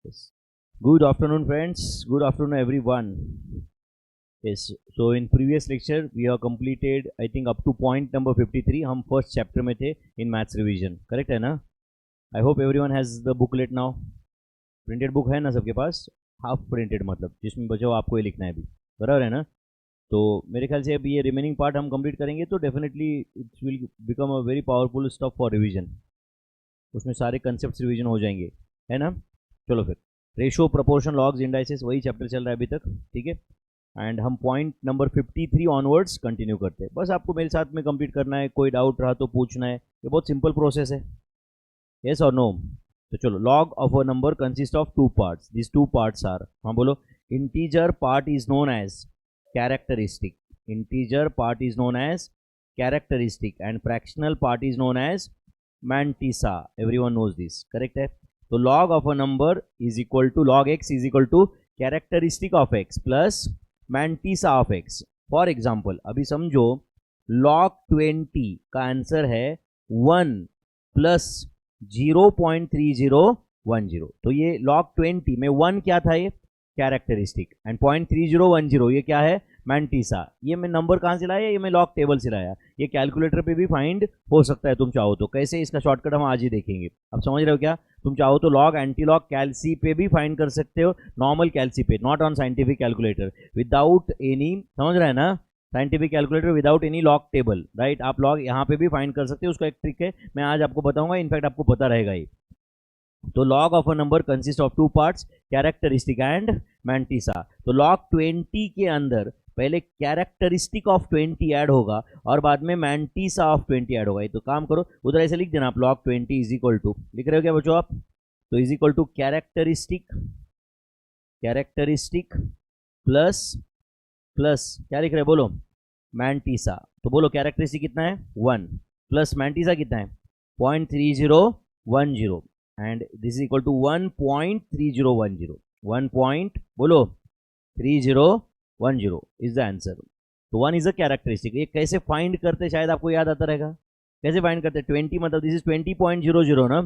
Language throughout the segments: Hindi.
Yes. Good afternoon, friends. Good afternoon, everyone. Yes. So in previous lecture, we have completed, I think, up to point number 53. हम first chapter में थे in maths revision. Correct है ना? I hope everyone has the booklet now. Printed book है ना सबके पास? Half printed मतलब जिसमें बचा हुआ आपको ये लिखना है अभी. बराबर है ना? तो मेरे ख्याल से अभी ये रिमेनिंग पार्ट हम कंप्लीट करेंगे तो definitely it will become a very powerful stuff for revision. उसमें सारे कंसेप्ट रिवीजन हो जाएंगे, है ना? चलो फिर रेशो प्रोपोर्शन लॉग्स इंडाइसेस वही चैप्टर चल रहा है अभी तक, ठीक है. एंड हम पॉइंट नंबर 53 ऑनवर्ड्स कंटिन्यू करते हैं. बस आपको मेरे साथ में कंप्लीट करना है, कोई डाउट रहा तो पूछना है. ये बहुत सिंपल प्रोसेस है. यस और नो? तो चलो, log of a number consist of two parts. This two parts are, हाँ बोलो. Integer part is known as characteristic. Integer part is known as characteristic and fractional part is known as mantissa. Everyone knows this, correct है. तो log of a number is equal to log x is equal to characteristic of x plus mantissa of x. For example अभी समझो log 20 का आंसर है 1 प्लस 0.3010. तो ये log 20 में 1 क्या था, ये कैरेक्टरिस्टिक, एंड 0.3010 ये क्या है, मैंटिसा. ये मैं नंबर कहाँ से लाया, ये मैं लॉग टेबल से लाया. ये कैलकुलेटर पे भी फाइंड हो सकता है तुम चाहो तो. कैसे, इसका शॉर्टकट हम आज ही देखेंगे. अब समझ रहे हो क्या? तुम चाहो तो लॉग, एंटी लॉग, कैलसी पे भी फाइंड कर सकते हो. नॉर्मल कैलसी पे, not on scientific calculator, without any, समझ रहे हैं ना, scientific calculator without any log table, right. आप लॉग यहाँ पे भी फाइंड कर सकते हो. उसका एक ट्रिक है, मैं आज आपको बताऊंगा. इनफैक्ट आपको पता रहेगा ये. तो log of a number consist of two parts, characteristic and mantissa. तो log 20 के अंदर पहले कैरेक्टरिस्टिक ऑफ 20 ऐड होगा और बाद में मैंटिसा ऑफ 20 ऐड होगा. तो काम करो, उधर ऐसे लिख देना आप, log 20 इज इक्वल टू, लिख रहे हो क्या बच्चों आप? तो is equal to characteristic plus क्या लिख रहे हैं बोलो, मैंटिसा. तो बोलो कैरेक्टरिस्टिक कितना है 1 प्लस मैंटिसा कितना है 0.3010 and this is equal to 1.3010. 1.3010 is the answer. तो 1 इज अ कैरेक्टरिस्टिक. ये कैसे फाइंड करते, शायद आपको याद आता रहेगा. कैसे फाइंड करते? 20 मतलब दिस इज 20.00 ना.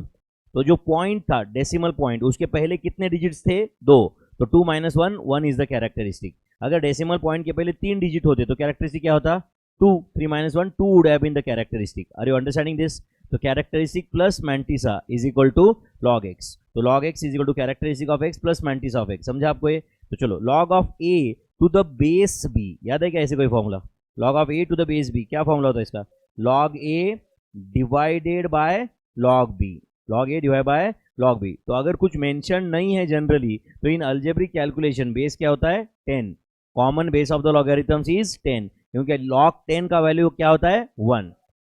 तो जो पॉइंट था, डेसिमल पॉइंट, उसके पहले कितने डिजिट्स थे, 2. तो 2 - 1, 1 इज द कैरेक्टरिस्टिक. अगर डेसिमल पॉइंट के पहले 3 डिजिट होते तो कैरेक्टरिस्टिक क्या होता, 2. 3 - 1, 2 would have been the characteristic. Are you understanding this? तो characteristic plus mantissa is equal to log x. तो log x is equal to characteristic of x plus mantissa of x. समझा आपको ये? तो चलो, log of a to the base b, याद है क्या ऐसे कोई formula? log of a to the base b, क्या फॉर्मूला होता है इसका? log a divided by log b. log a divide by log b. तो अगर कुछ मेंशन नहीं है जनरली, तो इन अलजेब्रिक कैलकुलेशन बेस क्या होता है 10. Common base of the logarithms is 10, क्योंकि log 10 का वैल्यू क्या होता है 1,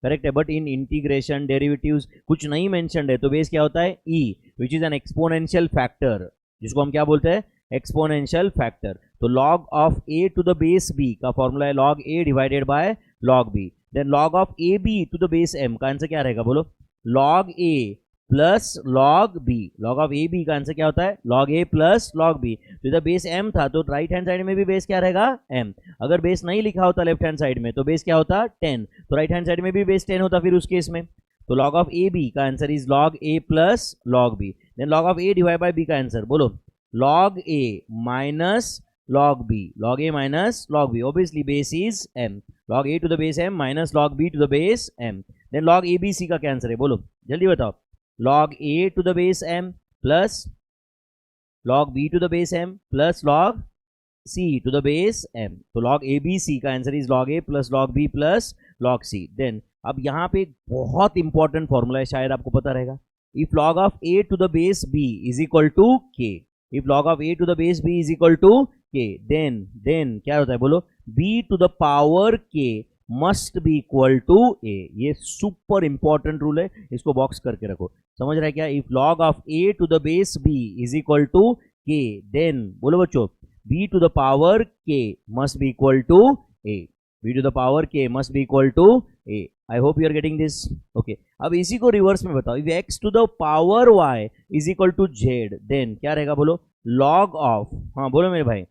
करेक्ट है. बट इन इंटीग्रेशन, डेरिवेटिव्स कुछ नहीं मेंशनड है, तो बेस क्या होता है e, which is an exponential factor, जिसको हम क्या बोलते हैं, एक्सपोनेंशियल फैक्टर. तो log of a to the base b का फॉर्मूला है log a divided by log b. Then log of ab to the base m का आंसर क्या रहेगा बोलो, log a plus log b. log of ab का आंसर क्या होता है, log a plus log b. तो इधर बेस m था, तो राइट हैंड साइड में भी बेस क्या रहेगा m. अगर बेस नहीं लिखा होता लेफ्ट हैंड साइड में, तो बेस क्या होता 10. तो राइट हैंड साइड में भी बेस 10 होता फिर उस केस में. तो log ऑफ ab का answer is log a plus log b. Then log of a divide by b का आंसर बोलो, log a minus log b. log a minus log b, obviously base is m. log a to the base m minus log b to the base m. Then log abc का क्या आंसर है बोलो, जल्दी बताओ. log a to the base m plus log b to the base m plus log c to the base m. तो log abc का answer is log a plus log b plus log c. Then अब यहाँ पे बहुत इंपॉर्टेंट फॉर्मूला है, शायद आपको पता रहेगा. If log of a to the base b is equal to k, if log of a to the base b is equal to k, then क्या होता है बोलो, b to the power k must be equal to a. ये सुपर इंपॉर्टेंट रूल है, इसको बॉक्स करके रखो. समझ रहे हैं क्या? If log of a to the base b is equal to k, then बोलो बच्चों, b to the power k must be equal to a. b to the power k must be equal to a. I hope you are getting this. Okay, अब इसी को रिवर्स में बताओ. If x to the power y is equal to z, then क्या रहेगा बोलो, log ऑफ, हाँ बोलो मेरे भाई,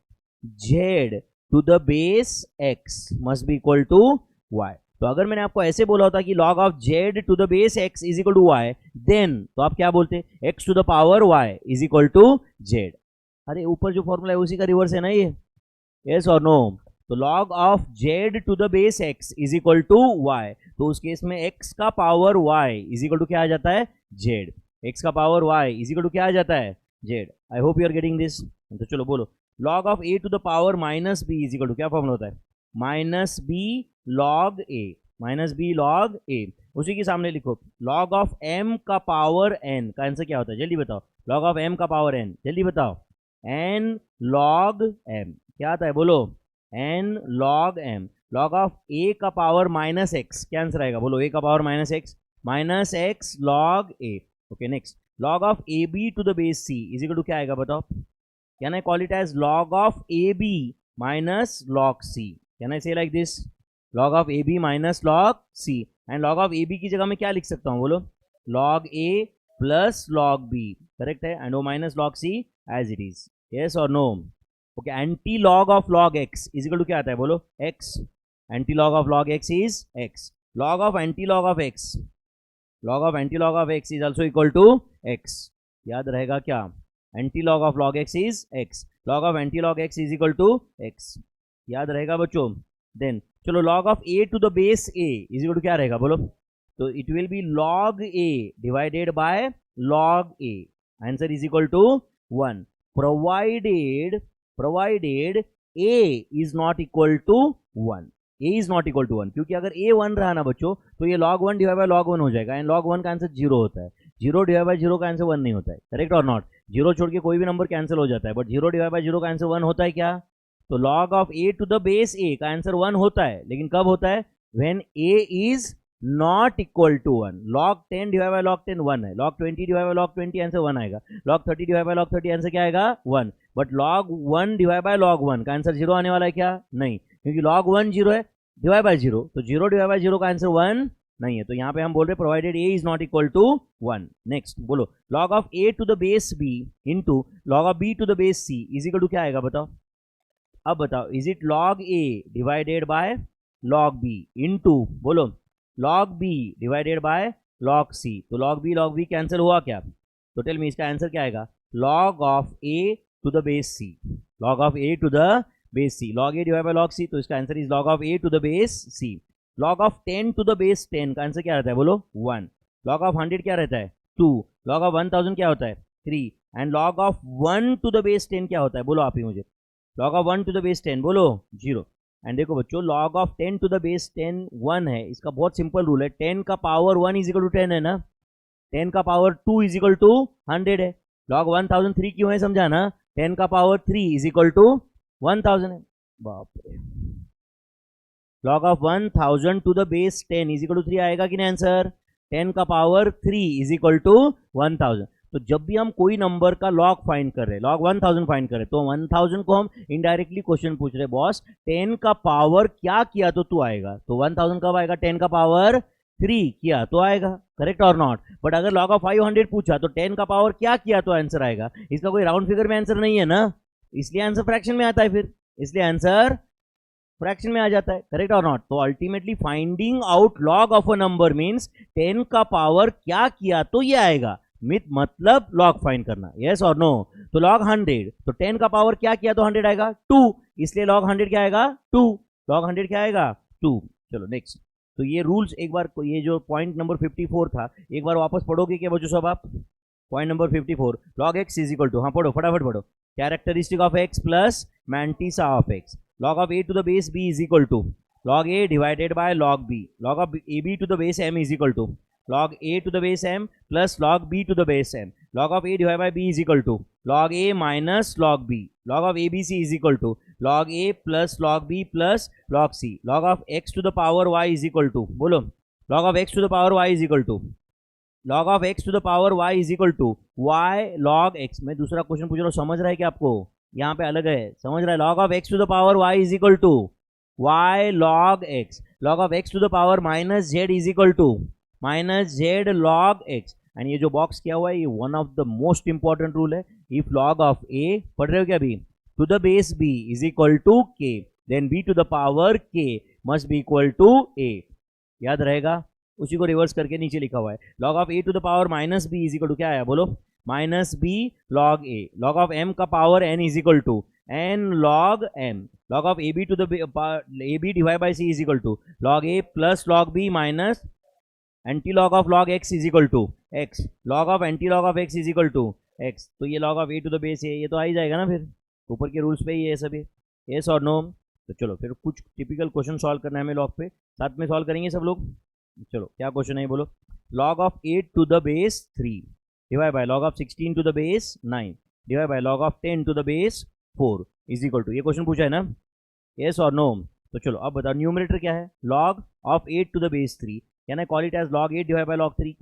z to the base x must be equal to y. तो अगर मैंने आपको ऐसे बोला होता कि log of z to the base x is equal to y, then तो आप क्या बोलते, x to the power y is equal to z। अरे ऊपर जो फॉर्मूला है उसी का रिवर्स है ना ये, यस और नो। तो log of z to the base x is equal to y, तो उस केस में x का power y is equal to क्या आ जाता है, z। x का power y is equal to क्या आ जाता है, z। I hope you are getting this. तो चलो बोलो, log of a to the power minus b is equal to क्या फॉर्मूला होता है, minus b log a, minus b log a। उसी के सामने लिखो log ऑफ m का पावर n का आंसर क्या होता है, जल्दी बताओ। log ऑफ m का पावर n, जल्दी बताओ। n log m क्या आता है, बोलो n log m। log of a का पावर माइनस x, क्या आंसर आएगा, बोलो a का power minus x log a। Okay next, log of ab to the base c is equal to क्या आएगा बताओ। Can I call it as log of ab minus log c, can I say like this, log of ab minus log c। And log of ab की जगह में क्या लिख सकता हूँ, बोलो log a plus log b, correct है, एंड वो minus log c as it is, yes और no. Okay, anti log of log x is equal to क्या आता है, बोलो x, anti log of log x is x। log of anti log of x, log of anti log of x is also equal to x, याद रहेगा क्या, anti log of log x is x, log of anti log x is equal to x, याद रहेगा बच्चों। देन चलो log of a to the base a is equal to क्या रहेगा, बोलो, तो it will be log a divided by log a, answer is equal to 1, provided a is not equal to 1, a is not equal to 1, क्योंकि अगर a 1 रहा ना बच्चों तो ये log 1 डिवाइड बाय log 1 हो जाएगा, एंड log 1 का आंसर 0 होता है, 0 डिवाइड बाय 0 का आंसर 1 नहीं होता है, करेक्ट और नॉट। 0 छोड़ के कोई भी नंबर कैंसिल हो जाता है, बट 0 डिवाइड बाय 0 का आंसर 1 होता है क्या, तो log of a to the base a का आंसर 1 होता है, लेकिन कब होता है, when a is not equal to 1। log 10 divide by log 10 1 है, log 20 divide by log 20 answer 1 आएगा, log 30 divide by log 30 answer क्या आएगा 1, but log 1 divide by log 1 का आंसर 0 आने वाला है क्या, नहीं, क्योंकि log 1 0 है डिवाइड बाय 0, तो 0 डिवाइड बाय 0 का आंसर 1 नहीं है, तो यहाँ पे हम बोल रहे provided a is not equal to 1। Next बोलो, log of a to the base b into log of b to the base c is equal to क्या आएगा बताओ। अब बताओ, is it log a divided by log b into बोलो log b divided by log c, तो log b कैंसिल हुआ क्या, तो टेल मी इसका आंसर क्या आएगा, log of a to the base c, log of a to the base c, log a divide by log c, तो इसका answer is log of a to the base c। log of 10 to the base 10 का आंसर क्या रहता है, बोलो 1। log ऑफ 100 क्या रहता है 2, log ऑफ 1000 क्या होता है 3, and log of 1 to the base 10 क्या होता है, बोलो आप ही मुझे, log of 1 to the base 10 बोलो 0। एंड देखो बच्चों, log of 10 to the base 10 1 है, इसका बहुत सिंपल रूल है, 10 का पावर 1 इज इक्वल टू 10 है ना, 10 का पावर 2 इज इक्वल टू 100 है। log 1003 क्यों है समझा ना, 10 का पावर 3 इज इक्वल टू 1000 है, बाप रे। log of 1000 to the base 10 is equal to 3 आएगा कि नहीं आंसर, 10 का पावर 3 इज इक्वल टू 1000। तो जब भी हम कोई नंबर का log फाइंड कर रहे हैं, log 1000 फाइंड कर रहे हैं, तो 1000 को हम इनडायरेक्टली क्वेश्चन पूछ रहे हैं, बॉस 10 का पावर क्या किया तो तू आएगा, तो 1000 कब आएगा, 10 का पावर 3 किया तो आएगा, करेक्ट और नॉट। बट अगर log ऑफ 500 पूछा तो 10 का पावर क्या किया तो आंसर आएगा, इसका कोई राउंड फिगर में आंसर नहीं है ना, इसलिए आंसर फ्रैक्शन में आता है, फिर इसलिए आंसर फ्रैक्शन में आ जाता है, करेक्ट और नॉट। तो ultimately finding out log of a number means 10 का पावर क्या किया तो ये आएगा, मिथ मतलब log फाइंड करना, यस और नो। तो log 100, तो 10 का पावर क्या किया तो 100 आएगा 2, इसलिए log 100 क्या आएगा 2, log 100 क्या आएगा 2। चलो नेक्स्ट, तो ये रूल्स एक बार, ये जो पॉइंट नंबर 54 था एक बार वापस पढ़ोगे क्या बच्चों सब आप, point number 54, log x is equal to, हाँ पढ़ो फटाफट पढ़ो, characteristic of x plus mantissa of x, log of a to the base b is equal to log a divided by log b, log of ab to the base m is equal to log a to the base m plus log b to the base m, log of a divided by b is equal to log a minus log b, log of abc is equal to log a plus log b plus log c, log of x to the power y is equal to, बोलो log of x to the power y is equal to, log of x to the power y is equal to y log x। मैं दूसरा क्वेश्चन पूछ रहा हूँ, समझ रहा है क्या आपको, यहाँ पे अलग है, समझ रहा है, log of x to the power y is equal to y log x, log of x to the power minus z is equal to minus Z log X. And ये जो बॉक्स किया हुआ है ये one of the most important rule है, इफ लॉग ऑफ ए पढ़ रहे हो क्या अभी, to the base B is equal to K, then B to the power K must be equal to A. याद रहेगा, उसी को रिवर्स करके नीचे लिखा हुआ है। log of a to the power minus b is equal to क्या आया बोलो, minus b log a। log of m का power n is equal to n log m। log of ab to the ab divide by c is equal to log a plus log b minus anti log of log x is equal to x। log of anti log of x is equal to x। तो ये log of a to the base है, ये तो आ ही जाएगा ना, फिर ऊपर के रूल्स पे ही है सभी, यस और नो। तो चलो फिर कुछ टिपिकल क्वेश्चन सॉल्व करना है हमें लॉग पे, साथ में सॉल्व करेंगे सब लोग। चलो क्या क्वेश्चन है बोलो, log of 8 to the base 3 divide by log of 16 to the base 9 divide by log of 10 to the base 4 is equal to, ये क्वेश्चन पूछा है ना, यस और नो। तो चलो अब बताओ न्यूमरेटर क्या है, log of 8 to the base 3, can I call it as log 8 divide by log 3,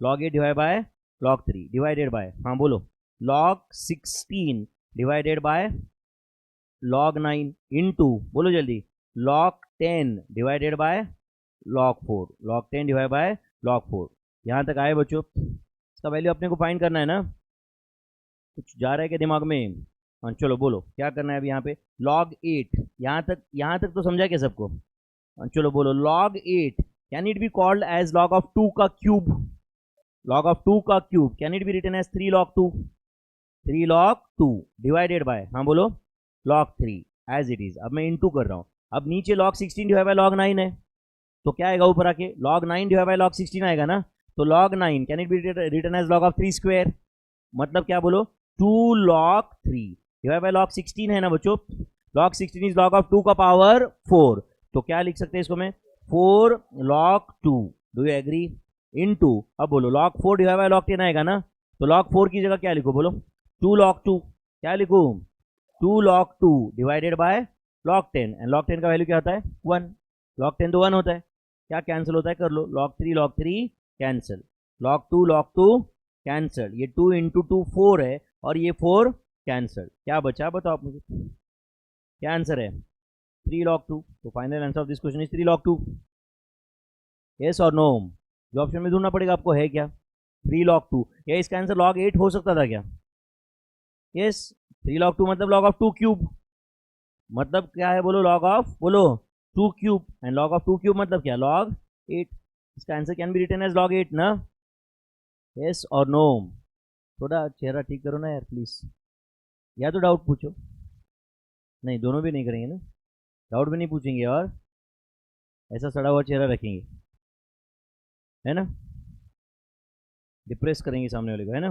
log 8 divide by log 3 divided by, हाँ बोलो, log 16 divided by log 9 into, बोलो जल्दी, log 10 divided by log 4, log 10 divide by log 4। यहाँ तक आए बच्चों, इसका वैल्यू अपने को फाइंड करना है ना, कुछ जा रहा है क्या दिमाग में? हाँ चलो बोलो क्या करना है अभी यहाँ पे, log 8, यहाँ तक तो समझा क्या सबको? हाँ चलो बोलो, log 8 can it be called as log of 2 का क्यूब, log ऑफ 2 का cube can it be written as 3 log 2, 3 log 2 divided by, हाँ बोलो, log 3 एज इट इज। अब मैं इनटू कर रहा हूँ, अब नीचे log 16 डिवाइड बाय log 9 है, तो क्या आएगा ऊपर आके, log 9 डिवाइड बाय log 16 आएगा ना, तो log 9 can it be written as log of 3 square, मतलब क्या बोलो, 2 log 3 डिवाइड बाय log 16 है ना बच्चों, log 16 इज log ऑफ 2 का पावर 4, तो क्या लिख सकते हैं इसको मैं, 4 log 2, do you agree, into, अब बोलो log 4 डिवाइड बाय log 10 आएगा ना, तो log 4 की जगह क्या लिखो बोलो, 2 log 2, क्या लिखूं, 2 log 2 divided by log 10, and log 10 का वैल्यू क्या होता है 1, log 10 तो 1 होता है, क्या कैंसिल होता है कर लो, log 3 कैंसिल, log 2 कैंसिल, ये 2 इंटू 2 4 है और ये 4 कैंसिल, क्या बचा बताओ आप मुझे, क्या आंसर है 3 log 2। तो final answer of this question is 3 log 2, yes और नो। जो ऑप्शन में ढूंढना पड़ेगा आपको है क्या, 3 log 2, या इसका आंसर log 8 हो सकता था क्या, यस 3 log 2 मतलब log ऑफ 2 क्यूब, मतलब क्या है बोलो, log ऑफ बोलो 2 cube, and log of 2 cube मतलब क्या, log 8, इसका आंसर can be written as log 8 ना, यस और नो। थोड़ा चेहरा ठीक करो ना यार प्लीज, या तो डाउट पूछो, नहीं दोनों भी नहीं करेंगे ना, डाउट भी नहीं पूछेंगे और ऐसा सड़ा हुआ चेहरा रखेंगे, है ना, डिप्रेस करेंगे सामने वाले को, है ना।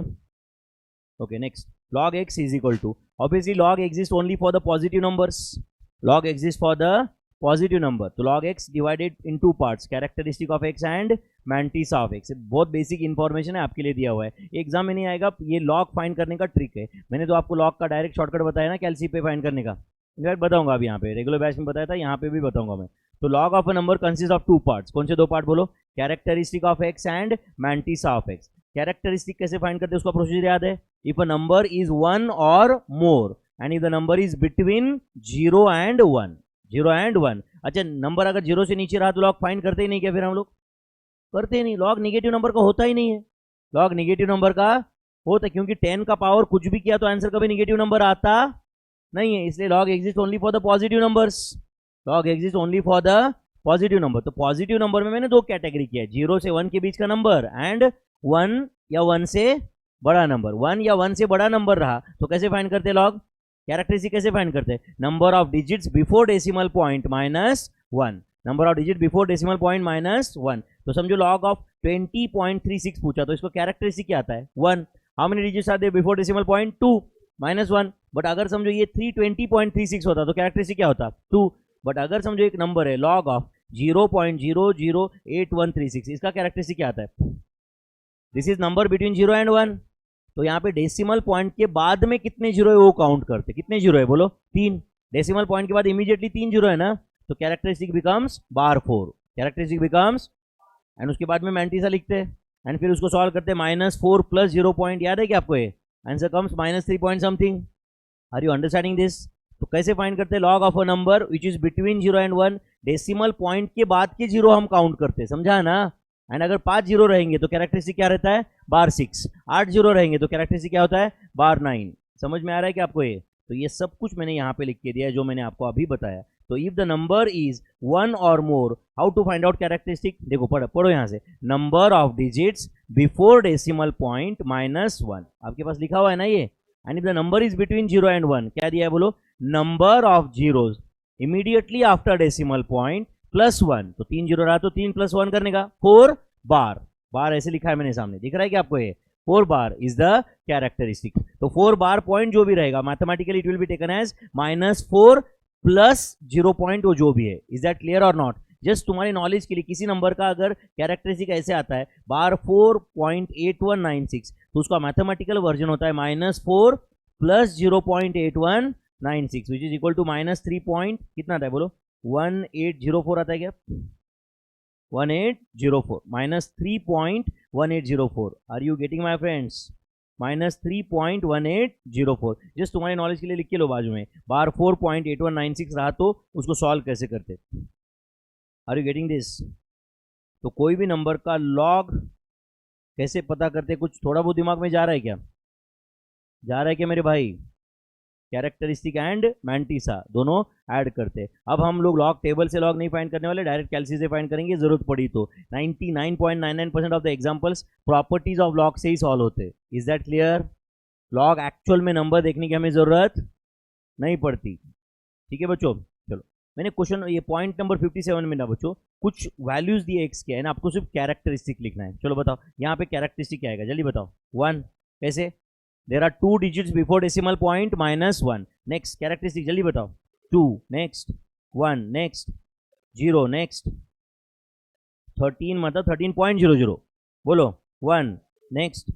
Okay next, log x is equal to, obviously log exists only for the positive numbers, log exists for the positive number, तो log x divided in two parts, characteristic of x and mantissa of x, बहुत बेसिक इंफॉर्मेशन है आपके लिए दिया हुआ है, एग्जाम में नहीं आएगा, ये log फाइंड करने का ट्रिक है, मैंने तो आपको log का डायरेक्ट शॉर्टकट बताया ना कैलसी पे फाइंड करने का, इनफैक्ट बताऊंगा अब यहाँ पे, रेगुलर बैच में बताया था, यहाँ पे भी बताऊंगा मैं। तो log of a number consist of 2 parts, कौन से 2 पार्ट बोलो, characteristic of x and mantissa of x। Characteristic कैसे फाइंड करते हैं उसका प्रोसीजर याद है, if a number is 1 or more and if the number is between 0 and 1, 0 and 1, अच्छा नंबर अगर 0 से नीचे रहा तो लॉग फाइंड करते ही नहीं क्या, फिर हम लोग करते ही नहीं, लॉग निगेटिव नंबर का होता ही नहीं है, लॉग निगेटिव नंबर का होता है, क्योंकि 10 का पावर कुछ भी किया तो आंसर कभी निगेटिव नंबर आता नहीं है, इसलिए log exist only for the positive numbers, log exist only for the positive number. तो पॉजिटिव नंबर में मैंने 2 कैटेगरी किया है, 0 से 1 के बीच का नंबर एंड 1 या 1 से बड़ा नंबर, 1 या 1 से बड़ा नंबर रहा तो कैसे फाइंड करते लॉग, कैरेक्टरिस्टिक कैसे फाइंड करते हैं, number of digits before decimal point minus 1, number of digit before decimal point minus 1। तो समझो लॉग ऑफ 20.36 पूछा तो इसको कैरेक्टरिस्टिक क्या आता है 1, how many digits are there before decimal point 2 minus 1, but अगर समझो ये 320.36 होता तो कैरेक्टरिस्टिक क्या होता 2, बट अगर समझो एक नंबर है लॉग ऑफ 0.008136, इसका कैरेक्टरिस्टिक क्या आता है, this is number between 0 and 1, तो यहाँ पे डेसिमल पॉइंट के बाद में कितने जीरो है वो काउंट करते, कितने जीरो है बोलो 3, डेसिमल पॉइंट के बाद इमीडिएटली 3 जीरो है ना, तो characteristic becomes bar 4, characteristic becomes, and उसके बाद में मैंटिसा लिखते हैं एंड फिर उसको सॉल्व करते हैं -4 + 0 पॉइंट, याद है क्या आपको ये answer comes -3 point something, are you understanding this. तो कैसे फाइंड करते हैं log of a number which is between 0 and 1, decimal point के बाद के जीरो हम काउंट करते हैं, समझा ना, एंड अगर 5 जीरो रहेंगे तो कैरेक्टरिस्टिक क्या रहता है बार 6, 8 जीरो रहेंगे तो कैरेक्टरिस्टिक क्या होता है बार 9, समझ में आ रहा है कि आपको ये, तो ये सब कुछ मैंने यहाँ पे लिख के दिया है जो मैंने आपको अभी बताया, तो if the number is 1 or more, how to find out characteristic? देखो पढ़ो यहां से, number of digits before decimal point -1, आपके पास लिखा हुआ है ना ये, and if the number is between 0 and 1, क्या दिया है बोलो? Number of zeros immediately after decimal point +1, तो 3 जीरो रहा तो 3 + 1 करने का, 4 बार, बार ऐसे लिखा है मैंने सामने, दिख रहा है क्या आपको? ये 4 बार इज द कैरेक्टरिस्टिक। तो 4 बार पॉइंट जो भी रहेगा mathematically it will be taken as -4 + 0 point, वो जो भी है। इज दैट क्लियर और नॉट? जस्ट तुम्हारी नॉलेज के लिए, किसी नंबर का अगर कैरेक्टरिस्टिक ऐसे आता है बार 4.8196, तो उसका मैथमेटिकल वर्जन होता है -4 + 0.8196 which is equal to -3 point कितना आता है बोलो? 1804 आता है क्या? 1804 -3.1804। Are you getting my friends? -3.1804। Just तुम्हारी नॉलेज के लिए लिख के लो बाजू में, बार 4.8196 रहा तो उसको सॉल्व कैसे करते। Are you getting this? तो कोई भी नंबर का लॉग कैसे पता करते, कुछ थोड़ा बहुत दिमाग में जा रहा है क्या? जा रहा है क्या मेरे भाई? कैरेक्टरिस्टिक एंड मैंटिसा दोनों ऐड करते हैं। अब हम लोग लॉग टेबल से लॉग नहीं फाइंड करने वाले, डायरेक्ट कैलसी से फाइंड करेंगे जरूरत पड़ी तो। 99.99% of the examples properties of log से ही सॉल्व होते। Is that clear? Log actual में नंबर देखने की हमें जरूरत नहीं पड़ती। ठीक है बच्चों, चलो मैंने क्वेश्चन ये पॉइंट नंबर 57 में ना बच्चों, कुछ वैल्यूज दिए एक्स के है ना, आपको सिर्फ कैरेक्टरिस्टिक लिखना है। चलो बताओ यहाँ पे कैरेक्टरिस्टिक क्या आएगा, जल्दी बताओ। 1 कैसे? There are 2 digits before decimal point -1. Next characteristic जल्दी बताओ। 2 next 1 next 0 next 13 मतलब 13.00 बोलो। 1 next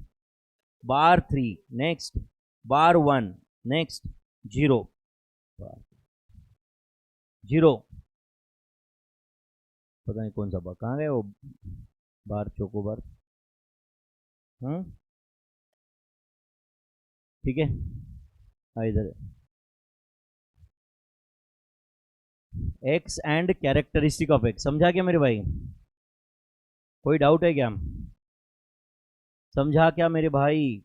बार 3 next बार 1 next 0 0 पता नहीं कौन सा बार, कहाँ गए वो बार? चोको बार। ठीक है, इधर x and characteristic of x, समझा क्या मेरे भाई? कोई डाउट है क्या? समझा क्या मेरे भाई?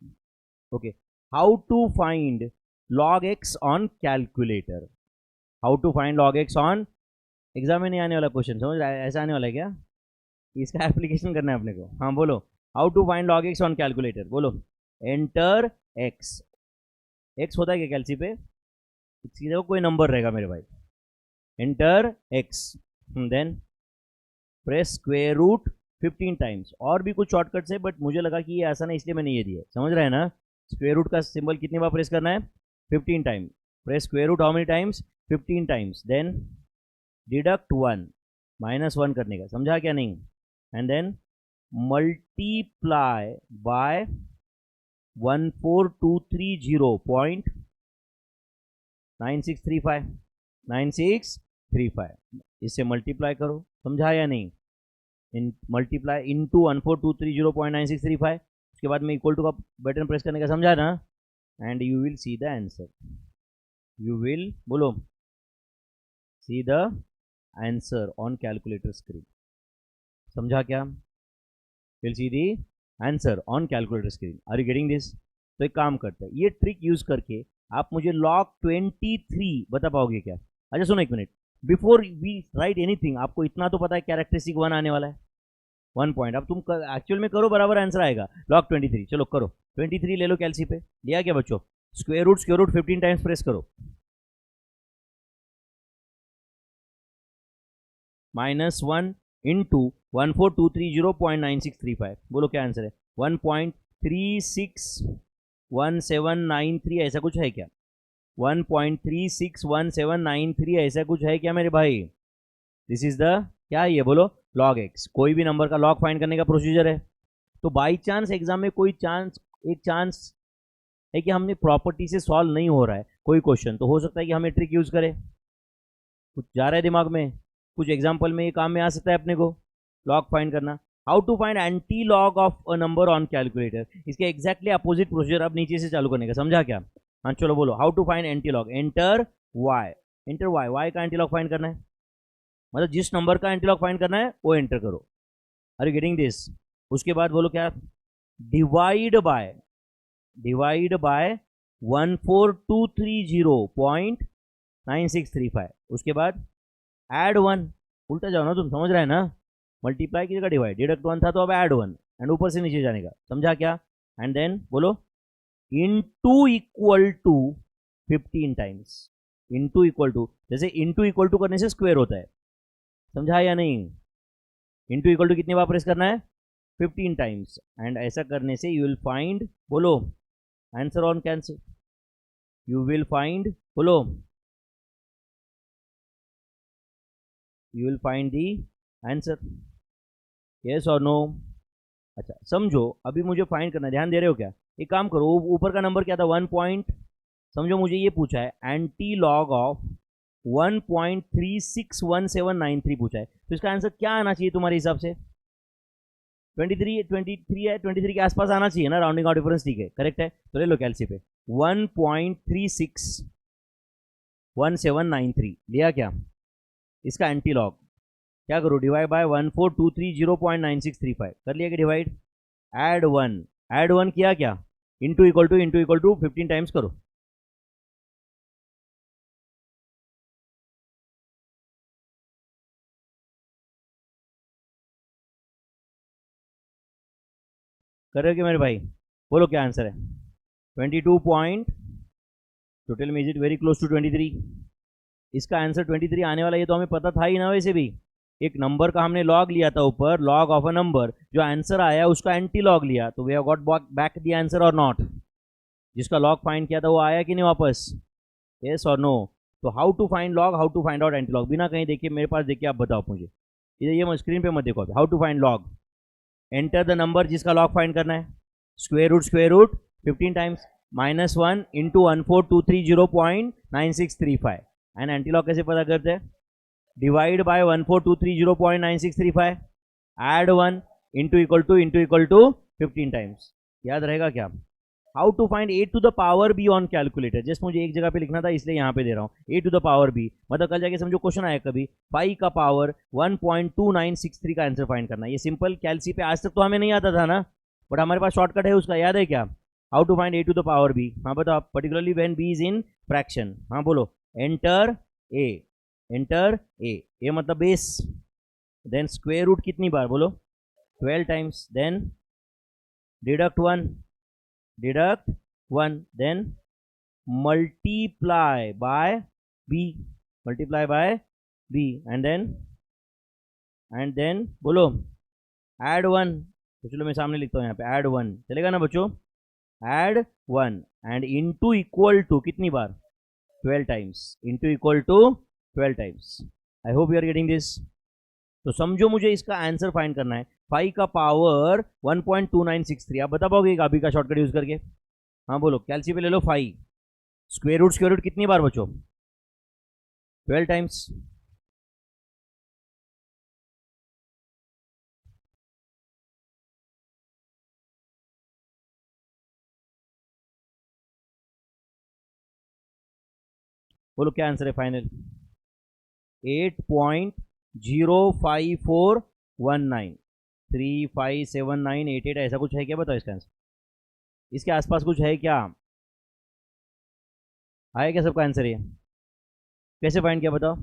Okay, how to find log x on calculator? How to find log x on, exam में नहीं आने वाला क्वेश्चन, समझ रहा है? ऐसा आने वाला है क्या? इसका एप्लीकेशन करना है अपने को। हाँ बोलो, how to find log x on calculator, बोलो। एंटर एक्स, एक्स होता है क्या कैलसी पे? इसकी जगह कोई नंबर रहेगा मेरे भाई। Enter x, then press square root 15 times. और भी कुछ शॉर्टकट्स है बट मुझे लगा कि ये आसान है इसलिए मैंने ये दिया, समझ रहे हैं ना? स्क्वायर रूट का सिंबल कितनी बार प्रेस करना है? 15 time. Press square root how many times? 15 times. Then deduct 1, -1 करने का, समझा क्या नहीं? एंड देन मल्टीप्लाई बाय 14230.9635 इससे मल्टीप्लाई करो, समझा या नहीं? इन मल्टीप्लाई इनटू 14230.9635, उसके बाद में इक्वल टू का बटन प्रेस करने का, समझा ना? And you will see the answer. You will बोलो see the answer on calculator screen, समझा क्या? Will see the answer on calculator screen. Are you getting this? तो एक काम करते हैं, ये ट्रिक यूज करके आप मुझे log 23 बता पाओगे क्या? अच्छा सुनो एक minute, before we write anything, आपको इतना तो पता है कैरेक्टरिस्टिक 1 आने वाला है, 1 पॉइंट। अब तुम एक्चुअल में करो, बराबर आंसर आएगा log 23। चलो करो, 23 ले लो कैलसी पे, लिया क्या बच्चों? स्क्वायर रूट 15 टाइम्स प्रेस करो, -1 इंटू 14230.9635, बोलो क्या आंसर है? 1.361793 ऐसा कुछ है क्या? 1.361793 ऐसा कुछ है क्या मेरे भाई? दिस इज द क्या है ये बोलो? Log x. कोई भी नंबर का लॉग फाइंड करने का प्रोसीजर है। तो बाई चांस एग्जाम में कोई चांस, एक चांस है कि हमने प्रॉपर्टी से सॉल्व नहीं हो रहा है कोई क्वेश्चन, तो हो सकता है कि हमें ट्रिक यूज करें। कुछ जा रहा है दिमाग में, कुछ एग्जाम्पल में ये काम में आ सकता है अपने को लॉग फाइंड करना। How to find anti log of a number on calculator, इसके एग्जैक्टली अपोजिट प्रोसीजर अब नीचे से चालू करने का, समझा क्या? हाँ चलो बोलो, how to find anti log. Enter y, enter y, y का एंटी लॉग फाइंड करना है, मतलब जिस नंबर का एंटी लॉग फाइंड करना है वो एंटर करो। Are you getting this? उसके बाद बोलो क्या? डिवाइड बाय 14230.9635, उसके बाद ऐड 1, उल्टा जाओ ना तुम, समझ रहे हैं ना, मल्टीप्लाई की जगह डिवाइड, डिडक्ट 1 था तो अब ऐड 1 एंड ऊपर से नीचे जाने का, समझा क्या? एंड देन बोलो into equal to 15 times, into equal to, जैसे इनटू इक्वल टू करने से स्क्वायर होता है, समझा या नहीं? इनटू इक्वल टू कितनी बार प्रेस करना है? 15 टाइम्स, एंड ऐसा करने से यू विल फाइंड, बोलो answer on cancel, you will find, बोलो you will find the answer, yes और नो? अच्छा समझो, अभी मुझे फाइंड करना है, ध्यान दे रहे हो क्या? एक काम करो, ऊपर का नंबर क्या था? 1 पॉइंट, समझो मुझे ये पूछा है एंटी लॉग ऑफ 1.361793 पूछा है, तो इसका आंसर क्या आना चाहिए तुम्हारे हिसाब से? 23 है, 23 के आसपास आना चाहिए ना, राउंडिंग ऑफ डिफरेंस, ठीक है, करेक्ट है, तो ले लो कैलसी पे 1.361793 लिया क्या? इसका एंटी लॉग क्या करो? डिवाइड बाय 1423.9635 कर लिया कि डिवाइड, ऐड 1, ऐड 1 किया क्या? इंटू इक्वल टू 15 टाइम्स करो, करोगे मेरे भाई? बोलो क्या आंसर है? 22 पॉइंट, टोटल में is it very close to 23? इसका आंसर 23 आने वाला, ये तो हमें पता था ही ना, वैसे भी एक नंबर का हमने लॉग लिया था ऊपर, लॉग ऑफ अ नंबर, जो आंसर आया उसका एंटी लॉग लिया, तो we have got back the answer और नॉट? जिसका लॉग फाइंड किया था वो आया कि नहीं वापस? यस और नो? तो how to find log, how to find out anti log, बिना कहीं देखिए मेरे पास देखिए, आप बताओ मुझे, ये स्क्रीन पे मत देखो, how to find log, enter the number जिसका लॉग फाइंड करना है, square root 15 times, -1 into 14230.9635, and anti log कैसे पता करते हैं? Divide by 14230.9635, add 1 into equal to 15 times, याद रहेगा क्या? How to find a to the power b on calculator, just मुझे एक जगह पे लिखना था इसलिए यहाँ पे दे रहा हूँ, a to the power b, मतलब कल जाके समझो क्वेश्चन आया कभी 5 का पावर 1.2963 का आंसर फाइंड करना, ये सिंपल कैलसी पे आज तक तो हमें नहीं आता था ना, बट हमारे पास शॉर्टकट है उसका, याद है क्या? How to find a to the power b, हाँ बताओ, particularly when b is in fraction, हाँ बोलो, एंटर a, एंटर a मतलब बेस, देन स्क्वायर रूट कितनी बार, बोलो 12 times, then deduct 1, then multiply by b, and then बोलो add 1, तो चलो मैं सामने लिखता हूँ यहाँ पे add 1, चलेगा ना बच्चों? add 1 and into equal to कितनी बार? 12 times, into equal to 12 times, I hope you are getting this. तो समझो मुझे इसका आंसर फाइंड करना है, 5 का पावर 1.2963, आप बता पाओगे अभी का शॉर्टकट यूज करके? हाँ बोलो, कैलसी पे ले लो 5, स्क्वायर रूट कितनी बार बचो? 12 टाइम्स, बोलो क्या आंसर है फाइनल? 8.05419, 357988, ऐसा कुछ है क्या? बताओ इसका आंसर, इसके आसपास कुछ है क्या? आया क्या सबका आंसर? ये कैसे फाइंड किया बताओ?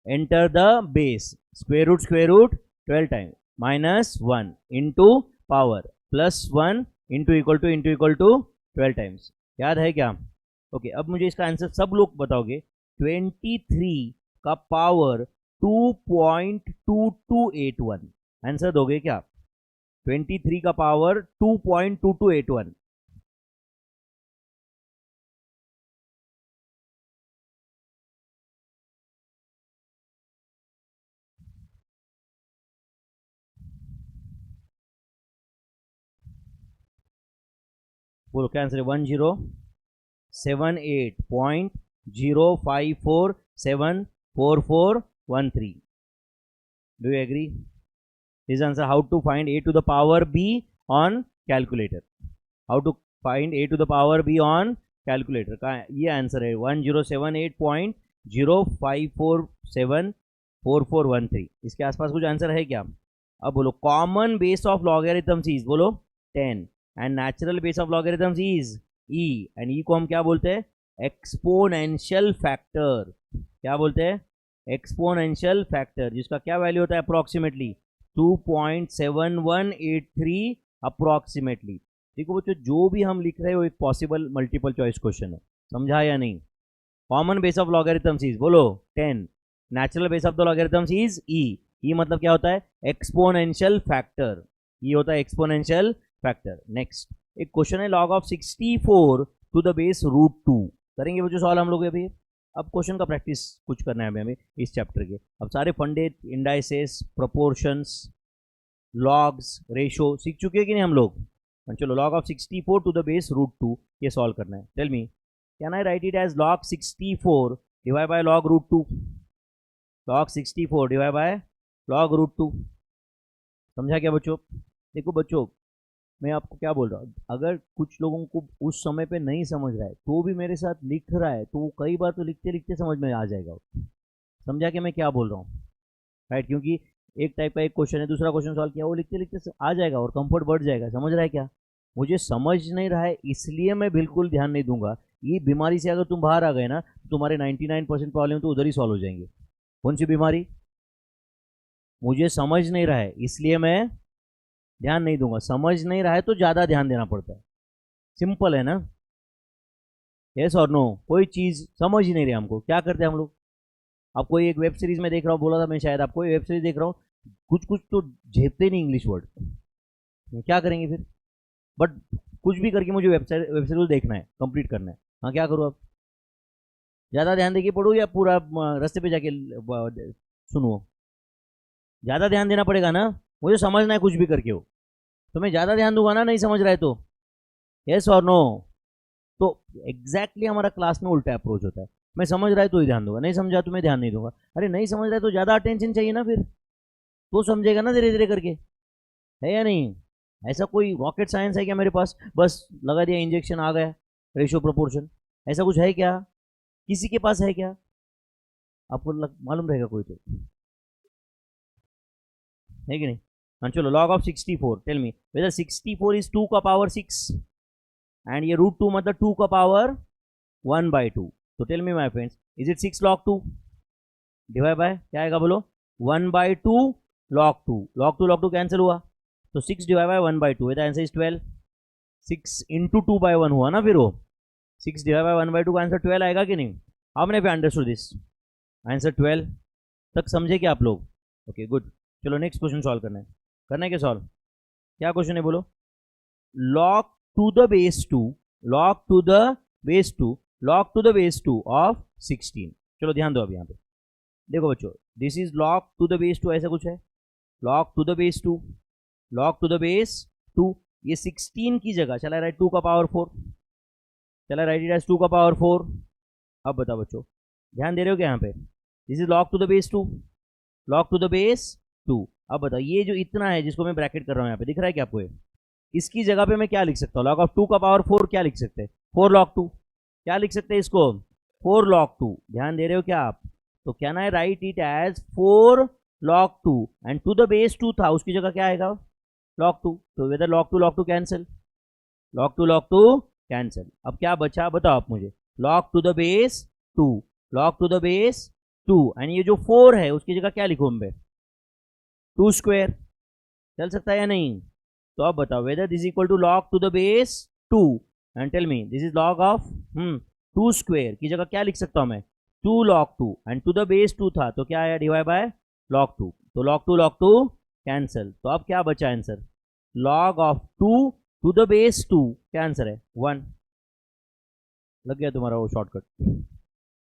Enter the base, square root 12 time, -1 into power +1 into equal to 12 times, याद है क्या? ओके, अब मुझे इसका आंसर सब लोग बताओगे, 23 का पावर 2.2281, आंसर दोगे क्या? 23 का पावर 2.2281, बोलो क्या आंसर है? 1078.05474413, do you agree? This answer, how to find a to the power b on calculator, how to find a to the power b on calculator का ये आंसर है 1078.05474413, इसके आसपास कुछ आंसर है क्या? अब बोलो common base of logarithms is, बोलो 10, and natural base of logarithms is e, and e को हम क्या बोलते हैं? एक्सपोनेंशियल फैक्टर, क्या बोलते हैं? एक्सपोनेंशियल फैक्टर जिसका क्या वैल्यू होता है अप्रोक्सीमेटली 2.7183 अप्रोक्सीमेटली। देखो बच्चों जो भी हम लिख रहे हो एक पॉसिबल मल्टीपल चॉइस क्वेश्चन है, समझा या नहीं। Common base of logarithms is बोलो 10, natural base of the logarithms is E मतलब क्या होता है एक्सपोनेंशियल फैक्टर, ये होता है एक्सपोनेंशियल फैक्टर। नेक्स्ट एक क्वेश्चन है log of 64 to the base root 2, करेंगे बच्चों सॉल्व हम लोग अभी। अब क्वेश्चन का प्रैक्टिस कुछ करना है हमें इस चैप्टर के। अब सारे फंडे इंडाइसेस प्रोपोर्शंस लॉग्स रेशो सीख चुके हैं कि नहीं हम लोग। चलो log of 64 to the base root 2 ये सॉल्व करना है। Tell me can I write it as log 64 divide by log root 2, log 64 divide by log root 2। समझा क्या बच्चों। देखो बच्चों मैं आपको क्या बोल रहा हूँ, अगर कुछ लोगों को उस समय पे नहीं समझ रहा है तो भी मेरे साथ लिख रहा है तो वो कई बार तो लिखते लिखते समझ में आ जाएगा। समझा कि मैं क्या बोल रहा हूँ, राइट। क्योंकि एक टाइप का एक क्वेश्चन है, दूसरा क्वेश्चन सॉल्व किया, वो लिखते लिखते आ जाएगा और कंफर्ट बढ़ जाएगा। समझ रहा है क्या, मुझे समझ नहीं रहा है इसलिए मैं बिल्कुल ध्यान नहीं दूंगा। ये बीमारी से अगर तुम बाहर आ गए ना तो तुम्हारे 99% प्रॉब्लम तो उधर ही सॉल्व हो जाएंगे। कौन सी बीमारी, मुझे समझ नहीं रहा है इसलिए मैं ध्यान नहीं दूंगा। समझ नहीं रहा है तो ज़्यादा ध्यान देना पड़ता है, सिंपल है ना। यस और नो, कोई चीज़ समझ ही नहीं रही हमको, क्या करते हैं हम लोग। अब कोई एक वेब सीरीज में देख रहा हूँ, बोला था मैं शायद आपको, वेब सीरीज देख रहा हूँ, कुछ कुछ तो झेपते नहीं इंग्लिश वर्ड, क्या करेंगे फिर। बट कुछ भी करके मुझे वेब सीरीज देखना है, कंप्लीट करना है। हाँ क्या करूँ अब, ज़्यादा ध्यान देके पढ़ूँ या पूरा रास्ते पे जाके सुनो। ज़्यादा ध्यान देना पड़ेगा ना, मुझे समझना है कुछ भी करके हो तो मैं ज़्यादा ध्यान दूंगा ना, नहीं समझ रहा है तो। यस और नो। तो एग्जैक्टली हमारा क्लास में उल्टा अप्रोच होता है, मैं समझ रहा है तो ही ध्यान दूंगा, नहीं समझा तो मैं ध्यान नहीं दूंगा। अरे नहीं समझ रहा है तो ज़्यादा अटेंशन चाहिए ना, फिर तो समझेगा ना धीरे धीरे करके, है या नहीं। ऐसा कोई रॉकेट साइंस है क्या मेरे पास, बस लगा दिया इंजेक्शन आ गया रेशियो प्रोपोर्शन, ऐसा कुछ है क्या, किसी के पास है क्या, आपको मालूम रहेगा कोई तो, है कि नहीं। हाँ चलो log of 64, tell me whether 64 is 2 का पावर 6 एंड ये रूट 2 मतलब 2 का पावर 1/2। तो tell me my friends is it 6 log 2 divide by क्या आएगा बोलो 1/2 log 2 कैंसिल हुआ तो 6 divide by 1/2 the answer is 12। 6 into 2/1 हुआ ना, फिर वो 6 डिवाइड बाय 1/2 का आंसर 12 आएगा कि नहीं। आपने भी अंडरस्टूड दिस आंसर 12 तक समझे क्या आप लोग। ओके गुड, चलो नेक्स्ट क्वेश्चन सॉल्व करना है क्या सॉल्व, क्या क्वेश्चन है बोलो। log to the base 2 log to the base 2 log to the base 2 of 16। चलो ध्यान दो अब यहाँ पे, देखो बच्चों this is log to the base 2, ऐसा कुछ है log to the base 2 log to the base 2, ये 16 की जगह चला राइट 2 का पावर 4, चला राइट इट एज 2 का पावर 4। अब बताओ बच्चों ध्यान दे रहे हो क्या यहाँ पे, this is log to the base 2 log to the base 2। अब बताओ ये जो इतना है जिसको मैं ब्रैकेट कर रहा हूँ यहाँ पे, दिख रहा है क्या आपको, इसकी जगह पे मैं क्या लिख सकता हूँ, log ऑफ 2 का पावर 4 क्या लिख सकते हैं 4 log 2, क्या लिख सकते हैं इसको 4 log 2। ध्यान दे रहे हो क्या आप, तो can I write it as 4 log 2 and to the base 2 था उसकी जगह क्या आएगा log 2, तो whether log 2 cancel, log 2 cancel. अब क्या बचा बताओ आप मुझे, log to the base 2 log to the base 2 and ये जो 4 है उसकी जगह क्या लिखूं मैं 2 स्क्वायर, चल सकता है या नहीं। तो अब बताओ whether this equal to log to the base 2 and tell me this is log of 2 square की जगह क्या लिख सकता हूं मैं 2 log 2 and to the base 2 था तो क्या आया डिवाइड बाय log 2, तो log 2 कैंसिल। तो अब क्या बचा answer log of 2 to the base 2, क्या आंसर है 1। लग गया तुम्हारा वो शॉर्टकट,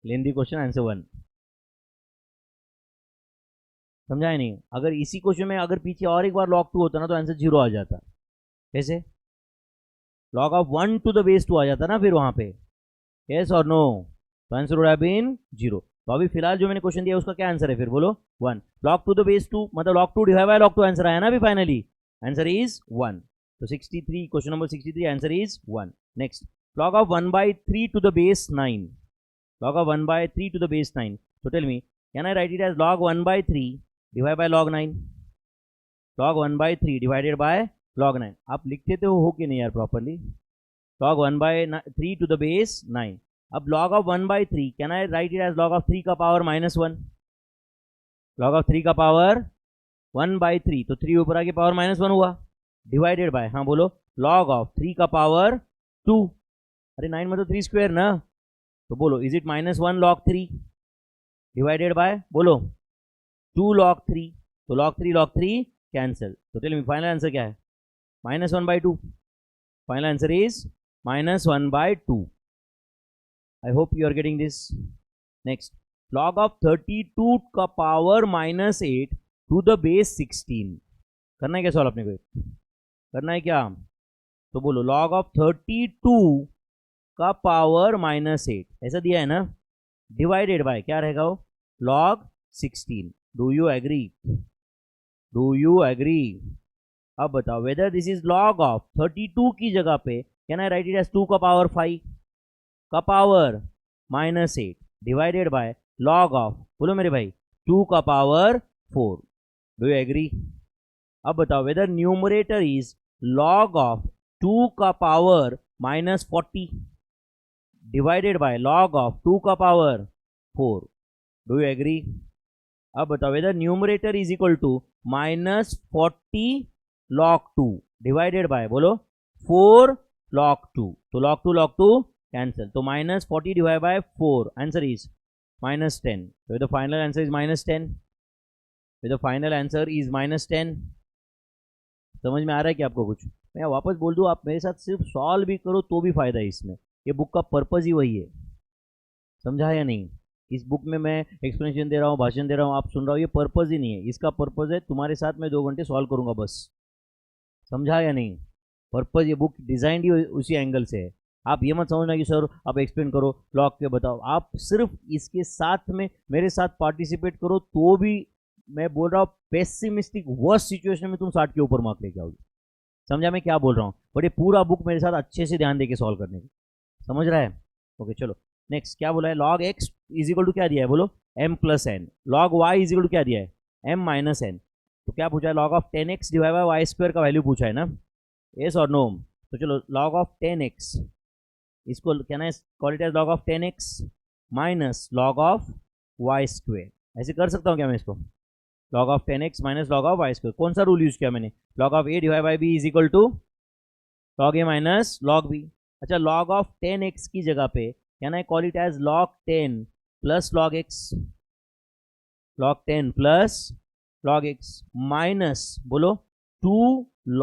लेंदी क्वेश्चन आंसर 1, समझा नहीं। अगर इसी क्वेश्चन में अगर पीछे और एक बार log 2 होता ना तो आंसर 0 आ जाता, कैसे log of 1 to the base 2 आ जाता ना फिर वहां पे, यस और नो, तो आंसर वुड हैव बीन 0। तो अभी फिलहाल जो मैंने क्वेश्चन दिया उसका क्या आंसर है फिर बोलो 1, log टू द बेस 2 मतलब log 2 divide by log 2 answer आया ना अभी फाइनली, आंसर इज 1। तो 63 question number 63 answer is 1। Next log of 1/3 to the base 9, log of 1/3 to the base 9, so tell me can I write it as log 1/3 divided by log 9, log 1/3 divided by log 9। आप लिखते तो हो कि नहीं यार properly, log 1/3 to the base 9। अब log of 1/3 can I write it as log of 3 का पावर -1, लॉग ऑफ 3 का पावर 1/3, तो 3 ऊपर आके पावर -1 हुआ, डिवाइडेड बाय, हाँ बोलो, लॉग ऑफ 3 का पावर 2, अरे 9 में तो 3 स्क्वायर ना, तो बोलो is it -1 log 3 divided by, बोलो 2 log 3, तो log 3 कैंसिल, तो टेल मी फाइनल आंसर क्या है, -1/2, final answer is -1/2. I hope you are getting this. Next, log of 32 का पावर -8 टू द बेस 16, करना है क्या सॉल्व अपने को, करना है क्या, तो बोलो log ऑफ 32 का पावर -8 ऐसा दिया है ना, डिवाइडेड बाय क्या रहेगा वो, log 16. Do you agree, do you agree. अब बताओ whether this is log of 32 की जगह पे can I write it as 2 का पावर 5 का power -8 divided by log of, बोलो मेरे भाई, 2 का पावर 4. Do you agree. अब बताओ whether numerator is log of 2 का power -40 divided by log of 2 का पावर 4. Do you agree. अब बताओ whether numerator is equal to -40 log 2 divided by, बोलो 4 log 2, तो log 2 कैंसिल, तो -40 divide by 4, answer is -10. So the final answer is -10. So the final answer is -10. समझ में आ रहा है कि आपको कुछ, मैं वापस बोल दूं, आप मेरे साथ सिर्फ सॉल्व भी करो तो भी फायदा है इसमें, ये बुक का पर्पज ही वही है, समझा या नहीं. इस बुक में मैं एक्सप्लेनेशन दे रहा हूँ, भाषण दे रहा हूँ, आप सुन रहा हो, ये पर्पज ही नहीं है, इसका पर्पज है तुम्हारे साथ मैं 2 घंटे सॉल्व करूंगा बस, समझा या नहीं. पर्पज, ये बुक डिजाइन ही उसी एंगल से है. आप ये मत समझना कि सर आप एक्सप्लेन करो लॉग के बताओ, आप सिर्फ इसके साथ में मेरे साथ पार्टिसिपेट करो तो भी मैं बोल रहा हूँ पेसिमिस्टिक वर्स्ट सिचुएशन में तुम 60 के ऊपर मार्क लेके आओगे, समझा मैं क्या बोल रहा हूँ. बट ये पूरा बुक मेरे साथ अच्छे से ध्यान देके सॉल्व करने की, समझ रहा है. ओके चलो नेक्स्ट, क्या बोला है, log x is equal to क्या दिया है, बोलो m plus n, log y is equal to क्या दिया है, m माइनस एन, तो क्या पूछा है, log of 10x divide by y square का वैल्यू पूछा है ना, यस और नो. तो चलो log ऑफ 10x, इसको क्या ना call it as log of 10x minus log of y square, ऐसे कर सकता हूँ क्या मैं इसको, log of 10x minus log of y square, कौन सा रूल यूज किया मैंने, log of a divide by b is equal to log a minus log b. अच्छा log ऑफ 10x की जगह पे can I call it as log 10 plus log x, log 10 plus log x minus, बोलो 2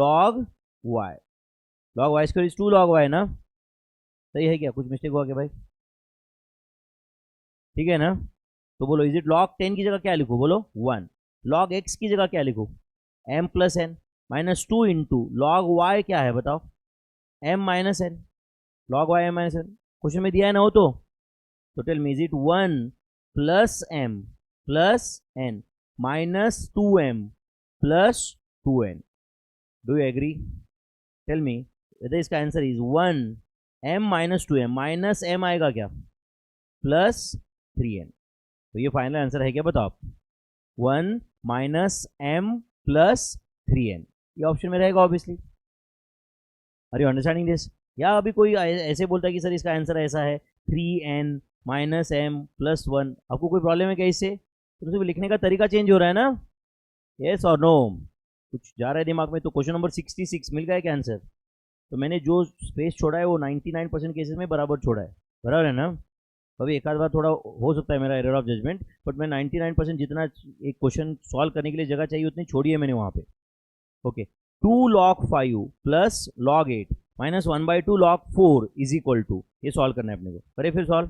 log y, log y square is 2 log y ना, सही है क्या, कुछ मिस्टेक हुआ क्या भाई, ठीक है ना. तो बोलो इज इट log 10 की जगह क्या लिखूं, बोलो 1, log x की जगह क्या लिखूं, m plus N minus 2 into log y क्या है बताओ, m minus N, log y m minus N, question में दिया है ना हो तो tell me is it 1 plus m plus n minus 2m plus 2n. Do you agree, tell me whether इसका answer is 1 m minus 2m, minus m आएगा क्या, प्लस 3n, तो ये फाइनल आंसर है क्या बताओ आप, 1 माइनस m प्लस 3n, ये ऑप्शन में रहेगा obviously. Are you understanding this. या अभी कोई ऐसे बोलता है कि सर इसका आंसर ऐसा है 3n माइनस m प्लस 1, आपको कोई प्रॉब्लम है क्या इससे, तो सिर्फ लिखने का तरीका चेंज हो रहा है ना, यस और नो, कुछ जा रहा है दिमाग में. तो क्वेश्चन नंबर 66 मिल गया क्या आंसर, तो मैंने जो स्पेस छोड़ा है वो 99% केसेस में बराबर छोड़ा है, बराबर है ना. अभी एक आध बार थोड़ा हो सकता है मेरा एरर ऑफ जजमेंट, बट मैं 99% जितना एक क्वेश्चन सॉल्व करने के लिए जगह चाहिए उतनी छोड़ी है मैंने वहाँ पे. Okay 2 log 5 plus log 8 minus 1/2 log 4 is equal to, ये सॉल्व करना है अपने को, करें फिर solve.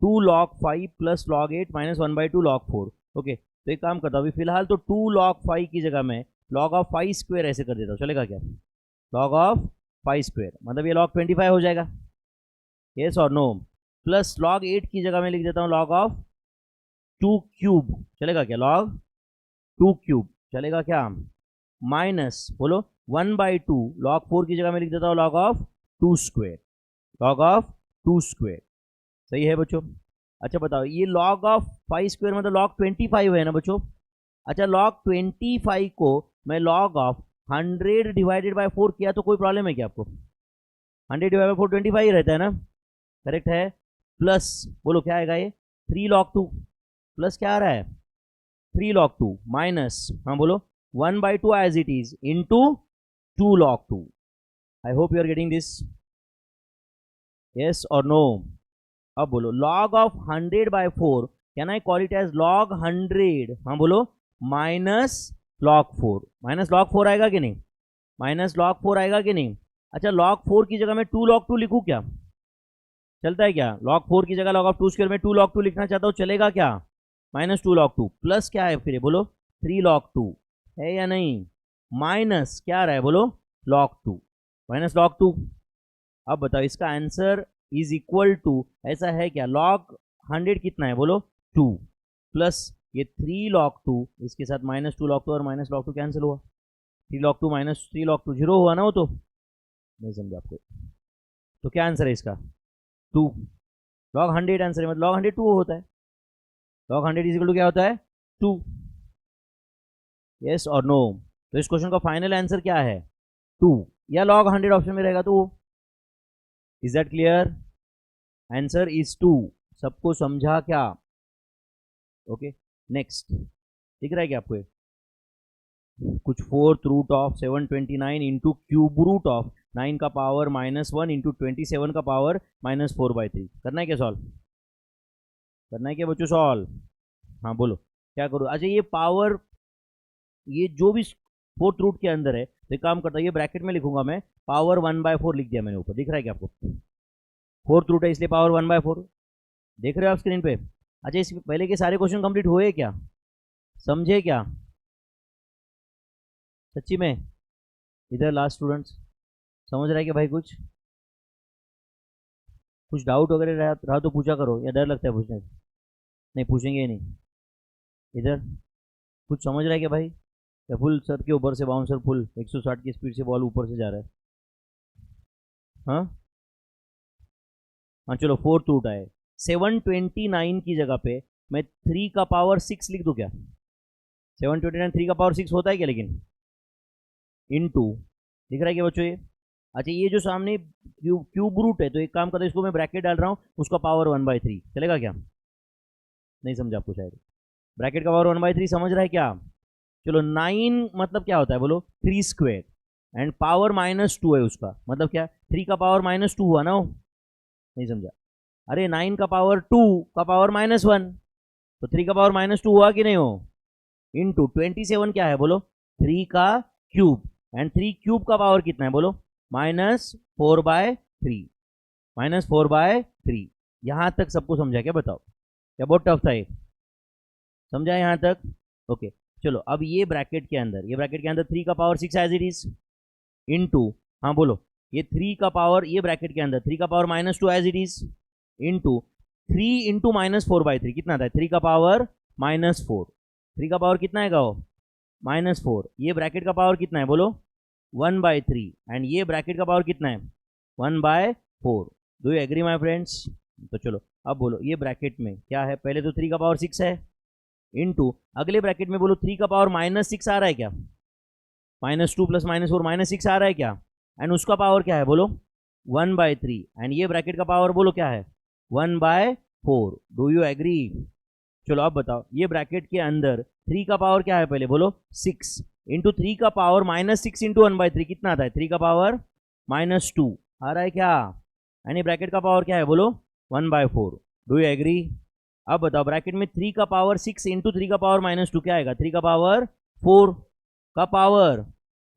2 log 5 plus log 8 minus 1/2 log 4. Okay तो एक काम करता हूँ अभी फिलहाल, तो 2 log 5 की जगह में log ऑफ 5 स्क्वायर ऐसे कर देता हूँ, चलेगा क्या, log ऑफ 5 स्क्वायर मतलब ये log 25 हो जाएगा, यस और नो, प्लस log 8 की जगह में लिख देता हूँ log ऑफ 2 क्यूब, चलेगा क्या, log 2 क्यूब चलेगा क्या, माइनस बोलो 1/2 log 4 की जगह में लिख देता हूँ log of 2 square, log of 2 square, सही है बच्चों. अच्छा बताओ ये log ऑफ 5 स्क्वायर मतलब log 25 है ना बच्चों. अच्छा log 25 को मैं log ऑफ 100 डिवाइडेड बाय 4 किया तो कोई प्रॉब्लम है क्या आपको, 100 डिवाइड बाय 4 25 ही रहता है ना, करेक्ट है. प्लस बोलो क्या आएगा ये 3 log 2 प्लस क्या आ रहा है 3 log 2 माइनस, हाँ बोलो, 1/2 as it is into 2 log 2. I hope you are getting this, yes और नो. अब बोलो log of 100/4 can I call it as log 100, हाँ बोलो, माइनस log 4. माइनस log 4 आएगा कि नहीं, माइनस log 4 आएगा कि नहीं. अच्छा log 4 की जगह में 2 log 2 लिखूं क्या, चलता है क्या. log 4 की जगह log ऑफ 2 स्क्वायर में 2 log 2 लिखना चाहता हूँ, चलेगा क्या. माइनस 2 log 2 प्लस क्या है फिर बोलो 3 log 2 है या नहीं, माइनस क्या आ रहा है बोलो log 2, माइनस log 2. अब बताओ इसका आंसर इज इक्वल टू ऐसा है क्या, log 100 कितना है बोलो 2 प्लस ये 3 log 2, इसके साथ माइनस 2 log 2 और माइनस log 2 कैंसिल हुआ, 3 log 2 माइनस 3 log 2 जीरो हुआ ना, वो तो नहीं समझा आपको. तो क्या आंसर है इसका 2. log 100 आंसर है, मतलब log 100 2 होता है, log 100 इज इक्वल टू क्या होता है 2. यस और नो. तो इस क्वेश्चन का फाइनल आंसर क्या है 2, या log 100 ऑप्शन में रहेगा तो. Is that clear, answer is 2. सबको समझा क्या, ओके. नेक्स्ट दिख रहा है क्या आपको, कुछ 4th root of 729 into cube root of 9 का पावर -1 इंटू 27 का पावर -4/3 करना है क्या सॉल्व, करना है क्या बच्चों सॉल्व, हाँ बोलो क्या करो. अच्छा ये पावर, ये जो भी 4th रूट के अंदर है तो एक काम करता है, ये ब्रैकेट में लिखूंगा मैं, पावर 1/4 लिख दिया मैंने ऊपर, दिख रहा है क्या आपको, 4th रूट है इसलिए पावर 1/4 देख रहे हो आप स्क्रीन पे. अच्छा इसके पहले के सारे क्वेश्चन कंप्लीट हुए क्या, समझे क्या सच्ची में, इधर लास्ट स्टूडेंट्स समझ रहा है क्या भाई, कुछ डाउट वगैरह रहा तो पूछा करो, या डर लगता है पूछने, नहीं पूछेंगे ही नहीं. इधर कुछ समझ रहा है क्या भाई, या फुल सर के ऊपर से बाउंसर फुल 160 की स्पीड से बॉल ऊपर से जा रहा है, हाँ हाँ चलो 4th रूट आए, 729 की जगह पे मैं 3 का पावर 6 लिख दूं क्या, 729 3 का पावर 6 होता है क्या, लेकिन इनटू, दिख रहा है क्या बच्चों ये. अच्छा ये जो सामने क्यूब रूट है तो एक काम करता है, इसको मैं ब्रैकेट डाल रहा हूँ, उसका पावर 1/3 चलेगा क्या, नहीं समझा आपको शायद, ब्रैकेट का पावर 1/3 समझ रहा है क्या. चलो 9 मतलब क्या होता है बोलो 3 स्क्वायर एंड पावर -2 है उसका, मतलब क्या 3 का पावर -2 हुआ ना, नहीं समझा. अरे 9 का पावर 2 का पावर -1, तो 3 का पावर -2 हुआ कि नहीं हो, इंटू 27 क्या है बोलो 3 का क्यूब, एंड 3 क्यूब का पावर कितना है बोलो -4/3, -4/3. यहां तक सबको समझा क्या बताओ, क्या बहुत टफ था ये, समझा यहाँ तक, ओके. चलो अब ये ब्रैकेट के अंदर, ये ब्रैकेट के अंदर 3 का power 6 as it is into, हाँ बोलो ये 3 का पावर, ये ब्रैकेट के अंदर 3 का power -2 as it is into 3 into -4/3 कितना आता है 3 का पावर -4, 3 का पावर कितना आएगा वो -4. ये ब्रैकेट का पावर कितना है बोलो 1/3, एंड ये ब्रैकेट का पावर कितना है 1/4. Do you agree my friends. तो चलो अब बोलो ये ब्रैकेट में क्या है, पहले तो 3 का पावर 6 है इनटू अगले ब्रैकेट में बोलो 3 का पावर -6 आ रहा है क्या, -2 + -4 -6 आ रहा है क्या, एंड उसका पावर क्या है बोलो 1/3, एंड ये ब्रैकेट का पावर बोलो क्या है 1/4. Do you agree. चलो अब बताओ ये ब्रैकेट के अंदर 3 का पावर क्या है पहले बोलो 6 इंटू 3 का पावर -6 इंटू 1/3 कितना आता है 3 का पावर -2 आ रहा है क्या, यानी ब्रैकेट का पावर क्या है बोलो 1/4. Do you agree. अब बताओ ब्रैकेट में 3 का पावर 6 इंटू 3 का पावर -2 क्या आएगा 3 का पावर 4 का पावर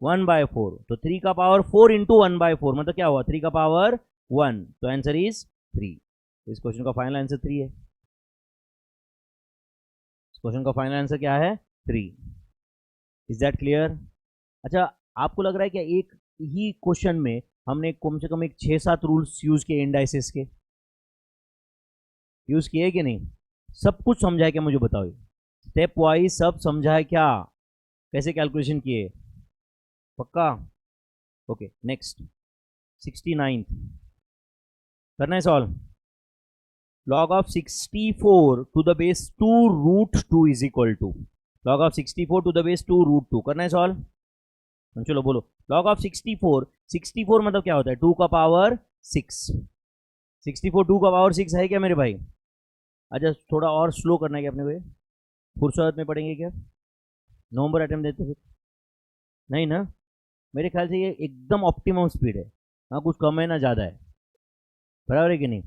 1/4, तो 3 का पावर 4 इंटू 1/4 मतलब क्या हुआ 3 का पावर 1, तो आंसर इज 3. इस क्वेश्चन का फाइनल आंसर 3 है, इस क्वेश्चन का फाइनल आंसर क्या है 3. Is that clear. अच्छा आपको लग रहा है क्या एक ही क्वेश्चन में हमने कम से कम एक 6-7 रूल्स यूज किए इंडाइसिस के, यूज किए कि नहीं, सब कुछ समझा है क्या मुझे बताओ, स्टेप वाइज सब समझा है क्या, कैसे कैलकुलेशन किए, पक्का, ओके. नेक्स्ट 69 करना है solve. log of 64 to the base 2 root 2 is equal to log of 64 to the base 2 root 2 करना है सॉल्व. चलो बोलो log of 64 मतलब क्या होता है 2 का पावर 6, 64 2 का पावर 6 है क्या मेरे भाई. अच्छा थोड़ा और स्लो करना है क्या अपने को, फुर्सत में पढ़ेंगे क्या? नंबर अटेम्प्ट देते फिर नहीं ना? मेरे ख्याल से ये एकदम ऑप्टिमम स्पीड है, हाँ कुछ कम है ना ज़्यादा है, बराबर है कि नहीं?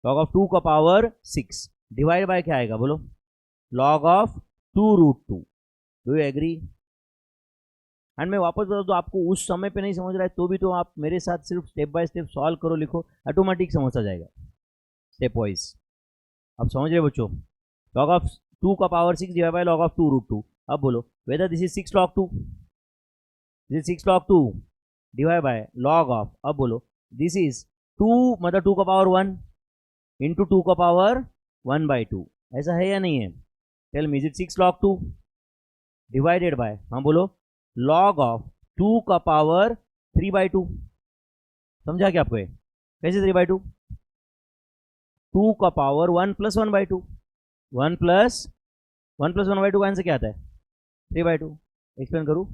लॉग ऑफ 2 का पावर 6 डिवाइड बाय क्या आएगा बोलो? Log of 2√2। Do you agree? And मैं वापस बता दूँ, आपको उस समय पे नहीं समझ रहा है तो भी तो आप मेरे साथ सिर्फ स्टेप बाय स्टेप सॉल्व करो, लिखो, ऑटोमेटिक समझ आ जाएगा स्टेप वाइज। आप समझ रहे बच्चों? लॉग ऑफ 2 का power 6 divide by log of 2√2। अब बोलो weather this is 6 log 2, this is 6 log 2 divide by log of, अब बोलो दिस इज 2 मतलब 2 का पावर 1 इंटू 2 का पावर 1/2, ऐसा है या नहीं है? Tell me, is it 6 log 2 divided by, हाँ बोलो, लॉग ऑफ 2 का पावर 3/2। समझा क्या आपको? कैसे 3/2? 2 का पावर 1 + 1/2, 1 + 1/2 का आंसर क्या आता है? 3/2। एक्सप्लेन करूँ?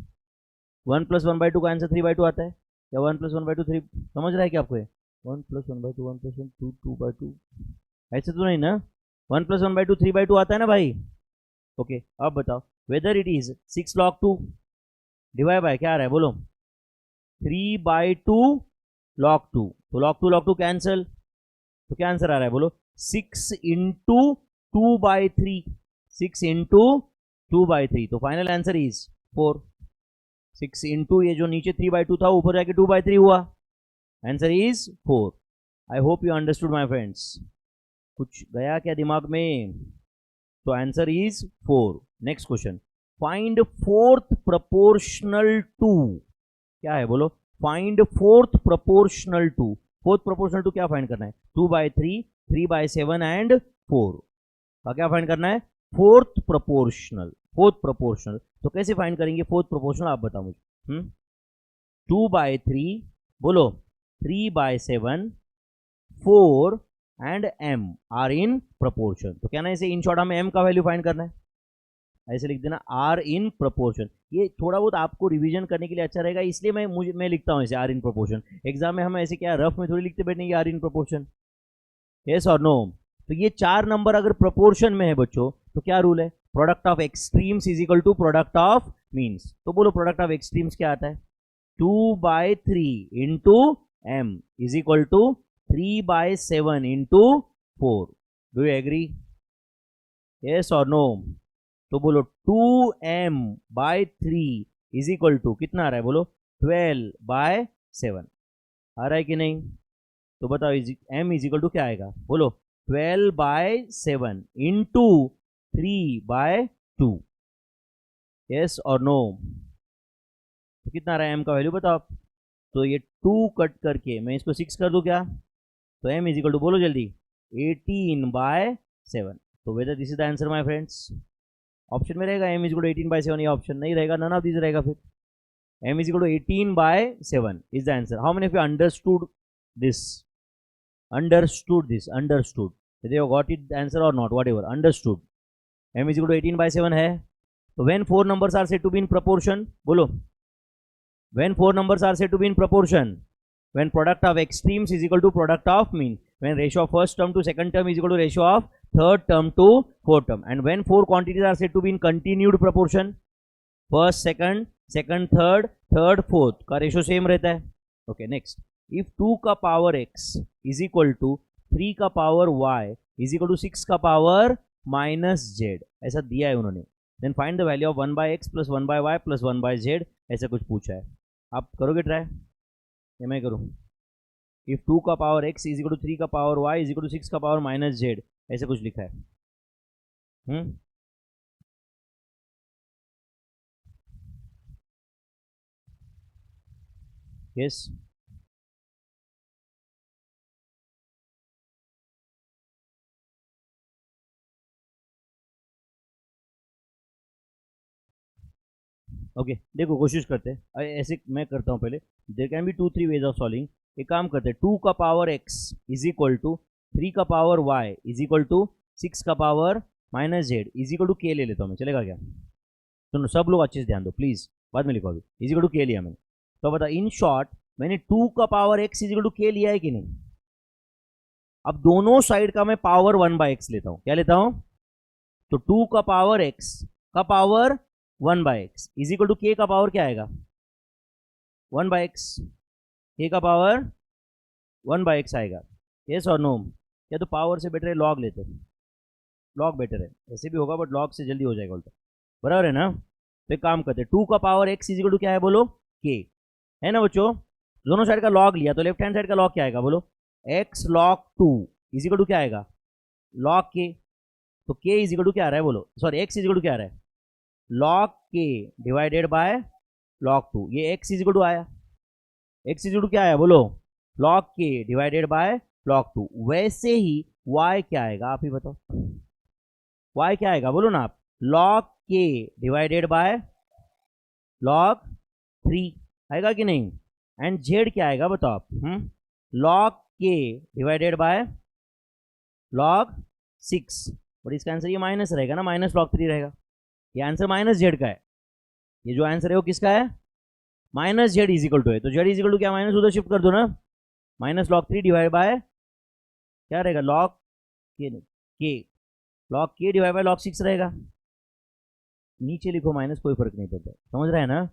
1 + 1/2 का आंसर 3/2 आता है, या 1 + 1/2 3? समझ रहा है क्या आपको? 1 + 1/2 1 + 1 2 2/2, ऐसे तो नहीं ना? 1 + 1/2 3/2 आता है ना भाई? ओके, अब बताओ whether it is 6 log 2 divide by क्या आ रहा है बोलो? 3/2 log 2, तो log 2 कैंसिल, तो क्या आंसर आ रहा है बोलो? 6 इंटू 2/3, 6 इंटू 2/3, तो फाइनल आंसर इज 4। 6 इंटू ये जो नीचे 3/2 था ऊपर जाके 2/3 हुआ, answer is 4। I hope you understood my friends. कुछ गया क्या दिमाग में? तो answer is 4। Next question, find fourth proportional to. क्या है बोलो? Find fourth proportional to. Fourth proportional to क्या फाइंड करना है? 2/3, 3/7 एंड 4 का क्या फाइंड करना है? Fourth proportional. फोर्थ प्रोपोर्शनल तो कैसे फाइंड करेंगे फोर्थ प्रोपोर्शनल, आप बताओ मुझे। 2/3 बोलो, 3/7, 4 and m are in proportion. तो क्या ना इसे इन शॉर्ट हमें m का वैल्यू फाइंड करना है, ऐसे लिख देना आर इन प्रोपोर्शन। ये थोड़ा बहुत आपको रिवीजन करने के लिए अच्छा रहेगा, इसलिए मैं लिखता हूँ इसे आर इन प्रोपोर्शन। एग्जाम में हम ऐसे क्या रफ में थोड़ी लिखते बैठेंगे आर इन प्रोपोर्शन, यस और नो? तो ये 4 नंबर अगर प्रोपोर्शन में है बच्चों तो क्या रूल है? Product of extremes is equal to product of means. तो बोलो प्रोडक्ट ऑफ एक्सट्रीम्स क्या आता है? 2/3 into m is equal to 3/7 into 4। Do you agree? Yes और नो? तो बोलो 2m/3 इज इक्वल टू कितना आ रहा है बोलो? 12/7 आ रहा है कि नहीं? तो बताओ m इज इक्वल टू क्या आएगा बोलो? 12/7 इंटू 3/2, यस और नो? तो कितना आ रहा है m का वैल्यू बताओ आप? तो ये 2 कट करके मैं इसको 6 कर दूं क्या? तो m इज इक्वल टू बोलो जल्दी 18/7। तो weather this is the answer my friends. Option में रहेगा m इज इक्वल टू 18/7, ये ऑप्शन नहीं रहेगा, नन ऑफ दिस रहेगा। फिर m is equal to 18/7 is the answer. How many of you understood this? Understood. Whether you got it the answer or not, whatever, understood. M is equal to 18/7 है। तो when 4 numbers are said to be in proportion, बोलो, when 4 numbers are said to be in proportion, when product of extremes is equal to product of mean, when ratio of first term to second term is equal to ratio of third term to fourth term, and when 4 quantities are said to be in continued proportion, first second, second third, third fourth का रेशियो सेम रहता है। ओके नेक्स्ट, इफ 2 का power x is equal to 3 का power y is equal to 6 का पावर -z, ऐसा दिया है उन्होंने, then find the value of 1/x plus 1/y plus 1/z, ऐसा कुछ पूछा है। आप करोगे ट्राई या मैं करूँ? इफ 2 का power x is equal to 3 का power y is equal to 6 का पावर -z, ऐसा कुछ लिखा है। यस ओके देखो कोशिश करते हैं, ऐसे मैं करता हूँ पहले। There can be 2-3 ways of solving. एक काम करते हैं, 2 का power x is equal to 3 का power y is equal to 6 का power -z is equal to k ले लेता हूँ मैं, चलेगा क्या? सुनो सब लोग अच्छे से ध्यान दो प्लीज, बाद में लिखो, अभी इज इक्वल टू k लिया मैंने। तो बता इन शॉर्ट मैंने 2 का power x is equal to k लिया है कि नहीं? अब दोनों साइड का मैं पावर 1/x लेता हूँ, क्या लेता हूँ? तो 2 का पावर x का power 1/x is equal to k का पावर क्या आएगा 1/x, k का पावर 1/x आएगा। यस और नो? या तो पावर से बेटर है लॉग लेते हैं, लॉग बेटर है, ऐसे भी होगा बट लॉग से जल्दी हो जाएगा उल्टा, बराबर है ना? तो एक काम करते हैं, 2 का power x is equal to क्या है बोलो k, है ना बच्चों? दोनों साइड का लॉग लिया तो लेफ्ट हैंड साइड का लॉग क्या आएगा बोलो x log 2 is equal to क्या आएगा log k। तो k इज इक्वल टू क्या आ रहा है बोलो, sorry x is equal to क्या आ रहा है log k divided by log 2। ये x इज इक्वल टू आया, x इज इक्वल टू क्या आया बोलो log k divided by log 2। वैसे ही y क्या आएगा आप ही बताओ, y क्या आएगा बोलो ना आप, log k divided by log 3 आएगा कि नहीं? एंड z क्या आएगा बताओ आप, log k divided by log 6। But इसका आंसर ये माइनस रहेगा ना, माइनस log 3 रहेगा। ये आंसर माइनस z का है, ये जो आंसर है वो किसका है minus z is equal to है। तो z इज इक्वल टू क्या माइनस उधर शिफ्ट कर दो ना, माइनस log 3 डिवाइड बाय क्या रहेगा log k, log k divide by log 6 रहेगा। नीचे लिखो माइनस, कोई फर्क नहीं पड़ता, समझ रहा है ना?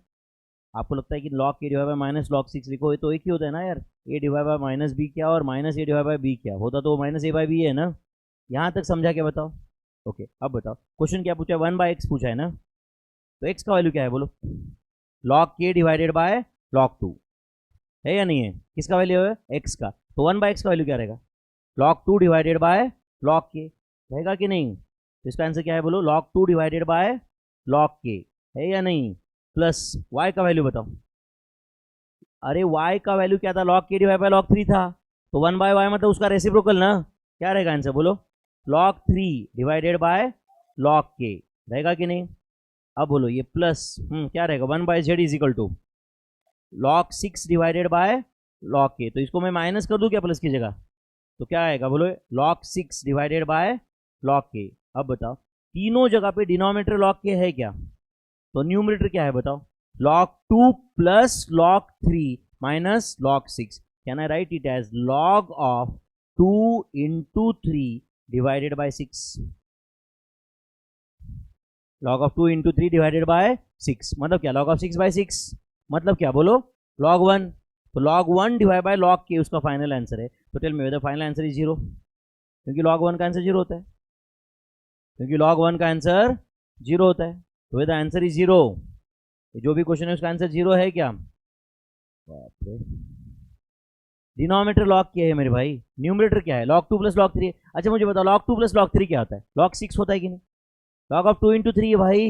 आपको लगता है कि log k divide by minus log 6 लिखो, ये तो एक ही होता है ना यार, a divide bye minus b क्या और minus a divide by b क्या होता, तो माइनस a बाय b है ना। यहाँ तक समझा क्या बताओ? ओके अब बताओ क्वेश्चन क्या पूछा है, 1/x पूछा है ना, तो x का वैल्यू क्या है बोलो log k divided by log 2 है या नहीं है? किसका वैल्यू है x का, तो 1/x का वैल्यू क्या रहेगा log 2 divided by log k रहेगा कि नहीं? तो इसका आंसर क्या है बोलो log 2 divided by log k है या नहीं, प्लस y का वैल्यू बताओ। अरे y का वैल्यू क्या था log k divide by log 3 था, तो 1/y मतलब उसका रेसिप्रोकल ना, क्या रहेगा आंसर बोलो log 3 divided by log k रहेगा कि नहीं? अब बोलो ये प्लस क्या रहेगा 1/z is equal to log 6 divided by log k। तो इसको मैं माइनस कर दूं क्या प्लस की जगह, तो क्या आएगा बोलो log 6 divided by log k। अब बताओ तीनों जगह पे डिनोमिनेटर log k है क्या, तो न्यूमरेटर क्या है बताओ log 2 plus log 3 minus log 6। Can I write it as log of 2 into 3 divided by 6, log of 2 into 3 divided by 6 मतलब क्या log ऑफ 6 बाय 6 मतलब क्या बोलो log 1। तो log 1 divide by log k उसका फाइनल आंसर है। तो tell me whether final answer is 0, क्योंकि log 1 का आंसर 0 होता है, क्योंकि log 1 का आंसर 0 होता है। तो वेदर आंसर इज 0, जो भी क्वेश्चन है उसका आंसर 0 है क्या? डिनोमिनेटर log k है मेरे भाई, न्यूमरेटर क्या है log 2 प्लस log 3। अच्छा मुझे बताओ log 2 प्लस log 3 क्या होता है, log 6 होता है कि नहीं? log ऑफ 2 into 3 है भाई,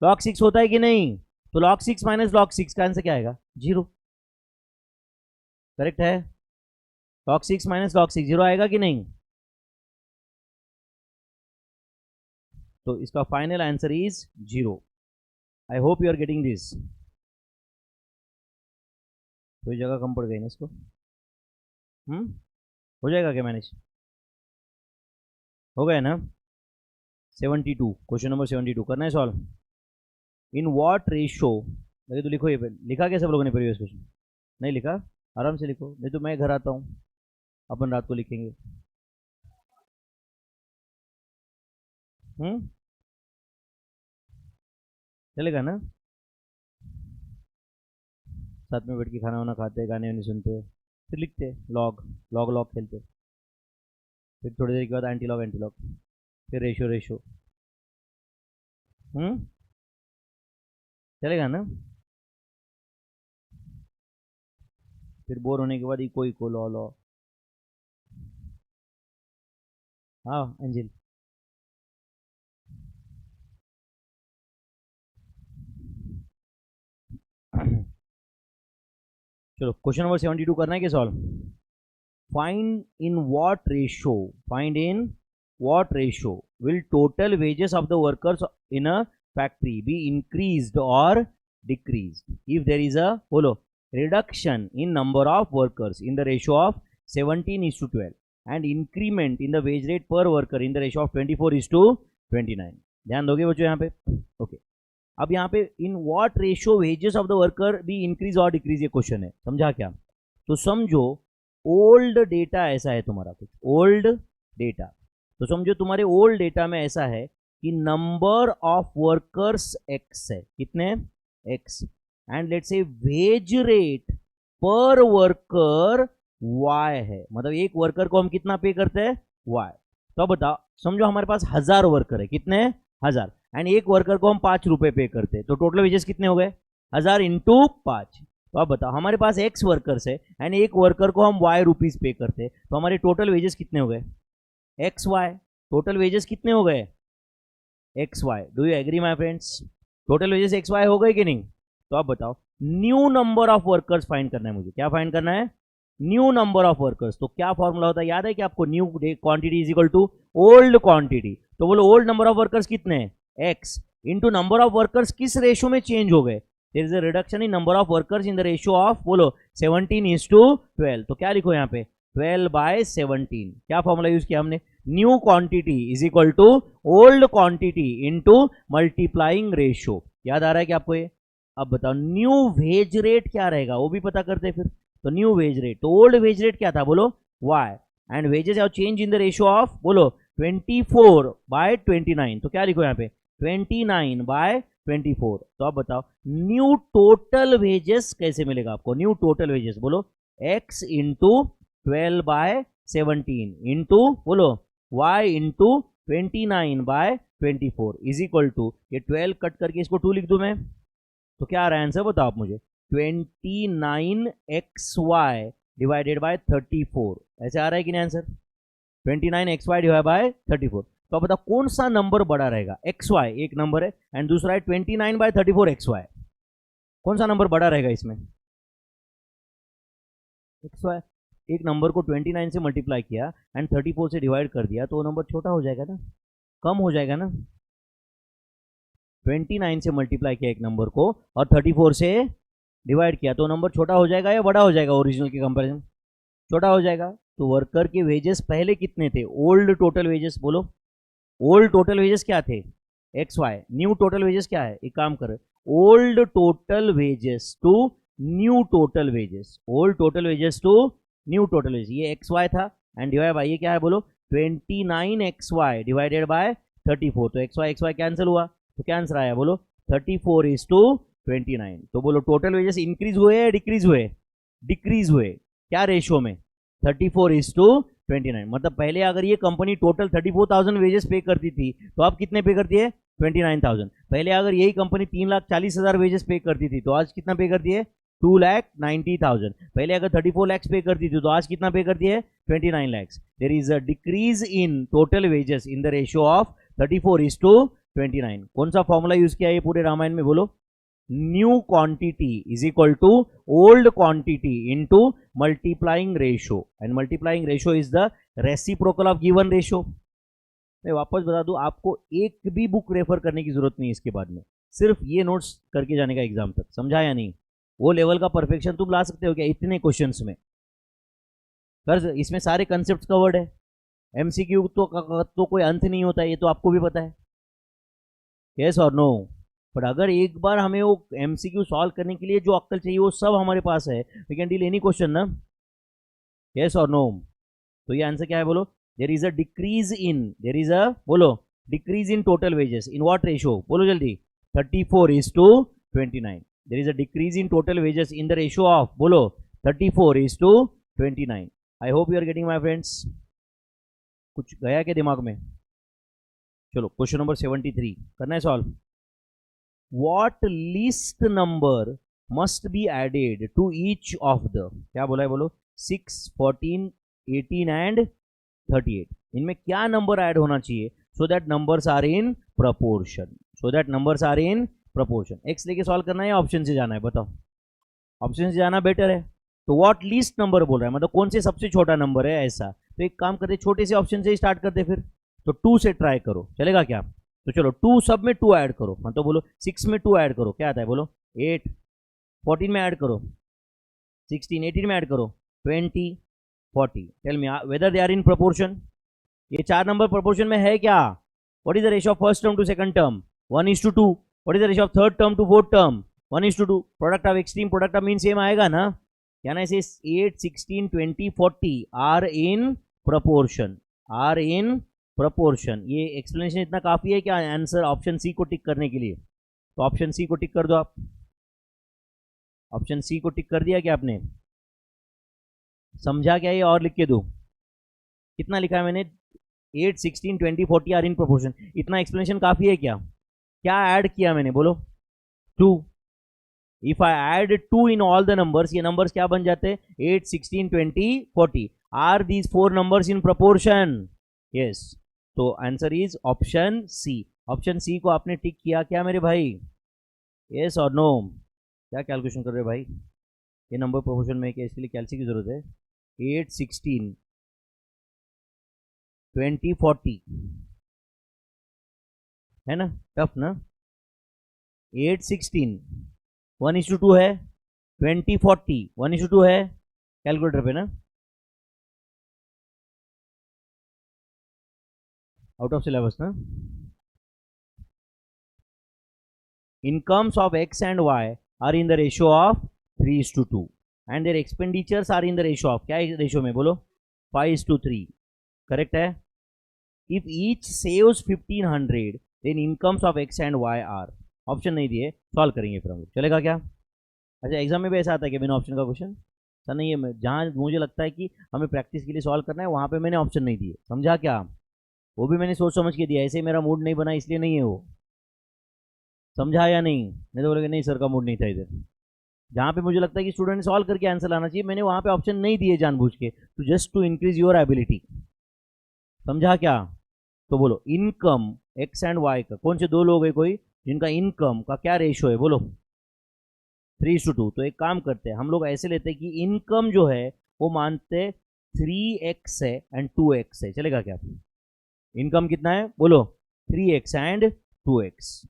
log 6 होता है कि नहीं? तो log 6 माइनस log 6 का आंसर क्या आएगा 0, करेक्ट है? log 6 माइनस log 6 0 आएगा कि नहीं? तो इसका final answer is 0। I hope you are getting this. कोई जगह कम पड़ गई ना इसको, हो जाएगा क्या मैनेज, हो गया ना? 72 क्वेश्चन नंबर 72 करना है सॉल्व। इन व्हाट रेशो, लगे तो लिखो, ये लिखा क्या सब लोगों ने प्रीवियस क्वेश्चन? नहीं लिखा, आराम से लिखो, नहीं तो मैं घर आता हूँ अपन रात को लिखेंगे। चलेगा ना? साथ में बैठ के खाना वाना खाते, गाने वाने सुनते, फिर लिखते लॉग लॉग लॉग खेलते, फिर थोड़ी देर के बाद एंटी लॉग, फिर रेशो रेशो। चलेगा ना? फिर बोर होने के बाद इको इको लॉ लॉ। हाँ अंजिल, चलो क्वेश्चन नंबर 72 करना है क्या solve. Find in what ratio will total wages of the workers in a factory be increased or decreased if there is a बोलो reduction in number of workers in the ratio of 17:12 and increment in the wage rate per worker in the ratio of 24:29। ध्यान दोगे बच्चों यहाँ पे? ओके अब यहाँ पे इन what ratio wages of the worker भी इंक्रीज और डिक्रीज, ये क्वेश्चन है, समझा क्या? तो समझो ओल्ड डेटा ऐसा है तुम्हारा, कुछ ओल्ड डेटा, तो समझो तुम्हारे ओल्ड डेटा में ऐसा है कि नंबर ऑफ वर्कर्स एक्स है, कितने x, and let's say wage rate पर वर्कर वाई है, मतलब एक वर्कर को हम कितना पे करते हैं, वाई। तो बताओ, समझो हमारे पास 1000 वर्कर है, कितने 1000, एंड एक वर्कर को हम 5 रुपए पे करते हैं, तो टोटल वेजेस कितने हो गए 1000 इंटू 5। तो अब बताओ हमारे पास एक्स वर्कर्स है एंड एक वर्कर को हम वाई रुपीज पे करते हैं, तो हमारे टोटल वेजेस कितने हो गए एक्स वाई। टोटल वेजेस कितने हो गए x y. Do you agree my friends, total wages x y हो गए कि नहीं। तो आप बताओ new number of workers find करना है मुझे, क्या फाइंड करना है न्यू नंबर ऑफ वर्कर्स। तो क्या फॉर्मूला होता है, याद है कि आपको new quantity is equal to old quantity. तो बोलो ओल्ड नंबर ऑफ वर्कर्स कितने हैं x into number of workers किस रेशो में चेंज हो गए, there is a reduction in number of workers in the ratio of, बोलो 17:12। तो क्या लिखो यहाँ पे 12/17। क्या फॉर्मूला यूज किया हमने, new quantity is equal to old quantity into multiplying ratio. याद आ रहा है कि आपको ये। अब बताओ न्यू वेज रेट क्या रहेगा, वो भी पता करते हैं फिर। तो न्यू वेज रेट, तो ओल्ड वेज रेट क्या था, बोलो y, and wages have change in the ratio of, बोलो 24/29। तो क्या लिखो यहाँ पे 29/24। तो अब बताओ न्यू टोटल वेजेस कैसे मिलेगा आपको, न्यू टोटल वेजेस बोलो x इंटू 12/17 इंटू, बोलो y into 29/24 is equal to, ये 12 कट करके इसको 2 लिख दूं मैं, तो क्या आ रहा है आंसर बताओ आप मुझे 29xy डिवाइडेड बाय 34। ऐसे आ रहा है कि नहीं आंसर 29xy डिवाइड बाय 34। तो बताओ कौन सा नंबर बड़ा रहेगा, xy एक नंबर है एंड दूसरा है 29/34xy, कौन सा नंबर बड़ा रहेगा इसमें xy। एक नंबर को 29 से मल्टीप्लाई किया एंड 34 से डिवाइड कर दिया, तो वो नंबर छोटा हो जाएगा ना, कम हो जाएगा ना। 29 से मल्टीप्लाई किया एक नंबर को और 34 से डिवाइड किया, तो नंबर छोटा हो जाएगा या बड़ा हो जाएगा, ओरिजिनल के कंपैरिजन छोटा हो जाएगा। तो वर्कर के वेजेस पहले कितने थे, ओल्ड टोटल वेजेस, बोलो ओल्ड टोटल वेजेस क्या थे x y, new total wages क्या है, एक काम करो old total wages to new total wages, old total wages to new total wages, ये एक्स वाई था एंड डिवाइड बाय ये क्या है, बोलो 29xy डिवाइडेड बाय 34। तो एक्स वाई कैंसिल हुआ, तो क्या आंसर आया, बोलो 34:29। तो बोलो टोटल वेजेस इंक्रीज हुए या डिक्रीज हुए, डिक्रीज हुए, क्या रेशियो में 34:29। मतलब पहले अगर ये कंपनी टोटल 34,000 वेजेस पे करती थी, तो आप कितने पे करती है 29,000। पहले अगर यही कंपनी 3,40,000 वेजेस पे करती थी, तो आज कितना पे करती है 2,90,000। पहले अगर 34 lakhs पे करती थी, तो आज कितना पे करती है 29 lakhs। There is a decrease in total wages in the ratio of 34:29। कौन सा फॉर्मूला यूज किया है पूरे रामायण में, बोलो new quantity is equal to old quantity into multiplying ratio, and multiplying ratio is the reciprocal of given ratio. मैं वापस बता दूं, आपको एक भी बुक रेफर करने की जरूरत नहीं इसके बाद में, सिर्फ ये नोट्स करके जाने का एग्जाम तक, समझा या नहीं। वो लेवल का परफेक्शन तुम ला सकते हो क्या इतने क्वेश्चंस में, कर इसमें सारे कंसेप्ट कवर्ड है। एमसीक्यू तो कोई अंत नहीं होता है, ये तो आपको भी पता है, यस और नो। पर अगर एक बार हमें वो एमसीक्यू सॉल्व करने के लिए जो अक्ल चाहिए वो सब हमारे पास है, we can deal any question ना, यस और नो। तो ये आंसर क्या है, बोलो there is a decrease in, there is a, बोलो decrease in total wages in what ratio, बोलो जल्दी 34:29। There is a decrease in total wages in the ratio of, बोलो 34:29। I hope you are getting my friends. कुछ गया क्या दिमाग में। चलो क्वेश्चन नंबर 73 करना है solve. What least number must be added to each of the, क्या बोला है, बोलो 6, 14, 18 एंड 38। इनमें क्या नंबर ऐड होना चाहिए so that numbers are in proportion, so that numbers are in proportion. X लेके सॉल्व करना है या ऑप्शन से जाना है, बताओ ऑप्शन से जाना बेटर है। तो व्हाट लीस्ट नंबर बोल रहा है, मतलब कौन से सबसे छोटा नंबर है ऐसा। तो एक काम करते छोटे से ऑप्शन से ही स्टार्ट करते, फिर तो 2 से ट्राई करो, चलेगा क्या। तो चलो 2 सब में 2 ऐड करो, हाँ तो बोलो 6 में 2 ऐड करो, क्या आता है, बोलो 8, 14 में ऐड करो 16, 18 में ऐड करो 20, 40। Tell me whether they are in proportion. ये 4 नंबर प्रोपोर्शन में है क्या। What is the ratio of first term to second term 1:2। What is the ratio of third term to fourth term 1:2। Product of extreme product of mean same आएगा ना, क्या ना, इसे 8, 16, 20, 40 are in proportion, are in proportion. ये एक्सप्लेनेशन इतना काफी है क्या आंसर ऑप्शन सी को टिक करने के लिए? तो ऑप्शन सी को टिक कर दो आप। ऑप्शन सी को टिक कर दिया क्या आपने? समझा क्या ये और लिख के दो? कितना लिखा है मैंने? 8, 16, 20, 40 आर इन प्रोपोर्शन। इतना एक्सप्लेनेशन काफी है क्या? क्या ऐड किया मैंने बोलो? 2। If I add 2 in all the numbers, ये नंबर्स क्या बन जाते हैं? 8, 16, 20, 40। Are these 4 numbers in proportion? Yes. तो answer is option C. Option C को आपने टिक किया क्या मेरे भाई? यस और नो? क्या कैलकुलेशन कर रहे हो भाई? ये नंबर प्रोपोर्शन में क्या इसके लिए कैलसी की जरूरत है? 8, 16, 20, 40 है ना? टफ ना? 8, 16 1:2 है, 20, 40 1:2 है, कैलकुलेटर पे ना? आउट ऑफ सिलेबस ना? Incomes of X and Y are in the ratio of 3:2 and their expenditures are in the ratio of, क्या रेशियो में बोलो? 5:3। करेक्ट है? If each saves 1500 then incomes of X and Y are, option नहीं दिए, सॉल्व करेंगे फिर हम लोग, चलेगा क्या? अच्छा एग्जाम में भी ऐसा आता है कि बिना ऑप्शन का क्वेश्चन? सर नहीं है, जहाँ मुझे लगता है कि हमें प्रैक्टिस के लिए सॉल्व करना है वहाँ पे मैंने ऑप्शन नहीं दिए, समझा क्या? वो भी मैंने सोच समझ के दिया, ऐसे मेरा मूड नहीं बना इसलिए नहीं है वो, समझा या नहीं तो बोलेंगे नहीं सर का मूड नहीं था इधर। जहाँ पे मुझे लगता है कि स्टूडेंट ने सॉल्व करके आंसर लाना चाहिए, मैंने वहाँ पे ऑप्शन नहीं दिए जानबूझ के, तो just to increase your ability, समझा क्या? तो बोलो इनकम एक्स एंड वाई का, कौन से दो लोग हैं कोई जिनका इनकम का क्या रेशियो है बोलो? 3:2। तो एक काम करते हैं हम लोग, ऐसे लेते हैं कि इनकम जो है वो मानते 3x है एंड 2x है, चलेगा क्या? इनकम कितना है बोलो? 3x and 2x।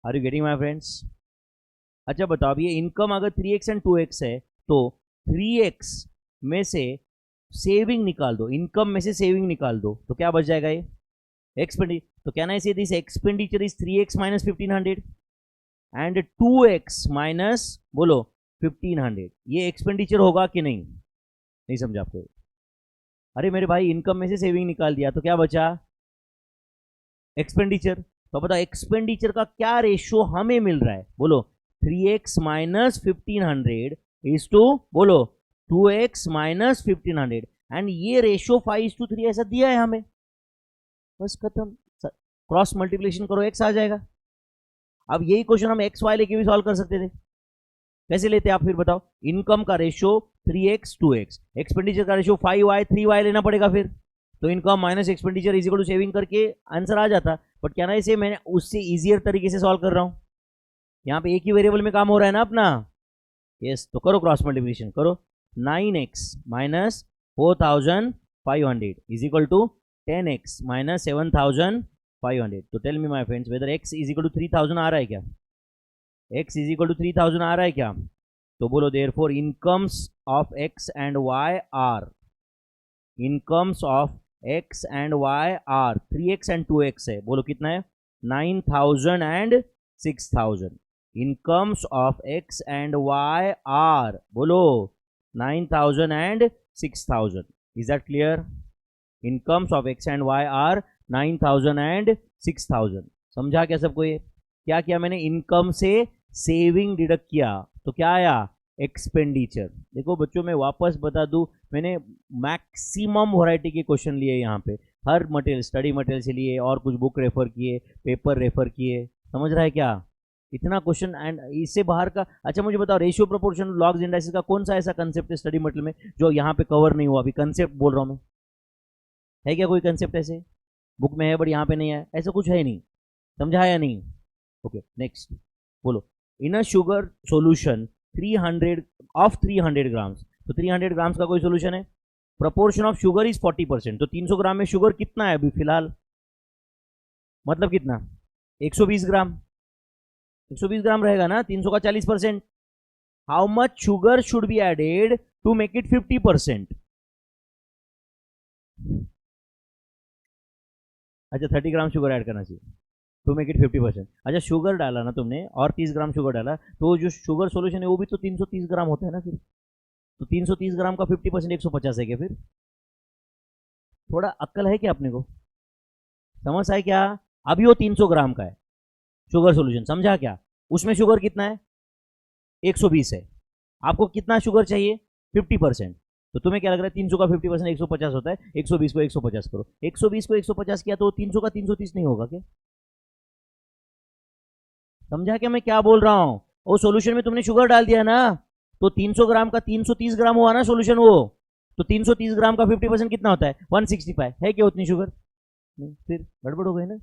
Are you getting my friends? अच्छा बताओ, अब ये इनकम अगर 3x एंड 2x है तो 3x में से सेविंग निकाल दो, इनकम में से सेविंग निकाल दो, तो क्या बच जाएगा? ये एक्सपेंडिचर। तो कहना है this expenditure is 3x minus 1500 and 2x minus बोलो 1500। ये एक्सपेंडिचर होगा कि नहीं? नहीं समझा आपको? अरे मेरे भाई इनकम में से सेविंग निकाल दिया तो क्या बचा? एक्सपेंडिचर। तो बताओ एक्सपेंडिचर का क्या रेशियो हमें मिल रहा है बोलो? 3x माइनस 1500 इज टू बोलो 2x माइनस 1500 एंड ये रेशियो 5:3 ऐसा दिया है हमें, बस खत्म। क्रॉस मल्टीप्लिकेशन करो x आ जाएगा। अब यही क्वेश्चन हम एक्स वाई लेके भी सॉल्व कर सकते थे, कैसे लेते आप फिर बताओ? इनकम का रेशियो 3x 2x, एक्सपेंडिचर का रेशियो 5y 3y लेना पड़ेगा फिर, तो income minus expenditure is equal to saving करके आंसर आ जाता। बट क्या ना इसे मैंने उससे इजियर तरीके से सॉल्व कर रहा हूं, यहाँ पे एक ही वेरिएबल में काम हो रहा है ना अपना। यस, तो करो क्रॉस मल्टीप्लिकेशन करो। 9x minus 4500 is equal to 10x minus 7500। तो tell me my friends whether x is equal to 3000 आ रहा है क्या? x इज इक्वल टू 3000 आ रहा है क्या? तो बोलो therefore incomes of x and y are, incomes of x and y are 3x and 2x है, बोलो कितना है? 9000 and 6000। Incomes of x and y are बोलो 9000 and 6000। Is that clear? Incomes of x and y are 9000 and 6000। समझा क्या सबको? ये क्या किया मैंने? इनकम से सेविंग डिडक्ट किया तो क्या आया? एक्सपेंडिचर। देखो बच्चों मैं वापस बता दूं, मैंने मैक्सिमम वैरायटी के क्वेश्चन लिए यहाँ पे, हर मटेरियल स्टडी मटेरियल से लिए और कुछ बुक रेफर किए, पेपर रेफर किए, समझ रहा है क्या? इतना क्वेश्चन एंड इससे बाहर का। अच्छा मुझे बताओ रेशियो प्रोपोर्शन लॉग्स इंडाइसिस का कौन सा ऐसा कंसेप्ट है स्टडी मटेरियल में जो यहाँ पे कवर नहीं हुआ? अभी कंसेप्ट बोल रहा हूँ मैं, है क्या कोई कंसेप्ट ऐसे? बुक में है बट यहाँ पे नहीं है, ऐसा कुछ है नहीं, समझा या नहीं? ओके नेक्स्ट बोलो। इन a sugar solution 300 of 300 grams, तो 300 ग्राम्स का कोई सॉल्यूशन है, प्रोपोर्शन ऑफ शुगर इज 40%, तो 300 ग्राम में शुगर कितना है अभी फिलहाल? मतलब कितना? 120 ग्राम, 120 ग्राम रहेगा ना, 300 का 40%। How much sugar should be added to make it 50%? अच्छा 30 ग्राम शुगर ऐड करना चाहिए टू मेक इट 50%। अच्छा शुगर डाला ना तुमने और 30 ग्राम शुगर डाला, तो जो शुगर सॉल्यूशन है वो भी तो 330 ग्राम होता है ना फिर, तो 330 ग्राम का 50% 150 है क्या? फिर थोड़ा अक्ल है क्या अपने को? समझ आए क्या? अभी वो 300 ग्राम का है शुगर सॉल्यूशन, समझा क्या? उसमें शुगर कितना है? 120 है। आपको कितना शुगर चाहिए? 50%। तो तुम्हें क्या लग रहा है 300 का 50% 150 होता है, 120 को 150 करो, 120 को 150 किया तो 300 का 330 नहीं होगा क्या? समझा क्या मैं क्या बोल रहा हूं? वो सॉल्यूशन में तुमने शुगर डाल दिया ना, तो 300 ग्राम का 330 ग्राम हुआ ना सॉल्यूशन वो। तो 330 ग्राम का 50% कितना होता है? 165 है क्या उतनी शुगर? नहीं, फिर गड़बड़ हो गई ना।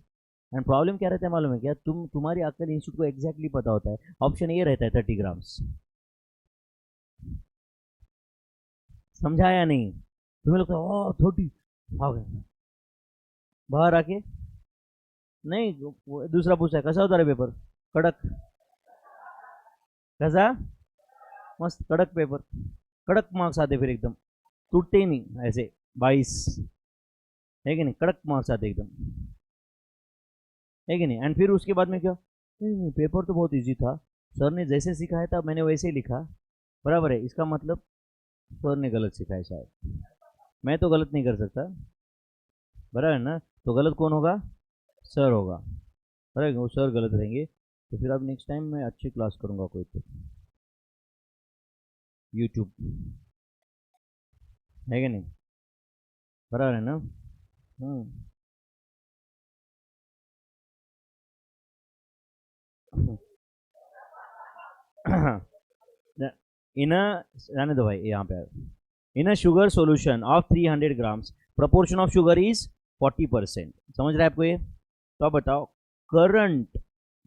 एंड प्रॉब्लम क्या रहता है मालूम है क्या? तुम्हारी अक्कल इंस्टीट्यूट को एग्जैक्टली पता होता है, ऑप्शन ए रहता है 30 ग्राम्स। समझा या नहीं? तुम्हें लगता है ओ 30 आ गया बाहर आके। नहीं, दूसरा पूछा है कैसा होता है पेपर? कड़क। कैसा? मस्त कड़क पेपर, कड़क मार्क्स आते फिर एकदम, टूटते ही नहीं ऐसे। 22 है कि नहीं? कड़क मार्क्स आते एकदम, है कि नहीं? एंड फिर उसके बाद में क्या? नहीं नहीं, पेपर तो बहुत इजी था, सर ने जैसे सिखाया था मैंने वैसे ही लिखा। बराबर है, इसका मतलब सर ने गलत सिखाया शायद, मैं तो गलत नहीं कर सकता। बराबर है ना? तो गलत कौन होगा? सर होगा। बराबर है, वो सर गलत रहेंगे। तो फिर अब नेक्स्ट टाइम मैं अच्छी क्लास करूँगा कोई तो, यूट्यूब, है कि नहीं? बराबर है ना? हम्म। इन अ, रहने दो भाई, यहाँ पे in a sugar solution of 300 grams proportion of sugar is 40%। समझ रहे हैं आपको ये? तो आप बताओ करंट,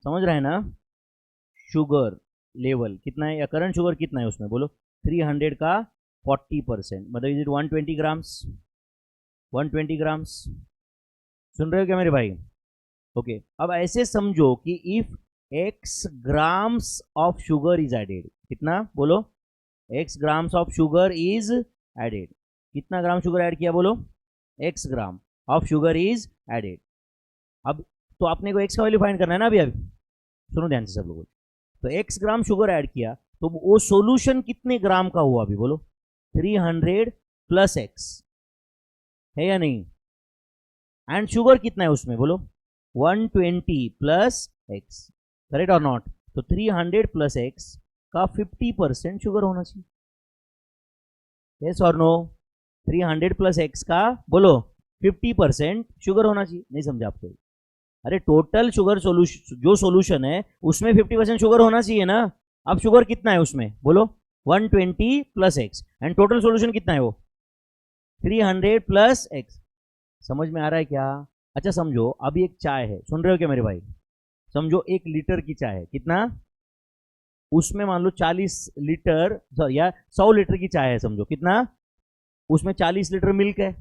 समझ रहे हैं ना? शुगर लेवल कितना है, या करंट शुगर कितना है उसमें बोलो? 300 का 40% मतलब इज इट 120 ग्राम्स? 120 ग्राम्स। सुन रहे हो क्या मेरे भाई? ओके, अब ऐसे समझो कि if x grams of sugar is added, कितना बोलो? X grams of sugar is added. कितना ग्राम शुगर ऐड किया बोलो? X gram of sugar is added. अब तो आपने को एक्स का वैल्यू फाइंड करना है ना अभी अभी। सुनो ध्यान से सब लोग। तो एक्स ग्राम शुगर ऐड किया तो वो सॉल्यूशन कितने ग्राम का हुआ अभी बोलो? 300 प्लस एक्स, है या नहीं? एंड शुगर कितना है उसमें बोलो? 120 प्लस एक्स, करेक्ट और नॉट? तो 300 प्लस एक्स का 50% शुगर होना चाहिए, यस और नो? 300 प्लस एक्स का बोलो 50% शुगर होना चाहिए। नहीं समझा आपको? अरे टोटल शुगर सोल्यूशन, जो सोल्यूशन है उसमें 50% शुगर होना चाहिए ना। अब शुगर कितना है उसमें बोलो? 120 plus x, and total solution कितना है वो? 300 प्लस एक्स। समझ में आ रहा है क्या? अच्छा समझो, अभी एक चाय है, सुन रहे हो क्या मेरे भाई? समझो 1 लीटर की चाय है, कितना? उसमें मान लो 40 लीटर या 100 लीटर की चाय है, समझो कितना? उसमें 40 लीटर मिल्क है।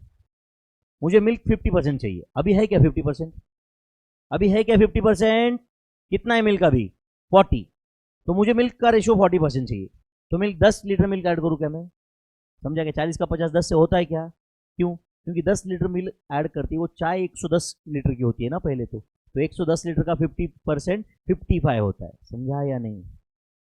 मुझे मिल्क 50% चाहिए, अभी है क्या 50%? अभी है क्या 50%? कितना है मिल्क अभी? 40। तो मुझे मिल्क का रेशियो 40% चाहिए। तो मिल्क 10 लीटर मिल्क ऐड करूँ क्या मैं? समझा क्या? 40 का 50 10 से होता है क्या? क्यों? क्योंकि 10 लीटर मिल्क ऐड करती है वो चाय 110 लीटर की होती है ना पहले तो 110 लीटर का 50% 55 होता है। समझा या नहीं?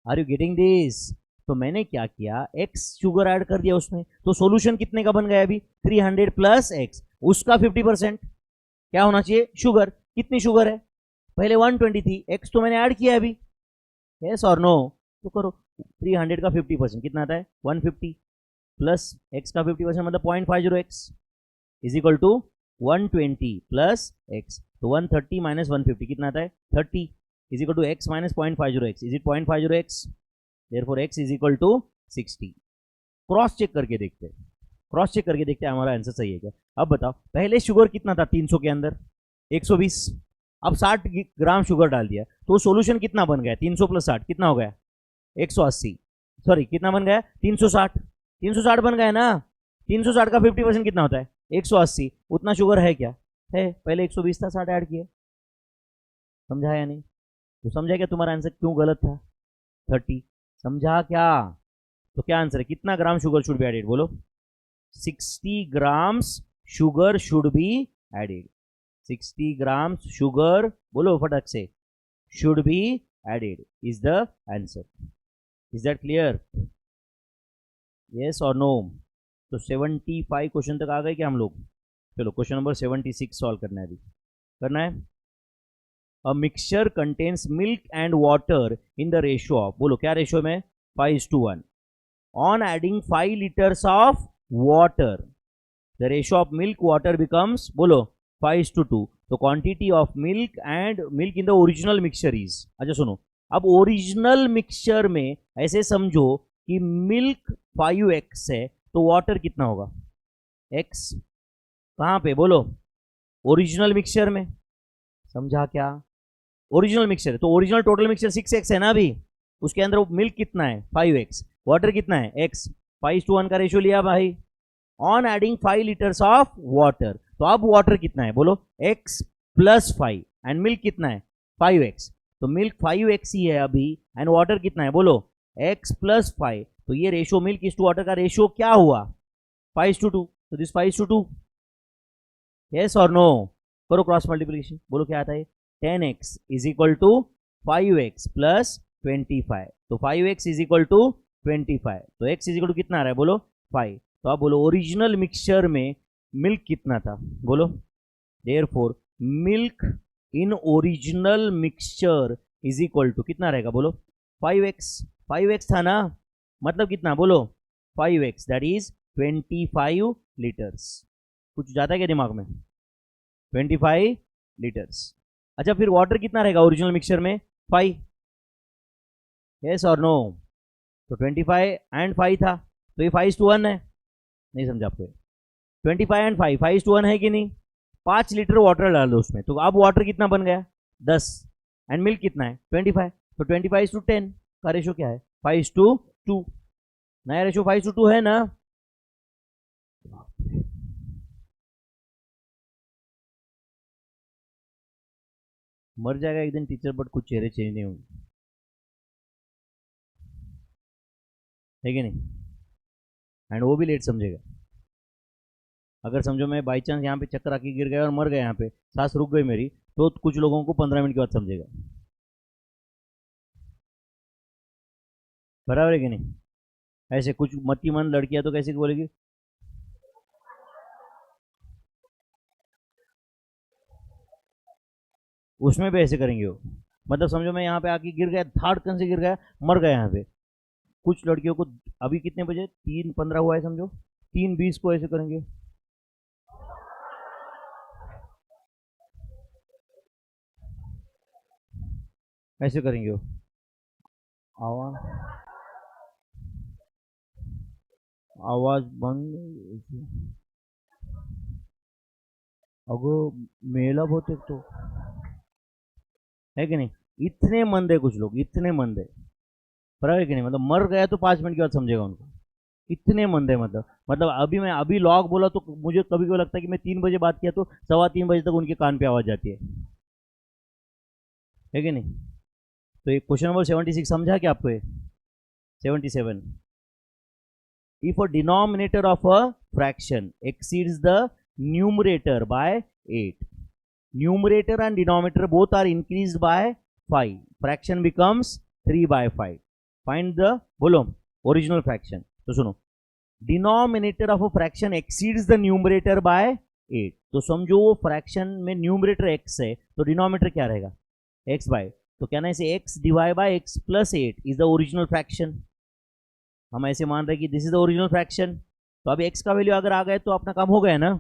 Are you getting this? तो मैंने क्या किया, एक्स शुगर ऐड कर दिया उसमें, तो सॉल्यूशन कितने का बन गया अभी? 300 प्लस एक्स, उसका 50% क्या होना चाहिए? शुगर। कितनी शुगर है? पहले 120 थी, एक्स तो मैंने ऐड किया अभी, यस और नो? तो करो, 300 का 50% कितना आता है? 150 प्लस एक्स का 50% मतलब 0.50 x is equal to 120 plus x, तो 130 माइनस 150 कितना आता है? 30 is equal to x minus 0.50 x, is it 0.50 x? Therefore x is equal to 60। Cross check करके देखते हैं, क्रॉस चेक करके देखते हैं हमारा आंसर सही है क्या। अब बताओ पहले शुगर कितना था 300 के अंदर? 120। अब 60 ग्राम शुगर डाल दिया तो सॉल्यूशन कितना बन गया? 300 प्लस 60 कितना हो गया? 180। सॉरी कितना बन गया? 360। 360 बन गया ना? 360 का 50% कितना होता है? 180। उतना शुगर है क्या? है, पहले 120 था, 60 ऐड किया। समझा या नहीं? तो समझा क्या तुम्हारा आंसर क्यों गलत था? 30। समझा क्या? तो क्या आंसर है? कितना gram sugar should be added बोलो? 60 grams sugar should be added. 60 grams sugar बोलो फटक से, should be added is the answer. Is that clear? Yes और नो? तो 75 क्वेश्चन तक आ गए क्या हम लोग? चलो क्वेश्चन नंबर 76 सॉल्व करना है अभी। करना है। A mixture contains milk and water in the ratio of, बोलो क्या रेशियो में, 5:1. On adding 5 liters of water the ratio of milk water becomes, बोलो 5:2. तो quantity of milk and milk in the original mixture is, अच्छा सुनो, अब ओरिजिनल मिक्सचर में ऐसे समझो कि मिल्क 5x है तो वाटर कितना होगा, x. कहां पे, बोलो ओरिजिनल मिक्सचर में, समझा क्या, ओरिजिनल मिक्सचर है तो ओरिजिनल टोटल मिक्सचर 6x है ना अभी, उसके अंदर मिल्क कितना है 5x, वाटर कितना है x, 5:1 का रेशियो लिया भाई. On adding 5 liters of water, तो अब वाटर कितना है, बोलो x + 5 एंड मिल्क कितना है 5x, तो मिल्क 5x ही है अभी एंड वाटर कितना है, बोलो x + 5. तो ये ratio milk is to water का रेशियो क्या हुआ 5:2. तो दिस 5:2, यस और नो, करो क्रॉस मल्टीप्लिकेशन, बोलो क्या आता है, 10x is equal to 5x + 25. तो 5x इज इक्वल टू 25, तो x इज इक्वल टू कितना आ रहा है, बोलो 5. तो आप बोलो ओरिजिनल मिक्सचर में मिल्क कितना था, बोलो therefore milk in original mixture is equal to कितना रहेगा, बोलो 5x. 5x था ना, मतलब कितना, बोलो 5x, दैट इज 25 liters. कुछ जाता है क्या दिमाग में, 25 liters. अच्छा फिर वाटर कितना रहेगा ओरिजिनल मिक्सचर में 5, यस और नो, तो 25 एंड 5 था, तो ये 5:1 है, नहीं समझा आपको, 25 एंड 5 5:1 है कि नहीं, 5 लीटर वाटर डाल दो उसमें, तो अब वाटर कितना बन गया 10 एंड मिल्क कितना है 25, तो 25:10 का रेशो क्या है 5:2. नया रेशो 5:2 है ना. मर जाएगा एक दिन टीचर, बट कुछ चेहरे चेंज नहीं होंगे, है कि नहीं, एंड वो भी लेट समझेगा. अगर समझो मैं बाई चांस यहाँ पे चक्कर आके गिर गया और मर गया, यहाँ पे सांस रुक गई मेरी, तो कुछ लोगों को 15 मिनट के बाद समझेगा, बराबर है कि नहीं. ऐसे कुछ मतिमंद लड़कियां तो कैसे बोलेगी, उसमें भी ऐसे करेंगे वो, मतलब समझो मैं यहाँ पे आके गिर गया, धाड़कन से गिर गया, मर गया यहाँ पे, कुछ लड़कियों को अभी कितने बजे 3:15 हुआ है समझो, 3:20 को ऐसे करेंगे, ऐसे करेंगे वो, आवाज आवाज बंद, अगो मेला बहुत एक तो, है कि नहीं, इतने मंद है कुछ लोग, इतने मंद है, बराबर है कि नहीं, मतलब मर गया तो 5 मिनट के बाद समझेगा उनको, इतने मंद है, मतलब अभी मैं अभी लॉग बोला तो मुझे कभी कभी लगता है कि मैं 3 बजे बात किया तो 3:15 बजे तक उनके कान पे आवाज जाती है कि नहीं. तो ये क्वेश्चन नंबर 76 समझा क्या आपको, 77, if a denominator of a fraction exceeds the numerator by 8, numerator and denominator both are increased by 5, fraction becomes 3/5. Find the, बोलो original fraction. तो सुनो, denominator of a fraction exceeds the numerator bye 8, तो समझो वो फ्रैक्शन में न्यूमरेटर x है तो डिनोमिनेटर क्या रहेगा x बाय, तो क्या ना इसे x divide by x + 8 is the original fraction. हम ऐसे मान रहे हैं कि this is the original fraction, तो अब x का वैल्यू अगर आ गए तो अपना काम हो गया ना,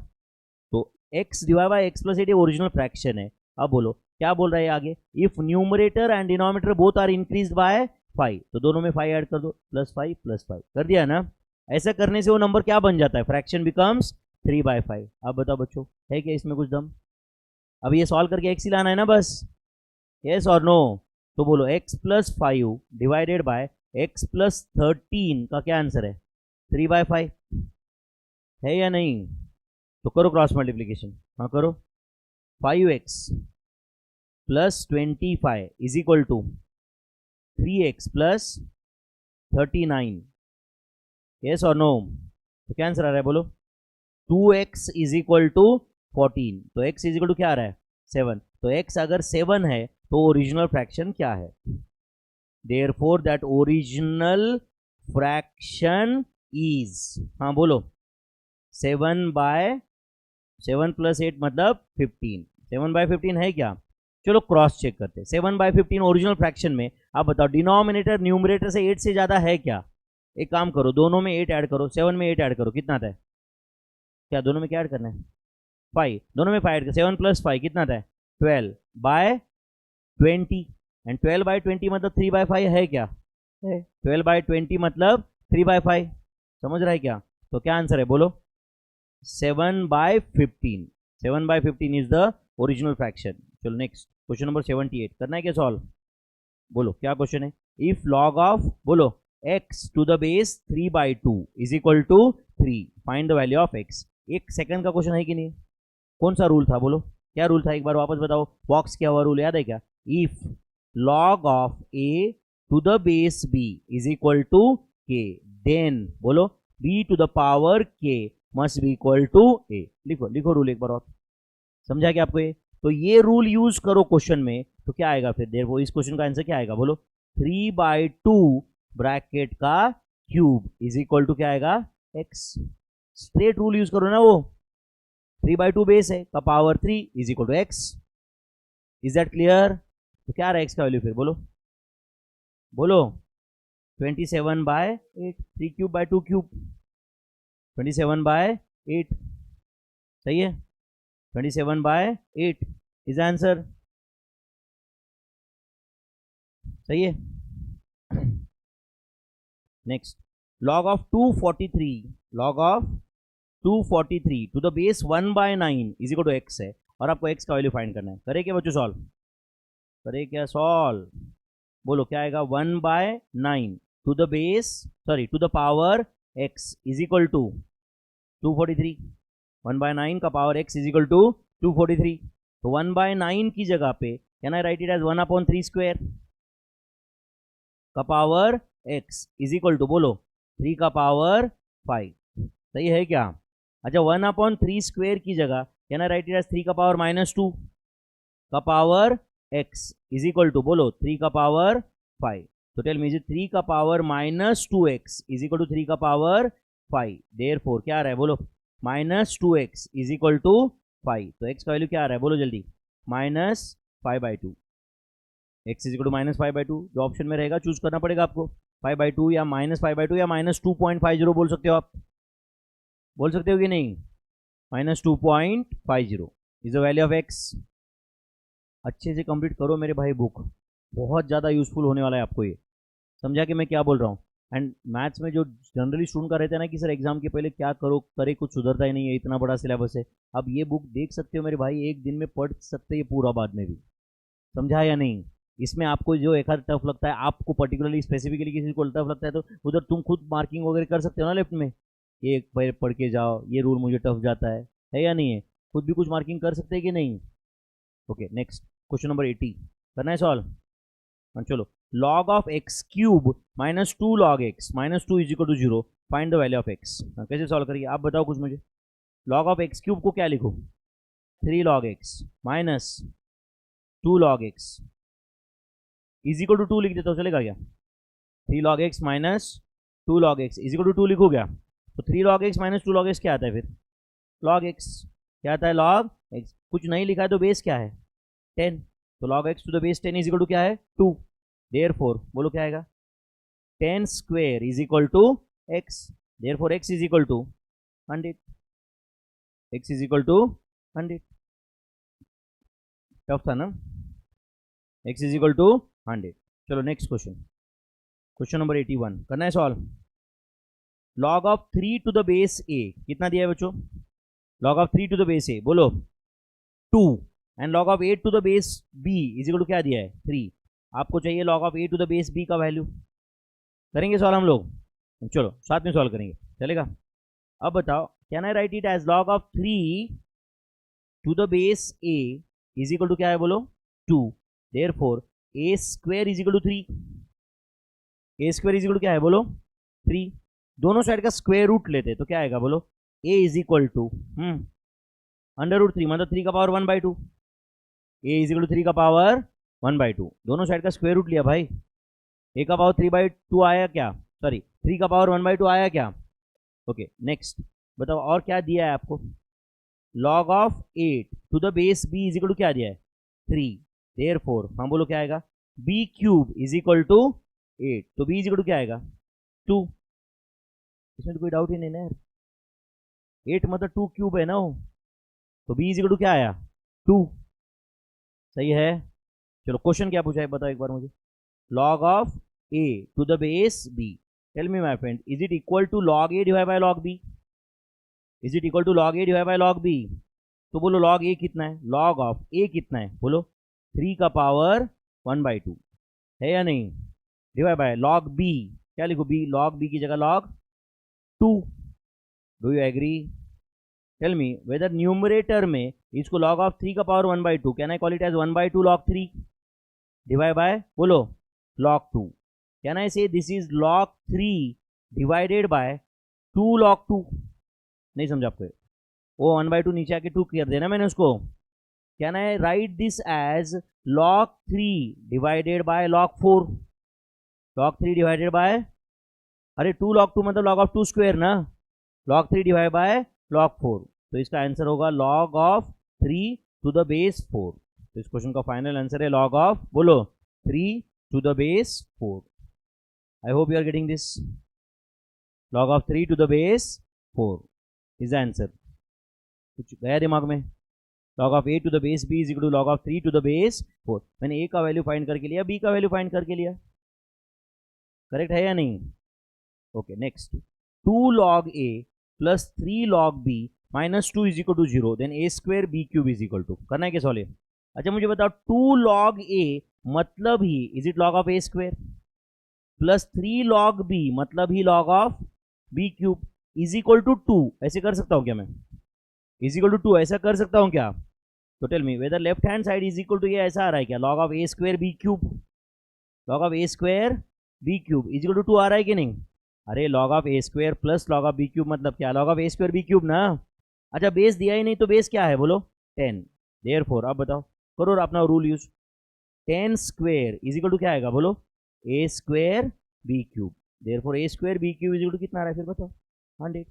तो x डिवाइड बाय x + 8 ये ओरिजिनल फ्रैक्शन है. अब बोलो क्या बोल रहा है आगे, if numerator and denominator both are increased by 5, तो दोनों में 5 ऐड कर दो, +5 +5 कर दिया ना. ऐसा करने से वो नंबर क्या बन जाता है, फ्रैक्शन बिकम्स 3/5. अब बताओ बच्चों, है क्या इसमें कुछ दम, अब ये सॉल्व करके x ही लाना है ना बस, यस और नो. तो बोलो x + 5 डिवाइडेड बाय x + 13 का क्या आंसर है 3/5, है या नहीं. तो करो क्रॉस मल्टीप्लीकेशन, हाँ करो, 5x + 25 is equal to 3x + 39, yes और नो. तो क्या आंसर आ रहा है, बोलो 2x इज इक्वल टू 14, तो x इज इक्वल टू क्या आ रहा है 7, तो x अगर 7 है तो ओरिजिनल फ्रैक्शन क्या है, therefore that original fraction is, हाँ बोलो 7 + 8 मतलब 15, 7/15 है क्या? चलो क्रॉस चेक करते हैं। 7/15 ओरिजिनल फ्रैक्शन में आप बताओ डिनोमिनेटर न्यूमरेटर से 8 से ज्यादा है क्या? एक काम करो, दोनों में 8 ऐड करो, 7 में 8 ऐड करो, कितना आता है? क्या दोनों में क्या ऐड करना है? 5। दोनों में 5 ऐड कर, 7 + 5 कितना आता है? 12/20। एंड 12/20 मतलब 3/5 है क्या? 12/20 मतलब 3/5। समझ रहा है क्या? तो क्या आंसर है बोलो? 7/15। 7/15 इज द ओरिजिनल फ्रैक्शन। चलो नेक्स्ट क्वेश्चन नंबर 78 करना है क्या सॉल्व? बोलो क्या क्वेश्चन है? इफ log ऑफ बोलो x to the base 3/2 is equal to 3, find the value of x। एक सेकंड का क्वेश्चन है कि नहीं? कौन सा रूल था बोलो? क्या रूल था एक बार वापस बताओ। बॉक्स क्या हुआ रूल याद है क्या? If log of a to the base b is equal to k, then बोलो b to the power k must be equal to a। लिखो लिखो रूल एक बार और। समझा क्या आपको ये? तो ये रूल यूज करो क्वेश्चन में तो क्या आएगा फिर? देर वो इस क्वेश्चन का आंसर क्या आएगा बोलो? 3/2 ब्रैकेट का क्यूब इज इक्वल टू क्या आएगा? x। स्ट्रेट रूल यूज करो ना, वो 3/2 बेस है का power 3 is equal to x। Is that clear? तो क्या रहा x का वैल्यू फिर बोलो? बोलो 27/8, 3 क्यूब बाय 2 क्यूब, 27/8 सही है। 27/8 इज आंसर, सही है। Next log of 243, log of 243 to the base 1/9 is equal to x है और आपको x का वैल्यू फाइंड करना है। करे क्या बच्चों सॉल्व? करे क्या सॉल्व? बोलो क्या आएगा? 1/9 to the base sorry to the power x is equal to 243। 1/9 का power x is equal to 243। तो 1/9 की जगह पे can I write it as 1/3 square का power x is equal to बोलो 3 का पावर 5। सही है क्या? अच्छा 1/3 स्क्वायर की जगह can I write it as 3 का पावर -2 का power x is equal to बोलो 3 का पावर 5। तो टेल मी 3 का power -2x is equal to 3 का पावर 5। देयरफॉर क्या आ रहा है बोलो? -2x is equal to 5। तो x का वैल्यू क्या आ रहा है बोलो जल्दी? -5/2। x इज इक्वल टू -5/2 जो ऑप्शन में रहेगा चूज करना पड़ेगा आपको। 5/2 या -5/2 या -2.50 बोल सकते हो आप। बोल सकते हो कि नहीं? -2.50 is the value of x। अच्छे से कंप्लीट करो मेरे भाई बुक, बहुत ज़्यादा यूजफुल होने वाला है आपको ये। समझा कि मैं क्या बोल रहा हूँ? एंड मैथ्स में जो जनरली स्टूडेंट का रहता है ना कि सर एग्जाम के पहले क्या करो करे, कुछ सुधरता ही नहीं है, इतना बड़ा सिलेबस है। अब ये बुक देख सकते हो मेरे भाई, एक दिन में पढ़ सकते हैं पूरा बाद में भी। समझा या नहीं? इसमें आपको जो एक आध टफ लगता है, आपको पर्टिकुलरली स्पेसिफिकली किसी को टफ लगता है तो उधर तुम खुद मार्किंग वगैरह कर सकते हो ना लेफ्ट में। ये पढ़ के जाओ, ये रूल मुझे टफ जाता है या नहीं है? खुद भी कुछ मार्किंग कर सकते हैं कि नहीं? ओके नेक्स्ट क्वेश्चन नंबर 80 करना है सॉल्व। चलो log of x cube -2 log x -2 is equal to 0, find the value of x। कैसे सॉल्व करिए आप बताओ कुछ मुझे। log ऑफ x क्यूब को क्या लिखो? 3 log x minus 2 log x is equal to 2 लिख देता हूँ, चलेगा क्या? 3 log x minus 2 log x is equal to 2 लिखो क्या? तो 3 log x minus 2 log x क्या आता है फिर? log x क्या आता है? log x। कुछ नहीं लिखा है तो बेस क्या है? 10। तो log x to the base 10 is equal to क्या है? 2। देयरफॉर बोलो क्या आएगा? 10 square is equal to x। Therefore x is equal to 100। x is equal to 100। Tough था ना? x is equal to 100। चलो नेक्स्ट क्वेश्चन, क्वेश्चन नंबर 81 करना है solve. log of 3 to the base a कितना दिया है बच्चों? log of 3 to the base a बोलो 2 and log of 8 to the base b is equal to क्या दिया है? 3। आपको चाहिए log of a to the base b का वैल्यू। करेंगे सॉल्व हम लोग? चलो साथ में सॉल्व करेंगे, चलेगा? अब बताओ can I write it as log of 3 to the base a is equal to क्या है बोलो? 2। Therefore a square is equal to 3। a square is equal to क्या है बोलो? 3। दोनों साइड का स्क्वायर रूट लेते तो क्या आएगा बोलो? a इज इक्वल टू √3 मतलब 3 का power 1/2। a is equal to 3 का पावर 1/2। दोनों साइड का स्क्वायर रूट लिया भाई। a का पावर 3/2 आया क्या? सॉरी 3 का पावर 1/2 आया क्या? ओके नेक्स्ट बताओ और क्या दिया है आपको? Log of 8 to the base b is equal to क्या दिया है 3, देयरफॉर हम बोलो क्या आएगा b cube is equal to 8, तो b इज इक्वल टू क्या आएगा 2। इसमें तो कोई डाउट ही नहीं ना यार, 8 मतलब 2 क्यूब है ना वो, तो b इज इक्वल टू क्या आया 2। सही है। चलो क्वेश्चन क्या पूछा है बताओ एक बार मुझे, log of a to the base b, tell me my friend, is it equal to log a divided by log b, is it equal to log a divided by log b, तो बोलो log a कितना है, log of a कितना है बोलो 3 का पावर 1/2 है या नहीं, डिवाइड बाय log b, क्या लिखो b, log b की जगह log 2, do you agree, tell me whether numerator में इसको log of 3 का power 1/2 can I call it as 1/2 log 3 divide by बोलो log 2, can I say this is log 3 divided by 2 log 2, नहीं समझा आपको, वो 1/2 नीचे आके 2 कर देना मैंने उसको, can I write this as log 3 divided by log 4, log 3 divided by, अरे 2 log 2 मतलब log of 2 स्क्वायर ना, log 3 डिवाइड बाय log 4, तो इसका आंसर होगा log of 3 to the base 4, तो इस क्वेश्चन का फाइनल आंसर है log of बोलो 3 to the base 4। I hope you are getting this, log of 3 to the base 4 is the answer। कुछ गया दिमाग में, log of a to the base b is equal to log of 3 to the base 4, मैंने a का वैल्यू फाइंड करके लिया, b का वैल्यू फाइंड करके लिया, करेक्ट है या नहीं। Okay next, 2 log a plus 3 log b minus 2 is equal to 0, then a square b cube is equal to, करना है क्या सॉल्व। अच्छा मुझे बताओ 2 log a मतलब ही is it log of a square, plus 3 log b मतलब ही log of b cube is equal to 2, ऐसे कर सकता हूँ क्या मैं, इज इक्वल टू 2 ऐसा कर सकता हूँ क्या, तो tell me whether left hand side is equal to ये ऐसा आ रहा है क्या, log of a square b cube, log of a square b cube is equal to 2 आ रहा है कि नहीं, अरे log of a square plus log of b cube मतलब क्या, log of a square b cube ना। अच्छा बेस दिया ही नहीं तो बेस क्या है बोलो 10, देयरफॉर अब बताओ करो अपना rule use, 10 square is equal to क्या आएगा बोलो a square b cube, therefore a square b cube is equal to कितना आ रहा है फिर बताओ 100,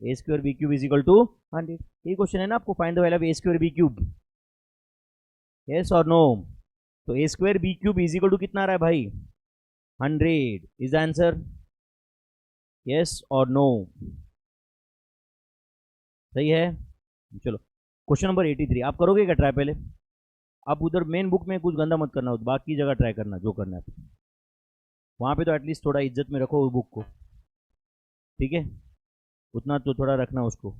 a square b cube is equal to 100, ये क्वेश्चन है ना आपको, find the value of a square b cube, yes और नो, तो a square b cube is equal to कितना आ रहा है भाई 100 इज द आंसर, यस और नो, सही है। चलो क्वेश्चन नंबर 83 आप करोगे क्या ट्राई पहले, आप उधर मेन बुक में कुछ गंदा मत करना, बाकी जगह ट्राई करना जो करना है, वहाँ पे तो एटलीस्ट थोड़ा इज्जत में रखो बुक को, ठीक है, उतना तो थोड़ा रखना उसको।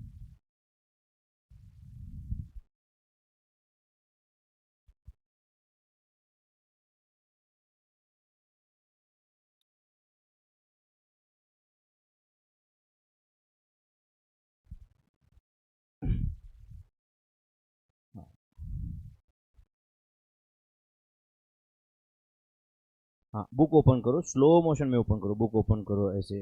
हाँ बुक ओपन करो, स्लो मोशन में ओपन करो, बुक ओपन करो ऐसे,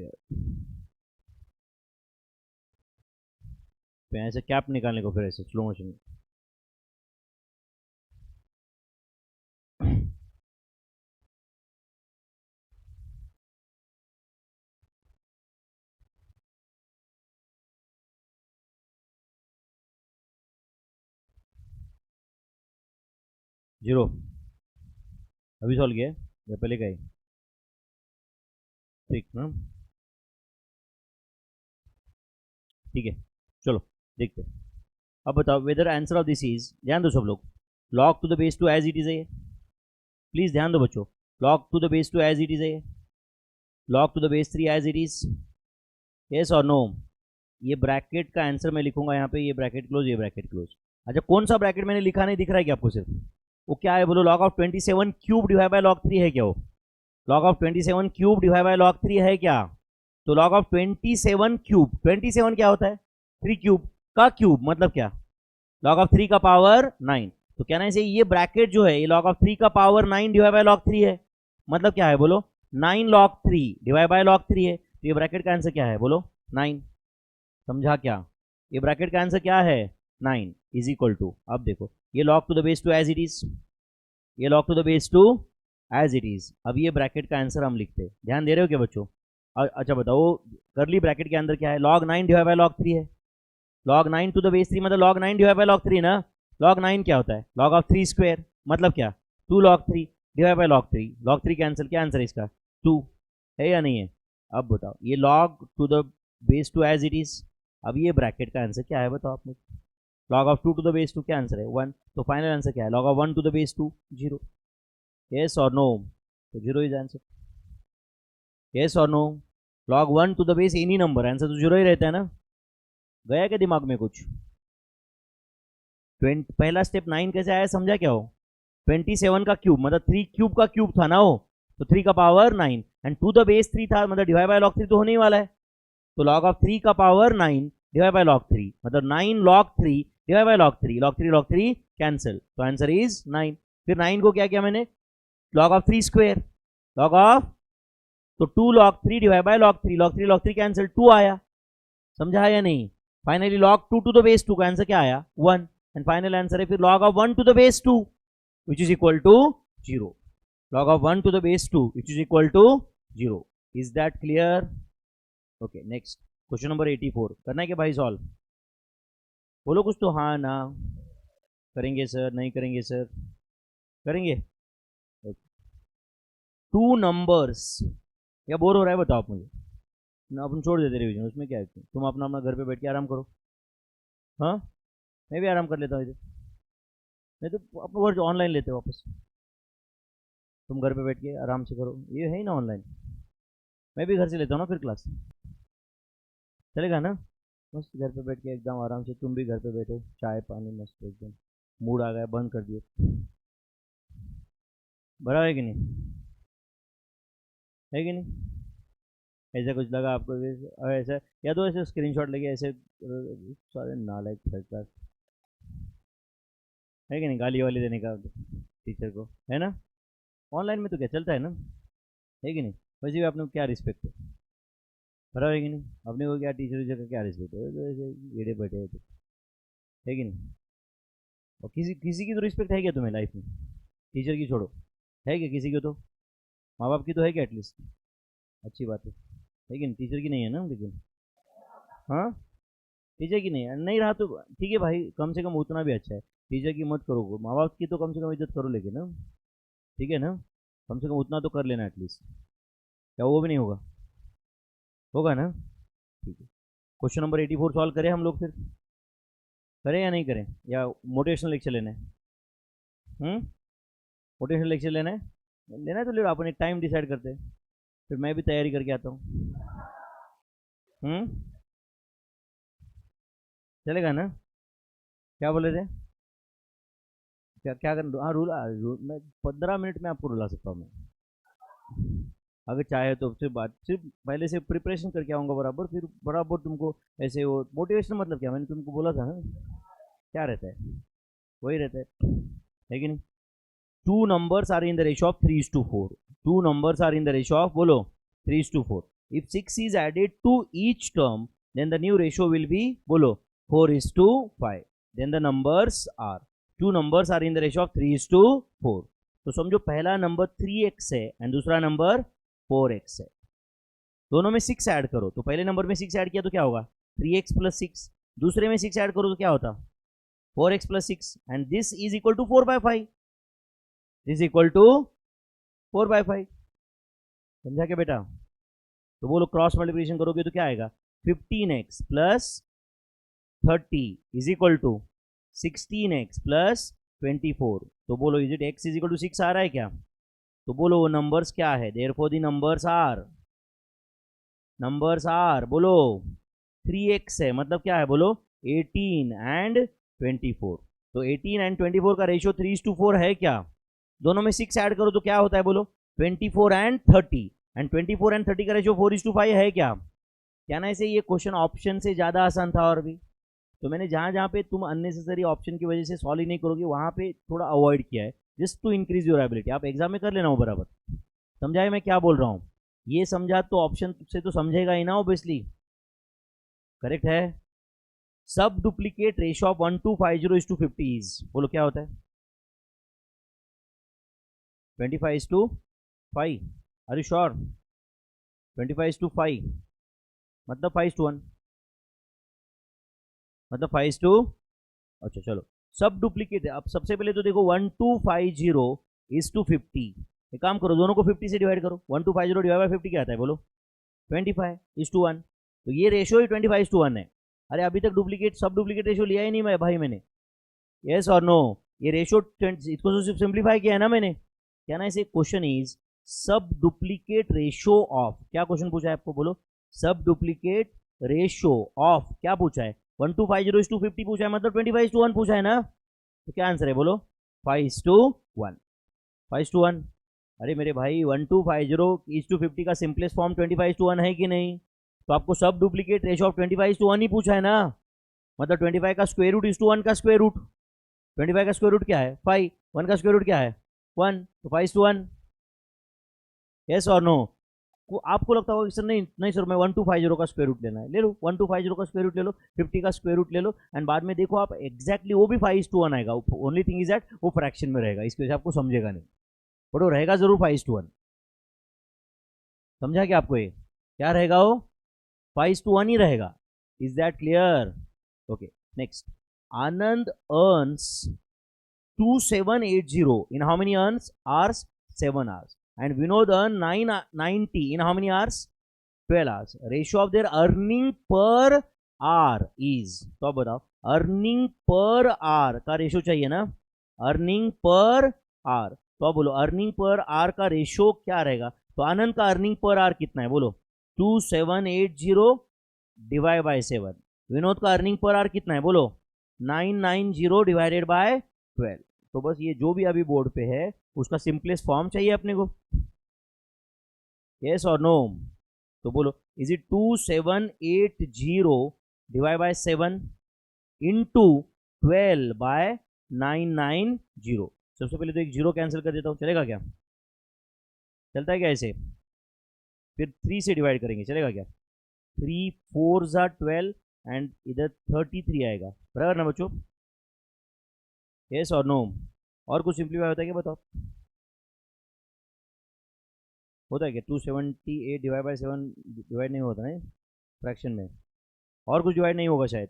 फिर ऐसे कैप निकालने को, फिर ऐसे स्लो मोशन में, जीरो, अभी सॉल्व किया या पहले का ही, ठीक ना, ठीक है चलो देखते हैं। अब बताओ whether answer of this is, ध्यान दो सब लोग, log to the base two as it is है, प्लीज ध्यान दो बच्चों, log to the base two as it is है, log to the base 3 as it is, yes और नो, ये ब्रैकेट का आंसर मैं लिखूंगा यहाँ पे, ये ब्रैकेट क्लोज, ये ब्रैकेट क्लोज। अच्छा कौन सा ब्रैकेट मैंने लिखा नहीं दिख रहा है क्या आपको, सिर्फ वो क्या है बोलो, log of 27 cube divide by log 3 है क्या, वो log of 27 cube divide by log 3 है क्या, तो log of 27 क्यूब, 27 क्या होता है 3 क्यूब का क्यूब मतलब क्या, log of 3 का पावर 9, तो कहना है ये ब्रैकेट जो है ये log of 3 का पावर 9 डिवाइड बाय log 3 है, मतलब क्या है बोलो 9 log 3 डिवाइड बाय log 3 है, तो ये ब्रैकेट का आंसर क्या है बोलो 9, समझा क्या, ये ब्रैकेट का आंसर क्या है 9 इज इक्वल टू, अब देखो ये log to the base two as it is, ये log to the base two as it is, अब ये ब्रैकेट का आंसर हम लिखते हैं, ध्यान दे रहे हो क्या बच्चों। अच्छा बताओ करली ब्रैकेट के अंदर क्या है, log 9 डिवाइड बाय log 3 है, लॉग 9 टू द बेस 3 मतलब log 9 डिवाइड बाय log 3 ना. log 9 क्या होता है? log ऑफ 3 स्क्वायर मतलब क्या? 2 log 3 divide by log 3. log 3 cancel, क्या आंसर है इसका? 2 है या नहीं है? अब बताओ, ये log to the base 2 as it is. अब ये ब्रैकेट का आंसर क्या है बताओ आप मुझे. log of 2 to the base 2 क्या आंसर है? 1. तो फाइनल आंसर क्या है? log of 1 to the base 2 0. Yes और नो? तो 0 इज आंसर. यस और no? log 1 to the base any number, answer तो 0 ही रहता है ना. गया क्या दिमाग में कुछ? पहला स्टेप 9 कैसे आया समझा क्या हो? 27 का क्यूब मतलब 3 क्यूब का क्यूब था ना वो, तो 3 का power 9 and to the base 3 था मतलब डिवाइड बाय log 3 तो होने ही वाला है. तो log ऑफ 3 का पावर 9 डिवाइड बाय log 3 मतलब 9 log 3 divide by log 3. log 3 cancel, तो आंसर इज 9. फिर 9 को क्या किया मैंने? log of 3 square, log of, तो 2 log 3 divide by log 3 cancel, 2 आया. समझा या नहीं? Finally log 2 to the base 2 का आंसर क्या आया? 1. एंड फाइनल आंसर है फिर log of 1 to the base 2 which is equal to 0. log of 1 to the base 2 which is equal to 0. Is that clear? Okay, next question number 84. करना है क्या भाई सॉल्व? बोलो कुछ तो. हाँ ना? करेंगे सर, नहीं करेंगे सर? करेंगे. Two numbers. क्या बोर हो रहा है बताओ आप मुझे ना. अपन छोड़ देते रिवीजन, उसमें क्या है? तुम अपना अपना घर पे बैठ के आराम करो. हाँ, मैं भी आराम कर लेता हूँ इधर. नहीं तो अपना वर्ड ऑनलाइन लेते हो वापस. तुम घर पे बैठ के आराम से करो, ये है ही ना ऑनलाइन. मैं भी घर से लेता हूँ ना फिर क्लास. चलेगा ना? मस्त घर पे बैठ के एकदम आराम से. तुम भी घर पे बैठो, चाय पानी मस्त एकदम. मूड आ गया, बंद कर दिए. भरा है कि नहीं? है कि नहीं? ऐसा कुछ लगा आपको ऐसा? या तो ऐसे स्क्रीनशॉट लेके ऐसे सारे नालायक फैसला है कि नहीं, गाली वाली देने का टीचर को, है ना? ऑनलाइन में तो क्या चलता है ना, है कि नहीं? वैसे भी आपने क्या रिस्पेक्ट है? भरा है कि नहीं? अपने को क्या टीचर वीचर का क्या रिस्पेक्ट है? तो ऐसे गेड़े बैठे हैं तो, है कि नहीं? और किसी किसी की तो रिस्पेक्ट है क्या तुम्हें लाइफ में? टीचर की छोड़ो, है क्या किसी को? तो माँ बाप की तो है क्या एटलीस्ट? अच्छी बात है कि नहीं? टीचर की नहीं है ना लेकिन. हाँ, टीचर की नहीं है, नहीं रहा तो ठीक है भाई, कम से कम उतना भी अच्छा है. टीचर की मत करो, माँ बाप की तो कम से कम इज्जत करो लेकिन ना. ठीक है ना? कम से कम उतना तो कर लेना एटलीस्ट. क्या वो भी नहीं होगा? होगा ना? ठीक है. क्वेश्चन नंबर 84 सॉल्व करें हम लोग फिर? करें या नहीं करें, या मोटिवेशनल लेक्चर लेना है? मोटिवेशनल लेक्चर लेना है? लेना है तो ले लो, अपन एक टाइम डिसाइड करते हैं, फिर मैं भी तैयारी करके आता हूँ. चलेगा ना? क्या बोले थे? क्या क्या कर? हाँ रूल मैं 15 मिनट में आपको रुला सकता हूँ मैं, अगर चाहे तो. सिर्फ पहले से प्रिपरेशन करके आऊँगा बराबर, फिर बराबर तुमको ऐसे. वो मोटिवेशन मतलब क्या, मैंने तुमको बोला था ना, क्या रहता है? वही रहता है कि नहीं? Two numbers are in the ratio of 3:4. Two numbers are in the ratio of, बोलो, 3:4. If 6 is added to each term then the new ratio will be, बोलो, 4:5. Then the numbers are, two numbers are in the ratio of 3:4. तो समझो पहला नंबर 3x है एंड दूसरा नंबर 4x है. दोनों में 6 ऐड करो, तो पहले नंबर में 6 ऐड किया तो क्या होगा? 3x plus 6. दूसरे में 6 ऐड करो तो क्या होता? 4x plus 6. And this is equal to 4/5. This equal to 4/5. समझा क्या बेटा? तो बोलो क्रॉस मल्टीप्लिकेशन करोगे तो क्या आएगा? 15x plus 30 is equal to 16x plus 24. तो बोलो is it x is equal to 6 आ रहा है क्या? तो बोलो वो नंबर्स क्या है? देयरफॉर द नंबर्स आर, बोलो, 3x है मतलब क्या है? बोलो 18 एंड 24. तो 18 एंड 24 का रेशियो 3:4 है क्या? दोनों में 6 ऐड करो तो क्या होता है? बोलो 24 एंड 30. एंड 24 एंड 30 का रेशियो 4:5 है क्या? क्या ना? ऐसे ये क्वेश्चन ऑप्शन से ज़्यादा आसान था. और भी तो मैंने जहाँ जहाँ पे तुम अननेसेसरी ऑप्शन की वजह से सॉल्व ही नहीं करोगे वहाँ पे थोड़ा अवॉइड किया है, just to increase your ability. आप एग्जाम में कर लेना हो बराबर. समझा है मैं क्या बोल रहा हूँ? ये समझा तो ऑप्शन से तो समझेगा ही ना ऑब्वियसली. करेक्ट है? सब डुप्लीकेट रेशियो ऑफ 1250:50 इज, बोलो क्या होता है? 25:5. Are you sure? 25:5 मतलब 5:1. मतलब 5:2। अच्छा चलो, सब डुप्लीकेट है। अब सबसे पहले तो देखो 1250 एक काम करो, दोनों को 50 से डिवाइड करो। 1250 डिवाइड बाई 50 क्या आता है बोलो? 25:1। तो ये रेशियो ही 25:1 है। अरे अभी तक डुप्लीकेट सब डुप्लीकेट रेशियो लिया ही नहीं मैं भाई मैंने। यस और नो? ये रेशियो इसको तो सिर्फ सिंप्लीफाई किया है ना मैंने। क्या ना, इसे क्वेश्चन इज सब डुप्लीकेट रेशियो ऑफ, क्या क्वेश्चन पूछा है आपको बोलो? सब डुप्लीकेट रेशियो ऑफ क्या पूछा है? 1250:50 पूछा है, मतलब 25:1 पूछा है ना। तो क्या आंसर है बोलो? 5:1। 5:1। अरे मेरे भाई 1250:50 का सिंपलेस्ट फॉर्म 25:1 है कि नहीं? तो आपको सब डुप्लीकेट रेशियो ऑफ 25:1 ही पूछा है ना। मतलब 25 का स्क्वायर रूट इज टू 1 का स्क्वायर रूट। 25 का स्क्वायर रूट क्या है? 5। 1 का स्क्वायर रूट क्या है? 1। तो 5:1। यस और नो? आपको लगता होगा कि सर नहीं नहीं सर, मैं 1250 का स्क्वायर रूट लेना है, ले लो 1250 का स्क्वायर रूट ले लो, 50 का स्क्वायर रूट ले लो, एंड बाद में देखो आप एग्जैक्टली वो भी 5:1 आएगा। ओनली थिंग इज दैट वो फ्रैक्शन में रहेगा, इसकी वजह से आपको समझेगा नहीं, बट वो रहेगा जरूर 5:1। समझा क्या आपको? ये क्या रहेगा? वो 5:1 ही रहेगा। Is that clear? Okay next. Anand earns 2780 in how many hours? 7 hours. And Vinod earn 990 in how many hours? 12 hours. Ratio of their earning per hour is, तो आप बताओ, अर्निंग पर आवर का रेशियो चाहिए ना, अर्निंग पर आवर। तो आप बोलो अर्निंग पर आवर का रेशियो क्या रहेगा? तो आनंद का अर्निंग पर आवर कितना है बोलो? 2780 डिवाइड बाय 7। विनोद का अर्निंग पर आवर कितना है बोलो? 990 डिवाइडेड बाय 12। तो बस ये जो भी अभी बोर्ड पे है उसका सिंपलेस्ट फॉर्म चाहिए अपने को। यस और नो? तो बोलो is it 2780 divide by 7 into 12 by 990। सबसे पहले तो एक जीरो कैंसिल कर देता हूँ, चलेगा क्या? चलता है क्या ऐसे? फिर 3 से डिवाइड करेंगे, चलेगा क्या? 3 4 12 एंड इधर 33 आएगा, बराबर ना बच्चों? यस और नो? और कुछ सिंप्लीफाई होता है क्या बताओ? होता है क्या? 278 डिवाइड बाई 7 डिवाइड नहीं होता है फ्रैक्शन में, और कुछ डिवाइड नहीं होगा शायद,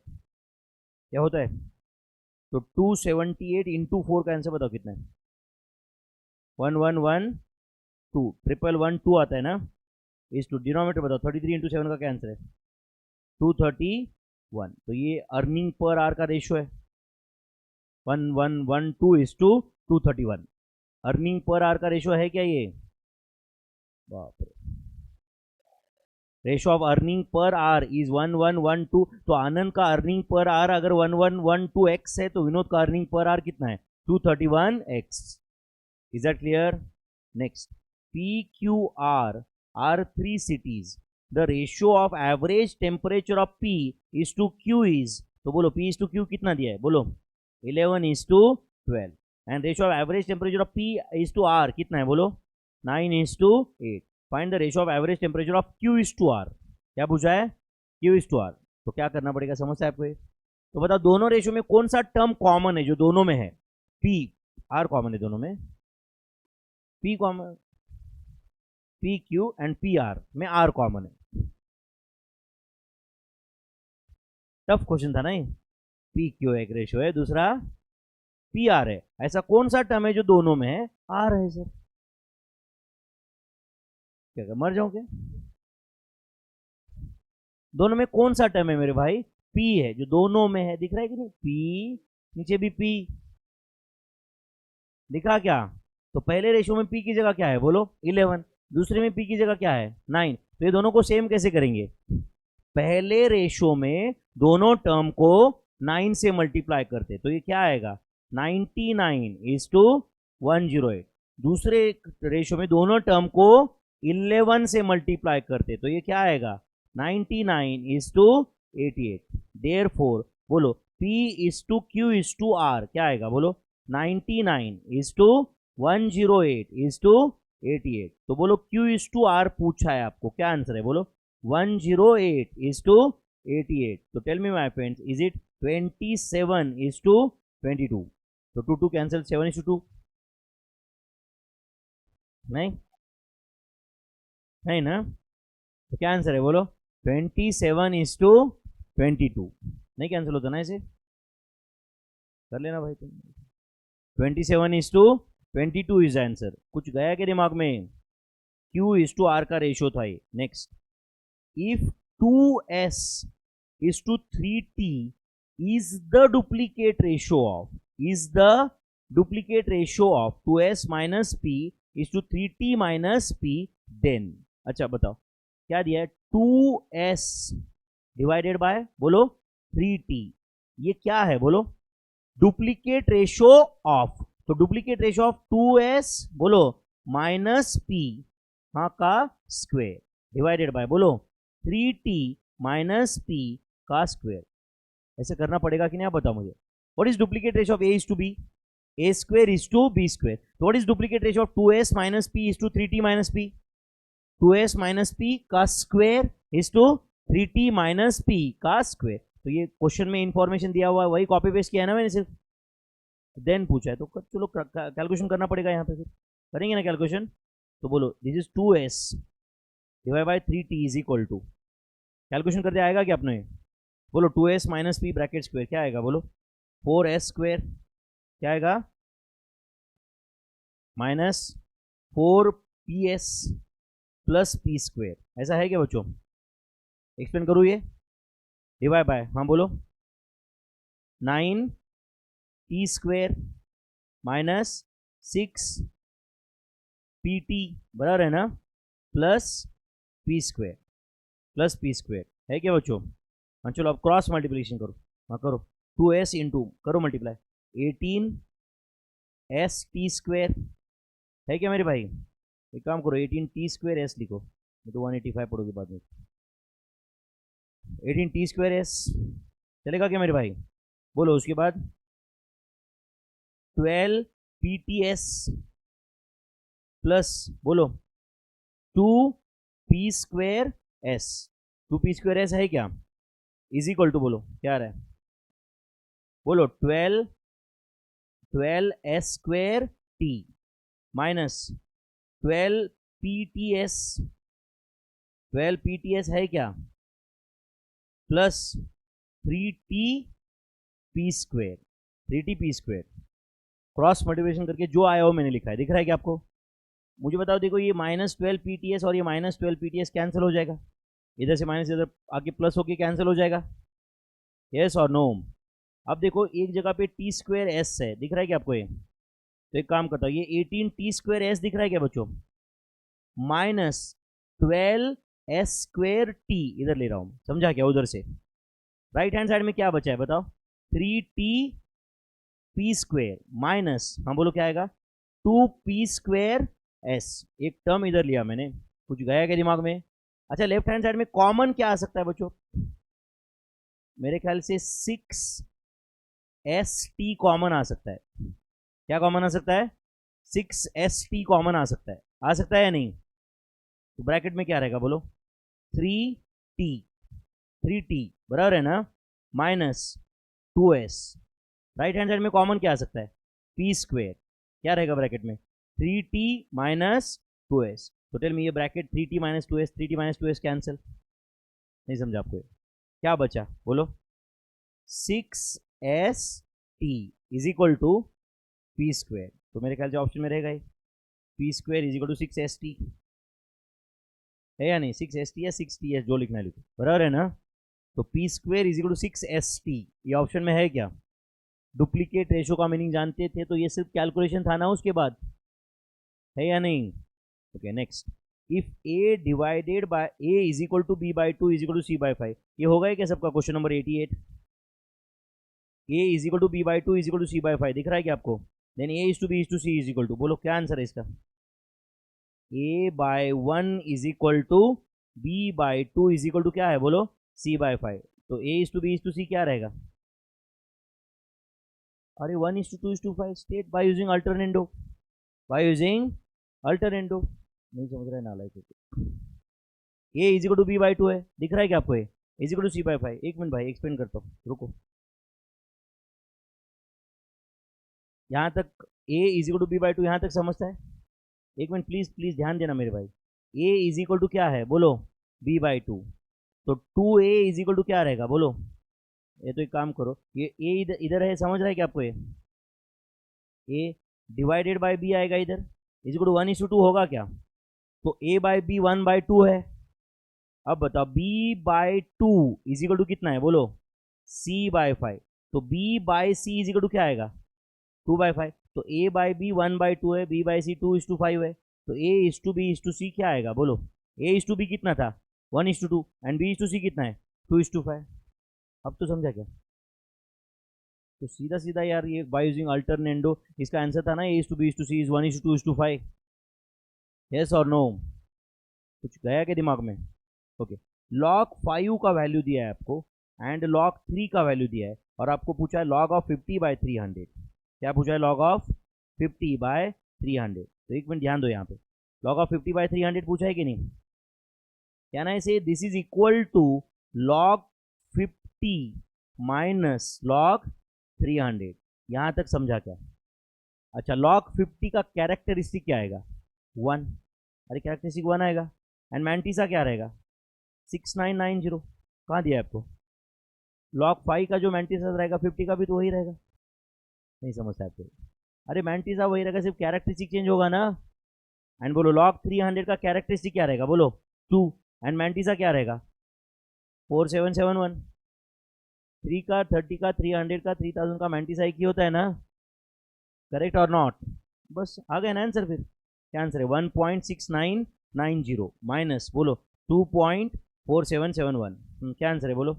क्या होता है? तो 278 इंटू 4 का आंसर बताओ कितना है? 1112 111 आता है ना। इस टू डिनोमिनेटर बताओ, 33 इंटू 7 का क्या आंसर है? 231। तो ये अर्निंग पर आवर का रेशियो है, 1112:231। अर्निंग पर आवर का रेशियो है क्या ये? बाप रे, ratio of earning per hour is 1112। तो आनंद का अर्निंग पर आवर अगर 1112x है तो विनोद का अर्निंग पर आवर कितना है? 231x। Is that clear? Next, PQR are 3 cities. The ratio of average temperature of P is to Q is, तो बोलो P is to Q कितना दिया है बोलो? 11:12। And ratio of average temperature of P is to R कितना है बोलो? 9:8। Find the ratio of average temperature of Q is to R। क्या पूछा है? Q is to R। तो क्या करना पड़ेगा, समझता है आपको ये? तो बताओ दोनों रेशियो में कौन सा टर्म कॉमन है जो दोनों में है? P R कॉमन है दोनों में, P common, P Q and P R में आर कॉमन है। टफ क्वेश्चन था नहीं? पी क्यू एक रेशियो है, दूसरा पी आर है, ऐसा कौन सा टर्म है जो दोनों में है? आर है सर। क्या मर जाऊं क्या? दोनों में कौन सा टर्म है मेरे भाई? पी है जो दोनों में है, दिख रहा है कि नहीं? पी नीचे भी पी दिखा क्या? तो पहले रेशियो में पी की जगह क्या है बोलो? 11। दूसरे में पी की जगह क्या है? 9। तो ये दोनों को सेम कैसे करेंगे? पहले रेशियो में दोनों टर्म को 9 से मल्टीप्लाई करते, तो ये क्या आएगा? 99:108। दूसरे रेशियो में दोनों टर्म को 11 से मल्टीप्लाई करते, तो ये क्या आएगा? 99:88। देयरफॉर बोलो P is to Q is to R क्या आएगा बोलो? 99:108:88। तो बोलो Q is to R पूछा है आपको, क्या आंसर है बोलो? 108:88। तो tell me my friends, is it 27:22? तो 2 कैंसिल, 7:2 नहीं, नहीं ना? तो क्या आंसर है बोलो? 27:22। नहीं कैंसिल होता ना, ऐसे कर लेना भाई तुम। 27:22 इज आंसर। कुछ गया के दिमाग में? Q/R का रेशियो था ये। Next, if 2S is to 3T is the duplicate ratio of 2S minus P is to 3T minus P, then अच्छा बताओ क्या दिया है? 2S डिवाइडेड बाय बोलो 3T, ये क्या है बोलो? डुप्लीकेट रेशियो ऑफ, तो डुप्लीकेट रेशियो ऑफ 2S बोलो माइनस P हाँ का स्क्वायर डिवाइडेड बाय बोलो 3T माइनस P का स्क्वायर। ऐसे करना पड़ेगा कि नहीं आप बताओ मुझे। What is duplicate ratio of A is to B? A square is to B square. So what is duplicate ratio of 2S minus P is to 3T minus P? 2S minus P का square is to 3T minus P का स्क्वायर। तो ये क्वेश्चन में इंफॉर्मेशन दिया हुआ है, वही कॉपी पेस्ट किया है ना मैंने सिर्फ, देन पूछा है तो चलो कैलकुलेशन करना पड़ेगा यहाँ पे, फिर करेंगे ना कैलकुलेशन। तो बोलो this is 2S divide by 3T is equal to, calculation करते आएगा क्या अपने? बोलो 2S minus P bracket square क्या आएगा बोलो? 4S स्क्वायर क्या आएगा? Minus 4PS plus P square. ऐसा है क्या बच्चों? एक्सप्लेन करूँ ये? डिवाइड बाय हाँ बोलो 9T स्क्वायर माइनस 6PT बराबर है ना, प्लस P स्क्वायर है क्या बच्चों? हाँ चलो अब क्रॉस मल्टीप्लिकेशन करो। हाँ करो 2S इंटू करो मल्टीप्लाई 18ST स्क्वायर है क्या मेरे भाई? एक काम करो 18T स्क्वायर S लिखो, मैं तो 185 पढ़ोगे बाद में। 18T स्क्वायर S चलेगा क्या मेरे भाई? बोलो उसके बाद 12PTS प्लस बोलो 2P square S, 2P square S है क्या? इज इक्वल टू बोलो क्या आ रहा है? बोलो 12S square T minus 12PTS है क्या? Plus 3TP square cross multiplication करके जो आया हो मैंने लिखा है, दिख रहा है क्या आपको? मुझे बताओ, देखो ये माइनस 12PTS और ये माइनस 12PTS कैंसिल हो जाएगा, इधर से माइनस इधर आके प्लस होके कैंसिल हो जाएगा, यस और नो? अब देखो एक जगह पे T स्क्वायर S है, दिख रहा है क्या आपको ये? तो एक काम करता हूँ, ये 18T स्क्वायर S दिख रहा है क्या बच्चों? माइनस 12S स्क्वायर T इधर ले रहा हूँ, समझा क्या? उधर से राइट हैंड साइड में क्या बचा है बताओ? 3TP स्क्वायर माइनस हाँ बोलो क्या आएगा? 2P square S। एक टर्म इधर लिया मैंने, कुछ गया क्या दिमाग में? अच्छा लेफ्ट हैंड साइड में कॉमन क्या आ सकता है बच्चों? मेरे ख्याल से 6ST कॉमन आ सकता है। क्या कॉमन आ सकता है? 6ST कॉमन आ सकता है या नहीं? तो ब्रैकेट में क्या रहेगा बोलो? 3T बराबर है ना, minus 2S। Right hand side में कॉमन क्या आ सकता है? P स्क्वायर क्या रहेगा ब्रैकेट में? 3T minus 2S। तो टेल मी ये bracket 3T minus 2S cancel, नहीं समझा आपको? क्या बचा बोलो? 6ST is equal to P square. तो मेरे ख्याल से ऑप्शन में रहेगा P square is equal to 6ST है या नहीं? 6ST या 6TS जो लिखना है लिखो, बराबर है ना? तो P square is equal to 6ST ये ऑप्शन में है क्या? डुप्लीकेट रेशो का मीनिंग जानते थे तो ये सिर्फ कैलकुलेशन था ना उसके बाद, है या नहीं? Okay next, if A divided by A is equal to B by 2 is equal to C by 5, ये होगा क्या सबका? Question number 88। A is equal to B by 2 is equal to C by 5 दिख रहा है क्या आपको? Then A is to B is to C is equal to, बोलो क्या आंसर है इसका? A by 1 is equal to B by 2 is equal to क्या है बोलो? C by 5। तो A is to B is to C क्या रहेगा? अरे 1 is to 2 is to 5 state by using alternendo, नहीं समझ रहे ना like. A is equal to B by 2 है, दिख रहा है क्या आपको? A is equal to C by 5। एक मिनट भाई एक्सप्लेन करता हूँ, रुको। यहाँ तक A is equal to B by 2 यहाँ तक समझता है? एक मिनट प्लीज ध्यान देना मेरे भाई। A इज इक्वल टू क्या है बोलो? B by 2। तो 2A इज इक्वल टू क्या रहेगा बोलो? ये तो एक काम करो, ये ए इधर इधर है, समझ रहा है क्या आपको? ए डिवाइडेड बाय बी आएगा इधर, इज इक्वल टू 1:2 होगा क्या? तो ए बाय बी 1/2 है। अब बताओ B by 2 is equal to कितना है बोलो? C by 5। तो B by C is equal to क्या आएगा? 2/5। तो ए बाय बी 1/2 है, बी बाय सी 2:5 है। तो A is to B is to C क्या आएगा बोलो? ए इज टू बी कितना था? 1:2 एंड बी इज टू सी कितना है? 2:5। अब तो समझा क्या? तो सीधा सीधा यार ये बाय यूजिंग अल्टरनेंडो, इसका आंसर था ना A is to B is to C is 1:2:5। Yes और नो? कुछ गया क्या दिमाग में? ओके। log 5 का वैल्यू दिया है आपको एंड log 3 का वैल्यू दिया है, और आपको पूछा है log ऑफ 50/300। क्या पूछा है? log of 50/300। तो एक मिनट ध्यान दो यहाँ पे, log ऑफ 50/300 पूछा है कि नहीं? क्या ना इसे this is equal to log 50 minus log 300। यहाँ तक समझा क्या? अच्छा, log 50 का कैरेक्टरिस्टिक क्या आएगा? 1। अरे कैरेक्टरिस्टिक 1 आएगा। एंड मैंटिसा क्या रहेगा? 6990। कहाँ दिया है आपको? log 5 का जो मैंटिसा रहेगा 50 का भी तो वही रहेगा। नहीं समझता आपको? अरे मैंटिसा वही रहेगा, सिर्फ कैरेक्टरिस्टिक चेंज होगा ना। एंड बोलो log 300 का कैरेक्टरिस्टिक क्या रहेगा बोलो? 2। एंड मैंटिसा क्या रहेगा? 4771। 3 का 30 का 300 का 3000 का मैंटिसा एक ही होता है ना? करेक्ट और नॉट? बस आ गया ना आंसर। फिर क्या आंसर है? 1.6990 माइनस बोलो 2.4771। क्या आंसर है बोलो?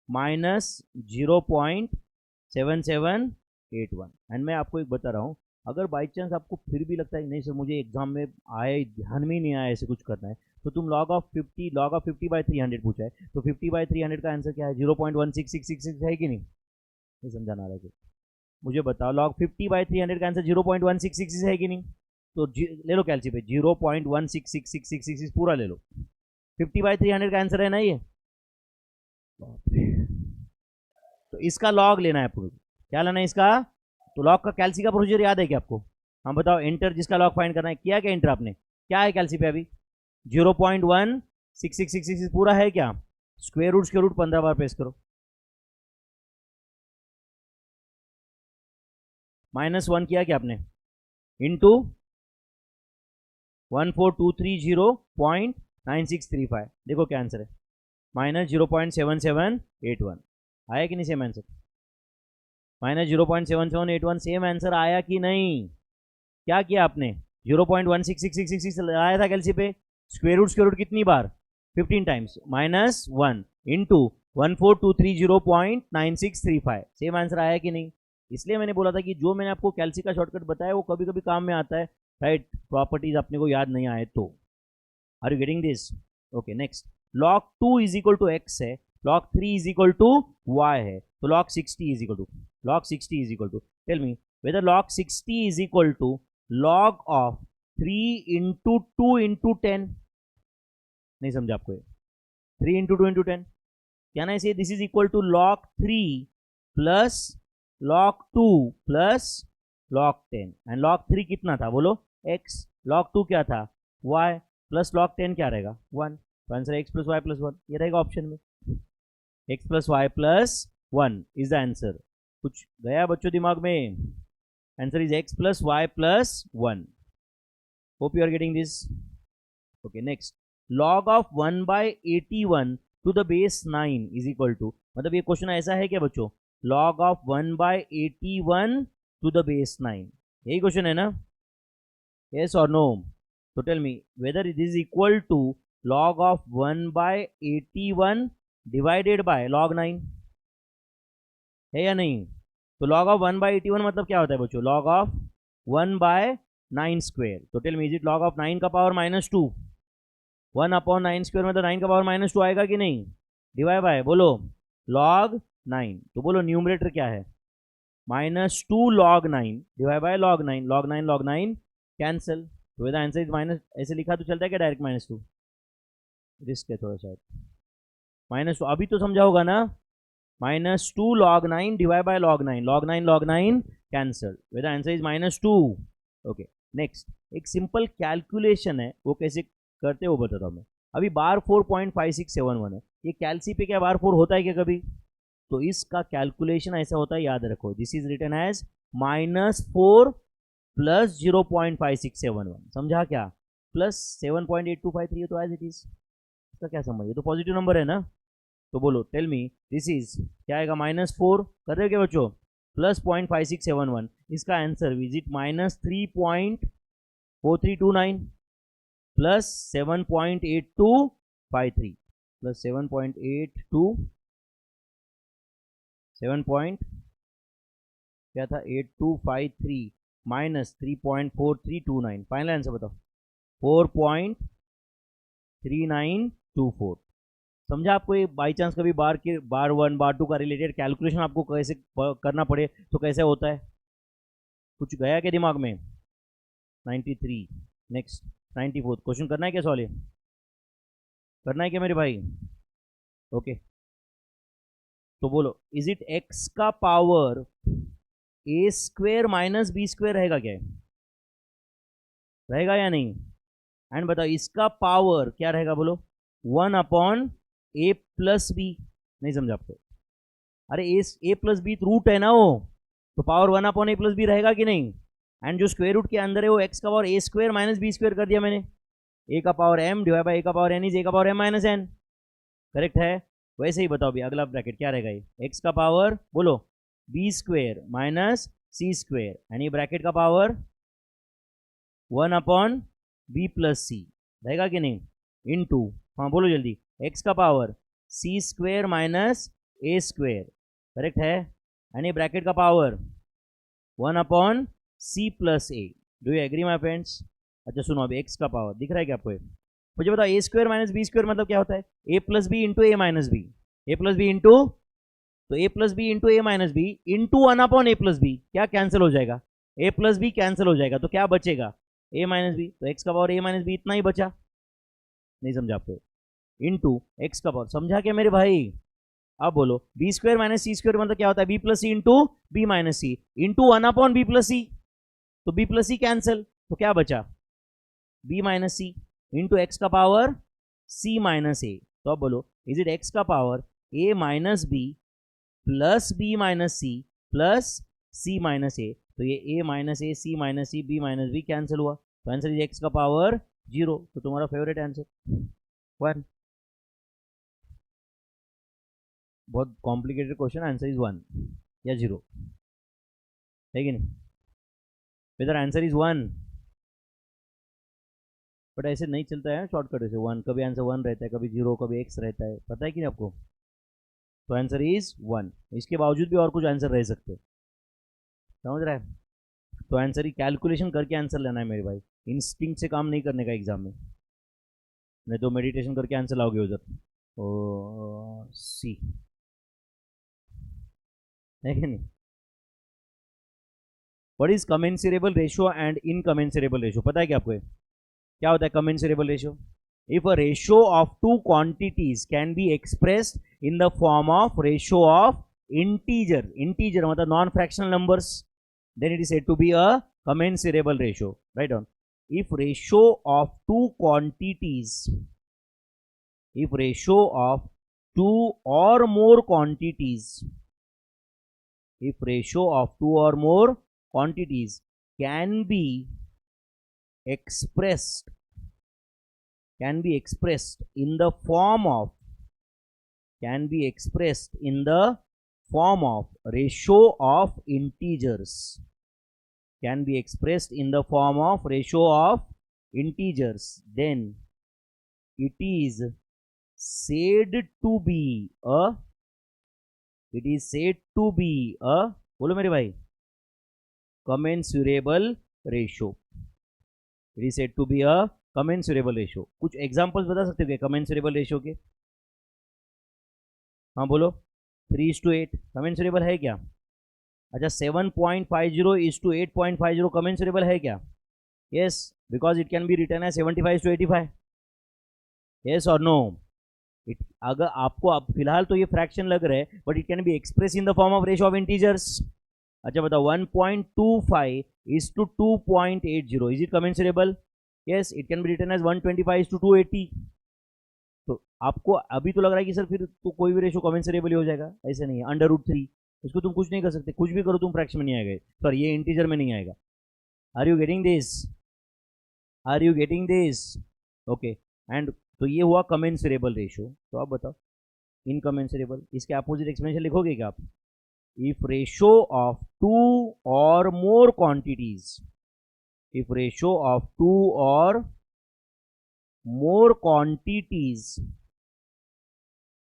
माइनस 0.7781। एंड मैं आपको एक बता रहा हूँ, अगर बाई चांस आपको फिर भी लगता है नहीं सर मुझे एग्जाम में आए ध्यान में ही नहीं आया ऐसे कुछ करना है, तो तुम log ऑफ 50/300 पूछा है, तो 50/300 का आंसर क्या है? 0.16666 है कि नहीं समझाना रहा है? मुझे बताओ log 50/300 का आंसर 0.16666 है कि नहीं? तो ले लो कैलसी पे 0.1666666 पूरा ले लो। 50/300 का आंसर है ना ये? तो इसका लॉग लेना है आपको। क्या लेना है इसका? तो लॉग का कैलसी का प्रोसीजर याद है क्या आपको? हाँ बताओ। एंटर, जिसका लॉग फाइंड करना है, किया क्या एंटर आपने? क्या है कैलसी पे अभी? 0.16666 पूरा है क्या? स्क्वायर रूट 15 बार प्रेस करो। -1 किया क्या आपने? इंटू 14230.9635। देखो क्या आंसर है? -0.7781। आया कि नहीं सेम आंसर? -0.7781 सेम आंसर आया कि नहीं? क्या किया आपने? 0.16666 लगाया था कैलसी पे। स्क्वायर रूट कितनी बार? 15 टाइम्स। -1 इंटू 14230.9635। सेम आंसर आया कि नहीं? इसलिए मैंने बोला था कि जो मैंने आपको कैलसी का शॉर्टकट बताया वो कभी कभी काम में आता है, राइट? प्रॉपर्टीज अपने को याद नहीं आए तो। Are you getting this? Okay next. log 2 is equal to x है, log 3 is equal to y है, तो log 60 is equal to tell me whether log 60 is equal to log of 3 into 2 into 10। नहीं समझा आपको? 3 into 2 into 10 क्या ना इसे? This is equal to log 3 plus log 2 plus log 10। And log 3 कितना था बोलो? x। log 2 क्या था? y प्लस log 10 क्या रहेगा? 1। तो answer x plus y plus 1 ये रहेगा ऑप्शन में। x plus y plus 1 is the answer. कुछ गया बच्चों दिमाग में? Answer is x plus y plus 1। Hope you are getting this. Okay next. log of 1/81 to the base 9 is equal to, मतलब ये क्वेश्चन ऐसा है क्या बच्चों? log of 1/81 to the base 9, यही क्वेश्चन है ना? yes or no? तो tell me whether it is equal to log of 1/81 divided by log 9 है या नहीं? तो log ऑफ 1/81 मतलब क्या होता है बच्चों? log of 1/9 square. तो tell me is it log of 9 का पावर -2? 1/9 स्क्वायर मतलब 9 का पावर -2 आएगा कि नहीं? डिवाइड बाय बोलो log 9। तो बोलो न्यूमरेटर क्या है? -2 log 9 divide by log 9। log 9 cancel. तो द आंसर इज माइनस। ऐसे लिखा तो चलता है क्या डायरेक्ट -2? रिस्क है थोड़ा सा। -2 अभी तो समझा होगा ना? -2 log 9 divide by log 9। log 9 cancel. The answer is -2। Okay next. एक सिंपल कैलकुलेशन है, वो कैसे करते हो बताता हूँ मैं। अभी बार 4.5671 है, ये कैलसी पे क्या बार 4 होता है क्या कभी? तो इसका कैलकुलेशन ऐसा होता है, याद रखो, this is written as -4 plus 0.5671, समझा क्या, प्लस 7.8253 तो एज इट इज, इसका क्या समझ, ये तो पॉजिटिव नंबर है ना। तो बोलो टेल मी दिस इज क्या आएगा, -4 कर रहे हो क्या बच्चों, प्लस 0.5671, इसका आंसर विजिट -3.4329 प्लस 7.8253 प्लस 7 क्या था 8253 माइनस 3.4329, फाइनल आंसर बताओ 4.3924। समझा आपको, ये बाई चांस कभी बार 1 बार 2 का रिलेटेड कैलकुलेशन आपको कैसे करना पड़े तो कैसे होता है, कुछ गया क्या दिमाग में। 93, नेक्स्ट 94 क्वेश्चन करना है क्या, सॉल्व करना है क्या मेरे भाई, ओके। तो बोलो इज इट एक्स का पावर ए स्क्वेयर माइनस बी स्क्वेयर रहेगा क्या, रहेगा या नहीं, एंड बताओ इसका पावर क्या रहेगा, बोलो 1 अपॉन ए प्लस बी, नहीं समझा आपको, अरे ए प्लस बी रूट है ना वो, तो पावर 1 अपॉन ए प्लस बी रहेगा कि नहीं, एंड जो स्क्वायर रूट के अंदर है वो एक्स का power A square minus B square कर दिया मैंने, ए का power M divide by A का पावर एन इज ए का power M minus N, correct है। वैसे ही बताओ भी अगला ब्रैकेट क्या रहेगा, ये एक्स का पावर बोलो B square minus C square, and ये ब्रैकेट का power 1 upon B plus C रहेगा कि नहीं, इनटू, हाँ बोलो जल्दी, एक्स का power C square minus A square, correct है, एंड ये ब्रैकेट का power 1 upon C plus A, do you agree my friends. अच्छा सुनो, अभी एक्स का पावर दिख रहा है क्या आपको, मुझे बताओ ए स्क्वायर माइनस बी स्क्वायर मतलब क्या होता है, ए प्लस बी इंटू ए माइनस बी, ए प्लस बी इंटू, तो ए प्लस बी इंटू ए माइनस बी इंटू 1 अपॉन ए प्लस बी, क्या कैंसिल हो जाएगा, ए प्लस बी कैंसिल हो जाएगा, तो क्या बचेगा ए माइनस बी, तो एक्स का पावर ए माइनस बी इतना ही बचा, नहीं समझा आपको, इंटू एक्स का पावर, समझा क्या मेरे भाई। अब बोलो B square minus C square मतलब क्या होता है, B plus C into B minus C into 1 upon B plus C, तो बी प्लस सी कैंसिल, तो क्या बचा B minus C into X का पावर सी माइनस ए, तो अब बोलो इज इट एक्स का power A minus B plus B minus C plus C minus A, तो ये A minus A C minus C B minus B cancel हुआ, तो आंसर इज एक्स का पावर 0, तो तुम्हारा फेवरेट आंसर 1। बहुत कॉम्प्लिकेटेड क्वेश्चन, आंसर इज 1 या 0 है कि नहीं, वेदर आंसर इज 1, बट ऐसे नहीं चलता है शॉर्टकट से, 1 कभी आंसर 1 रहता है, कभी 0, कभी एक्स रहता है, पता है कि नहीं आपको, तो आंसर इज 1, इसके बावजूद भी और कुछ आंसर रह सकते, समझ रहा है। तो आंसर ही कैलकुलेशन करके आंसर लेना है मेरे भाई, इंस्टिंक्ट से काम नहीं करने का एग्जाम में, नहीं तो मेडिटेशन करके आंसर लाओगे उधर, ओ सी है कि नहीं। What is commensurable ratio and incommensurable ratio, पता है क्या आपको, क्या होता है commensurable ratio, if a ratio of two quantities can be expressed in the form of ratio of integer मतलब non fractional numbers, then it is said to be a commensurable ratio, write down, if ratio of two quantities, if ratio of two or more quantities, if ratio of two or more quantities can be expressed in the form of, can be expressed in the form of ratio of integers, can be expressed in the form of ratio of integers, then it is said to be a, it is said to be a, बोलो मेरे भाई, commensurable ratio, it is said to be a commensurable ratio. कुछ एग्जांपल्स बता सकते हो क्या कमेंसरेबल रेशियो के, हाँ बोलो 3:8 कमेंसरेबल है क्या, अच्छा 7.50 is to 8.50 कमेंसरेबल है क्या, yes, because it can be written as 75:85, yes और नो, इट अगर आपको अब फिलहाल तो ये फ्रैक्शन लग रहा है, but it can be express in the form of ratio of integers. अच्छा बताओ 1.25 is to 2.80, is it commensurable, yes, it can be written as 125 is to 280, तो आपको अभी तो लग रहा है कि सर फिर तो कोई भी रेशो कमेंसरेबल ही हो जाएगा, ऐसे नहीं है। √3 इसको तुम कुछ नहीं कर सकते, कुछ भी करो तुम फ्रैक्शन में नहीं आएगा, सर ये इंटीजर में नहीं आएगा। Are you getting this? Are you getting this? Okay. And तो ये हुआ कमेंसरेबल रेशो। तो आप बताओ इनकमेंसरेबल, इसके अपोजिट एक्सप्लेनेशन लिखोगे क्या आप? If ratio of 2 or more quantities, if ratio of 2 or more quantities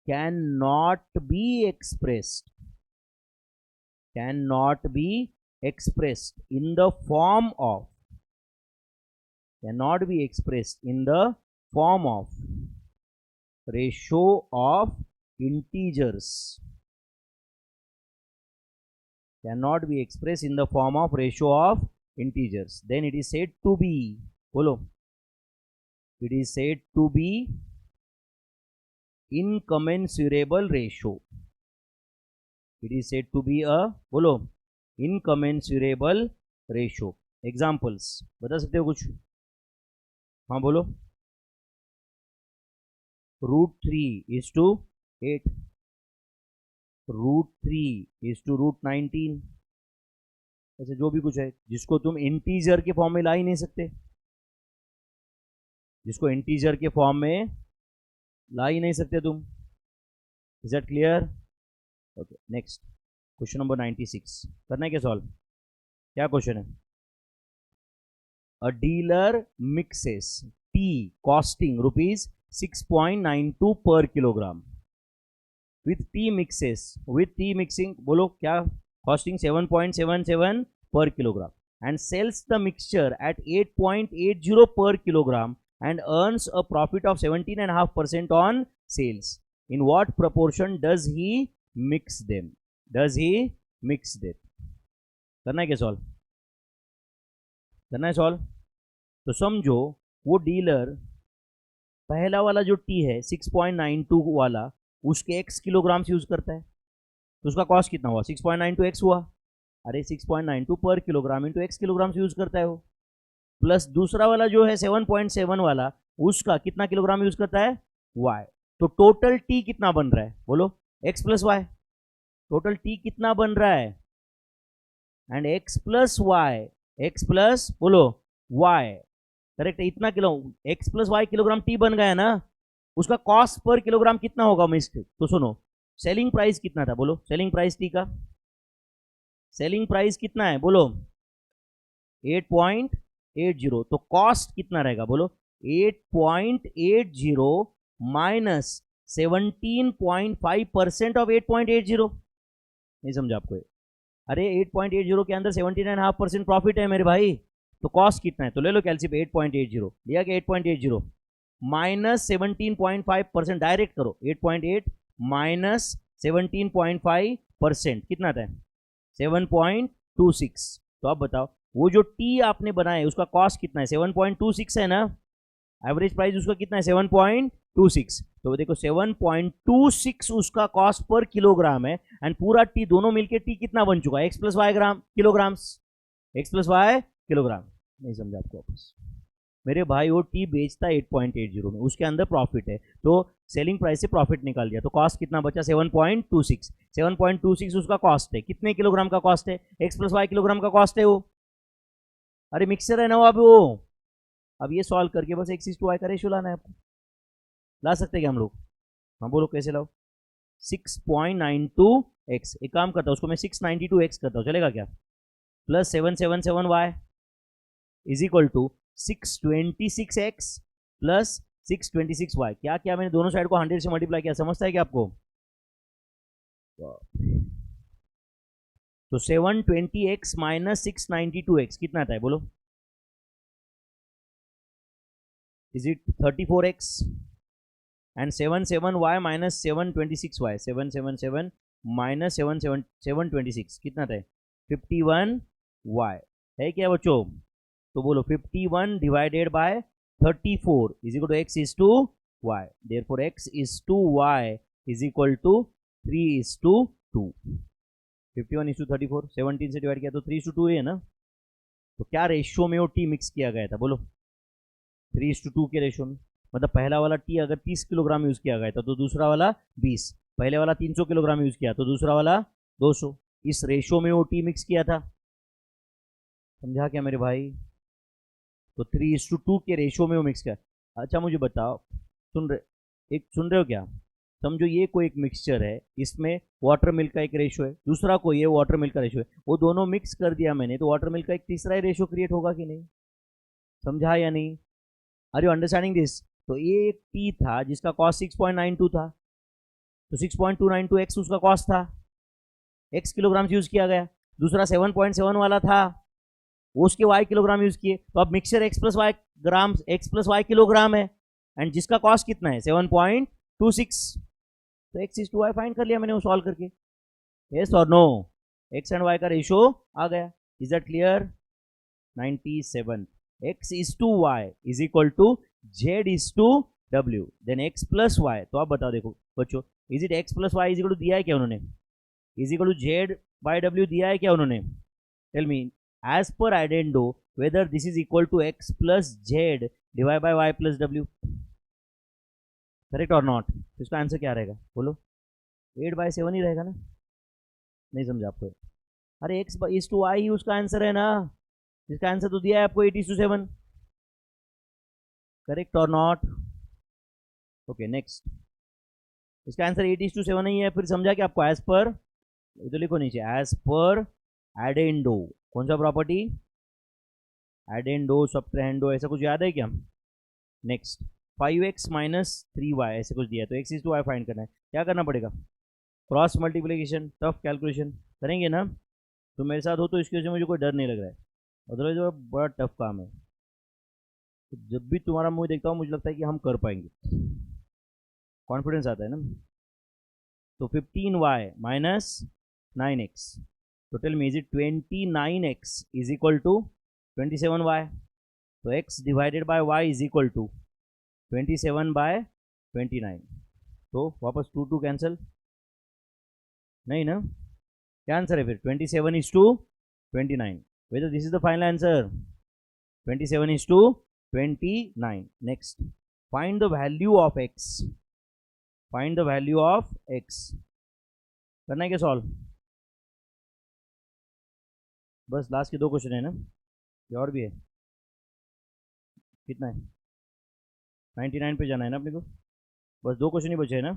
cannot be expressed in the form of ratio of integers, cannot be expressed in the form of ratio of integers, then it is said to be, bolo, it is said to be incommensurable ratio. It is said to be a, बोलो, incommensurable ratio. Examples बता सकते हो कुछ? हाँ बोलो। √3:8, √3:19, ऐसे जो भी कुछ है जिसको तुम इंटीजर के फॉर्म में ला ही नहीं सकते, जिसको इंटीजर के फॉर्म में ला ही नहीं सकते तुम। Is that clear? Okay, next question number 96 करना है क्या सॉल्व? क्या क्वेश्चन है? अ dealer mixes T costing ₹6.92 per kilogram with tea mixing, बोलो क्या, costing 7.77 per kilogram, and sells the mixture at 8.80 per kilogram and earns a profit of 17.5% on sales. In what proportion does he mix them? करना है क्या सॉल्व? करना है सॉल्व? तो समझो वो डीलर पहला वाला जो टी है 6.92 वाला, उसके x किलोग्राम्स यूज करता है, तो उसका कॉस्ट कितना हुआ? 6.92 x हुआ। अरे 6.92 पर kilogram into x kilograms use करता है वो, प्लस दूसरा वाला जो है 7.7 वाला, उसका कितना किलोग्राम यूज करता है? y। तो टोटल टी कितना बन रहा है? बोलो, x plus y. Total tea कितना बन रहा है? एंड x प्लस बोलो y, करेक्ट है, इतना kilo x plus y kilogram tea बन गया ना। उसका कॉस्ट पर किलोग्राम कितना होगा मिक्स्ड? तो सुनो, सेलिंग प्राइस कितना था? बोलो, सेलिंग प्राइस टी का सेलिंग प्राइस कितना है? बोलो 8.80। तो कॉस्ट कितना रहेगा? बोलो 8.80 माइनस 17.5% ऑफ 8.80। नहीं समझा आपको? अरे 8.80 के अंदर 17.5% प्रॉफिट है मेरे भाई, तो कॉस्ट कितना है? तो ले लो कैलसी पे 8.80 लिया कि 8.80 माइनस 17.5%, डायरेक्ट करो 8.8 माइनस 17.5% कितना था? 7.26। तो आप बताओ वो जो टी आपने बनाया है उसका कॉस्ट कितना है? 7.26 है ना, एवरेज प्राइस उसका कितना है? 7.26। तो देखो 7.26 उसका कॉस्ट पर किलोग्राम है, एंड पूरा टी दोनों मिलके टी कितना बन चुका है? x plus y kilograms, x plus y kilogram. नहीं समझा आपको? वापस मेरे भाई वो टी बेचता है 8.80 में, उसके अंदर प्रॉफिट है, तो सेलिंग प्राइस से प्रॉफिट निकाल दिया, तो कॉस्ट कितना बचा? 7.26। 7.26 उसका कॉस्ट है, कितने किलोग्राम का कॉस्ट है? x प्लस वाई किलोग्राम का कॉस्ट है वो। अरे मिक्सर है ना वो, अब ये सॉल्व करके बस x:y का रेशियो लाना है आपको। ला सकते क्या हम लोग? हाँ बोलो कैसे लाओ? 6.92x, एक काम करता हूँ उसको मैं 692x करता हूँ, चलेगा क्या? Plus 777y is equal to 626x plus 626y। क्या क्या मैंने दोनों साइड को 100 से मल्टीप्लाई किया, समझता है क्या आपको? तो 720x माइनस 692x कितना आता है? बोलो, is it 34x? And 77y minus 726y, 777 minus 726 कितना था? 51y है क्या बच्चों? तो बोलो 51 divided by 34 is equal to x is to y, therefore x is to y is equal to 3:2। 51 is to 34, 17 से डिवाइड किया तो 3:2 है ना। तो क्या रेशियो में वो टी मिक्स किया गया था? बोलो 3:2 के रेशियो में। मतलब पहला वाला टी अगर 30 किलोग्राम यूज किया गया था तो दूसरा वाला 20, पहले वाला 300 किलोग्राम यूज किया तो दूसरा वाला 200, इस रेशो में वो टी मिक्स किया था। समझा क्या मेरे भाई? तो 3:2 के रेशो में वो मिक्स किया। अच्छा मुझे बताओ, सुन रहे हो क्या? समझो ये कोई एक मिक्सचर है, इसमें वाटर मिल्क का एक रेशो है, दूसरा कोई है वाटर मिल्क का रेशो है, वो दोनों मिक्स कर दिया मैंने तो वाटर मिल्क का एक तीसरा ही रेशो क्रिएट होगा कि नहीं? समझा या नहीं? Are you understanding this? तो ये एक टी था जिसका कॉस्ट 6.92 था, तो 6.292 एक्स उसका कॉस्ट था, एक्स किलोग्राम यूज किया गया। दूसरा 7.7 वाला था, उसके वाई किलोग्राम यूज किए, तो अब mixture x plus y gram, x plus y kilogram है, एंड जिसका कॉस्ट कितना है 7.26, तो x is to y find कर लिया मैंने वो सॉल्व करके। यस और नो? एक्स एंड वाई का रेशियो आ गया। Is that clear? 97, x is to y is equal to Z is to W, then x plus y. तो आप बताओ, देखो बच्चों, is it x plus Y is equal to दिया है क्या उन्होंने? Is equal to Z by W दिया है क्या उन्होंने? टेल मी, एज पर addendo whether this is equal to X plus Z divide by Y plus W, correct और नॉट? तो इसका आंसर क्या रहेगा बोलो? 8/7 ही रहेगा ना? नहीं समझा आपको? अरे एक्स इज टू वाई ही उसका आंसर है ना, इसका आंसर तो दिया है आपको 8:7, करेक्ट और नॉट? ओके नेक्स्ट, इसका आंसर 8:7 नहीं है, फिर समझा कि आपको एज पर, तो लिखो नीचे, एज पर एडेंडो, कौन सा प्रॉपर्टी? एडेंडो सब्ट्रेंडो, ऐसा कुछ याद है क्या? नेक्स्ट, 5x माइनस 3y ऐसे कुछ दिया है, तो x is to y find करना है, क्या करना पड़ेगा? क्रॉस मल्टीप्लिकेशन, टफ कैलकुलेशन करेंगे ना? तो मेरे साथ हो तो इसकी वजह से मुझे कोई डर नहीं लग रहा है, अदरवाइज वो बड़ा टफ काम है। तो जब भी तुम्हारा मुंह देखता हूँ मुझे लगता है कि हम कर पाएंगे, कॉन्फिडेंस आता है ना। तो 15y माइनस 9x, तो tell me is it 29x is equal to 27y, तो x divided by y is equal to 27/29, तो वापस 2 कैंसिल, नहीं ना? क्या आंसर है फिर? 27:29, weather this is the final answer, 27:29। Next, find the value of x, find the value of x, करना है क्या सॉल्व? बस लास्ट के 2 क्वेश्चन है ना, ये और भी है? कितना है? 99 पे जाना है ना अपने को, बस 2 क्वेश्चन ही बचे हैं ना,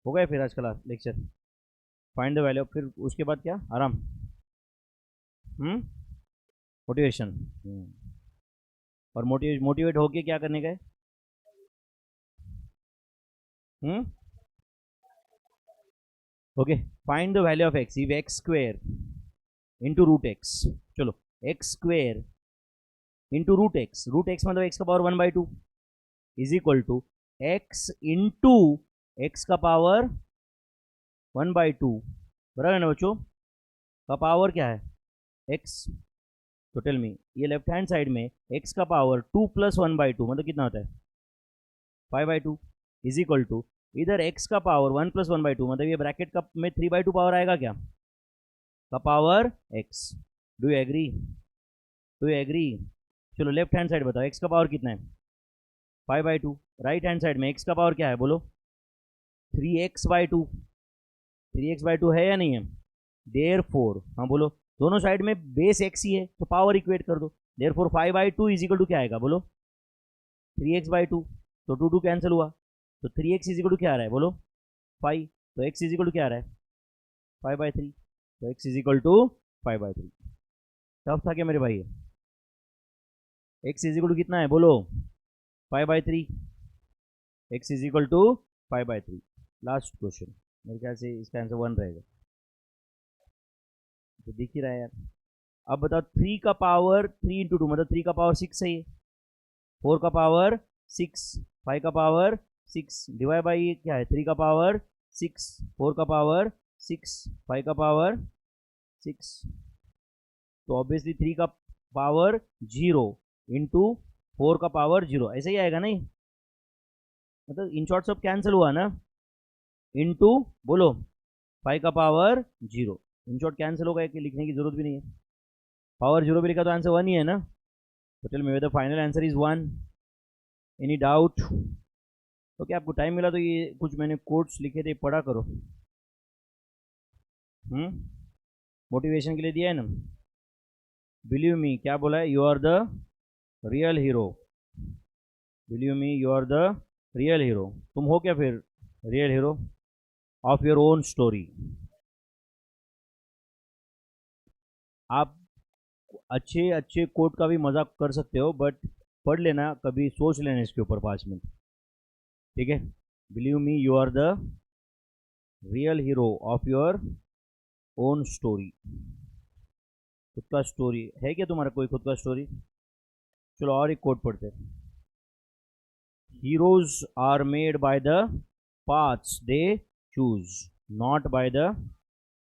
हो गया फिर आज का लेक्चर। फाइंड द वैल्यू, फिर उसके बाद क्या? आराम, मोटिवेशन, और मोटिवेट होके क्या करने का है? Okay, find the value of X if X square into root X, चलो X square into root X मतलब एक्स का power 1/2 is equal to X into X का पावर 1/2, बराबर है ना बच्चों? का पावर क्या है? एक्स, तो टेल मी, ये लेफ्ट हैंड साइड में एक्स का पावर 2 + 1/2 मतलब कितना होता है? 5/2 इज इक्वल टू, इधर एक्स का पावर 1 + 1/2 मतलब ये ब्रैकेट का में 3/2 पावर आएगा क्या? का power x. Do you agree? Do you agree? चलो लेफ्ट हैंड साइड बताओ, एक्स का पावर कितना है? 5/2। राइट हैंड साइड में एक्स का पावर क्या है बोलो? 3x/2, 3x/2 है या नहीं है? देयरफॉर, हाँ बोलो, दोनों साइड में बेस एक्स ही है तो पावर इक्वेट कर दो, देयरफॉर 5/2 इज इक्वल टू क्या आएगा बोलो? 3x/2, तो 2 कैंसिल हुआ, तो 3x इज इक्वल टू क्या आ रहा है बोलो? 5, तो x इज इक्वल टू क्या आ रहा है? 5/3, तो x is equal to 5/3। Tough था क्या मेरे भाई? x इज इक्वल टू कितना है बोलो? 5/3, x is equal to 5/3। Last question, मेरे ख्याल से इसका आंसर 1 रहेगा, तो दिख ही रहा है यार। अब बताओ, 3 का पावर 3 × 2 मतलब 3 का पावर 6 है, 4 का पावर 6, 5 का पावर 6 डिवाइड बाई क्या है? 3 का पावर 6, 4 का पावर 6, 5 का पावर 6, तो ऑब्वियसली 3 का पावर 0 इंटू 4 का पावर 0, ऐसे ही आएगा नहीं? मतलब इन शॉर्ट सब कैंसिल हुआ ना, इंटू बोलो 5 का पावर 0, इन शॉर्ट कैंसिल होगा कि लिखने की जरूरत भी नहीं है, पावर 0 भी लिखा तो आंसर 1 ही है ना, तो tell me whether final answer is 1। Any doubt? Okay, आपको टाइम मिला तो ये कुछ मैंने कोट्स लिखे थे, पढ़ा करो। मोटिवेशन के लिए दिया है ना। बिलीव मी, क्या बोला है? You are the real hero. Believe me, you are the real hero. तुम हो क्या फिर real hero of your own story. आप अच्छे अच्छे कोट का भी मजाक कर सकते हो, बट पढ़ लेना, कभी सोच लेना इसके ऊपर 5 मिनट, ठीक है? Believe me, you are the real hero of your own story. खुद का स्टोरी है क्या तुम्हारा? कोई खुद का स्टोरी? चलो और एक कोट पढ़ते हैं। Heroes are made by the paths they choose, not by the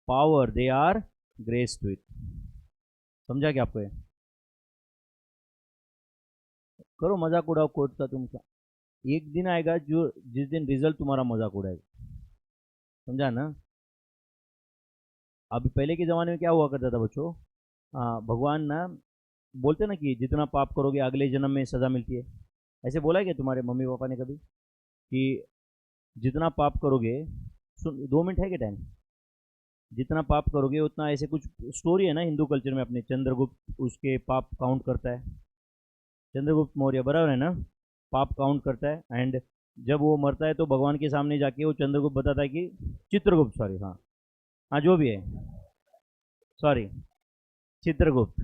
power they are graced with. समझा क्या आपको? करो मजाक उड़ाओ कोट का तुमका। एक दिन आएगा जो जिस दिन रिजल्ट तुम्हारा मजाक उड़ाएगा। समझा ना? अभी पहले के ज़माने में क्या हुआ करता था बच्चों? भगवान ना बोलते ना कि जितना पाप करोगे अगले जन्म में सज़ा मिलती है। ऐसे बोला है क्या तुम्हारे मम्मी पापा ने कभी कि जितना पाप करोगे, सुन 2 मिनट है क्या टाइम? जितना पाप करोगे उतना, ऐसे कुछ स्टोरी है ना हिंदू कल्चर में अपने, चंद्रगुप्त उसके पाप काउंट करता है। चंद्रगुप्त मौर्य, बराबर है ना? पाप काउंट करता है, एंड जब वो मरता है तो भगवान के सामने जाके वो चंद्रगुप्त बताता है कि चित्रगुप्त, सॉरी, हाँ हाँ जो भी है, सॉरी, चित्रगुप्त,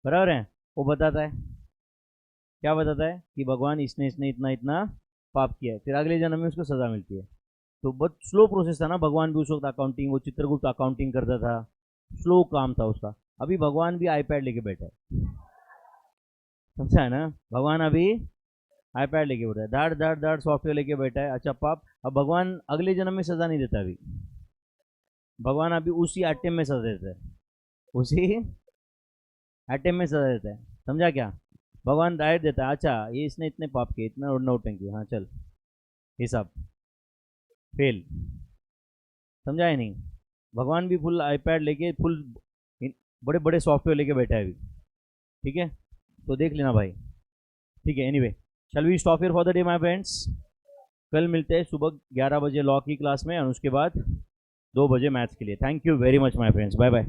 बराबर है। वो बताता है, क्या बताता है कि भगवान इसने इसने इतना इतना पाप किया है, फिर अगले जन्म में उसको सज़ा मिलती है। तो बहुत स्लो प्रोसेस था ना, भगवान भी उस वक्त अकाउंटिंग, वो चित्रगुप्त अकाउंटिंग करता था, स्लो काम था उसका। अभी भगवान भी आईपैड लेके बैठा है। समझा है ना? भगवान अभी आईपैड लेके बैठा है, दाड़ दाड़ दाड़ सॉफ्टवेयर लेके बैठा है। अच्छा पाप, अब भगवान अगले जन्म में सज़ा नहीं देता। अभी भगवान अभी उसी आइटम में सज़ा देता है, उसी आइटम में सज़ा देता है। समझा क्या? भगवान डायरेक्ट देता है, अच्छा ये इसने इतने पाप किए, इतना नौटंकी, हाँ चल हिसाब फेल। समझा है नहीं? भगवान भी फुल आईपैड लेके, फुल बड़े बड़े सॉफ्टवेयर लेके बैठा है अभी, ठीक है? तो देख लेना भाई, ठीक है? Anyway, shall we stop here for the day my friends. कल मिलते हैं सुबह 11 बजे लॉ की क्लास में, और उसके बाद 2 बजे मैथ्स के लिए। Thank you very much my friends, bye bye.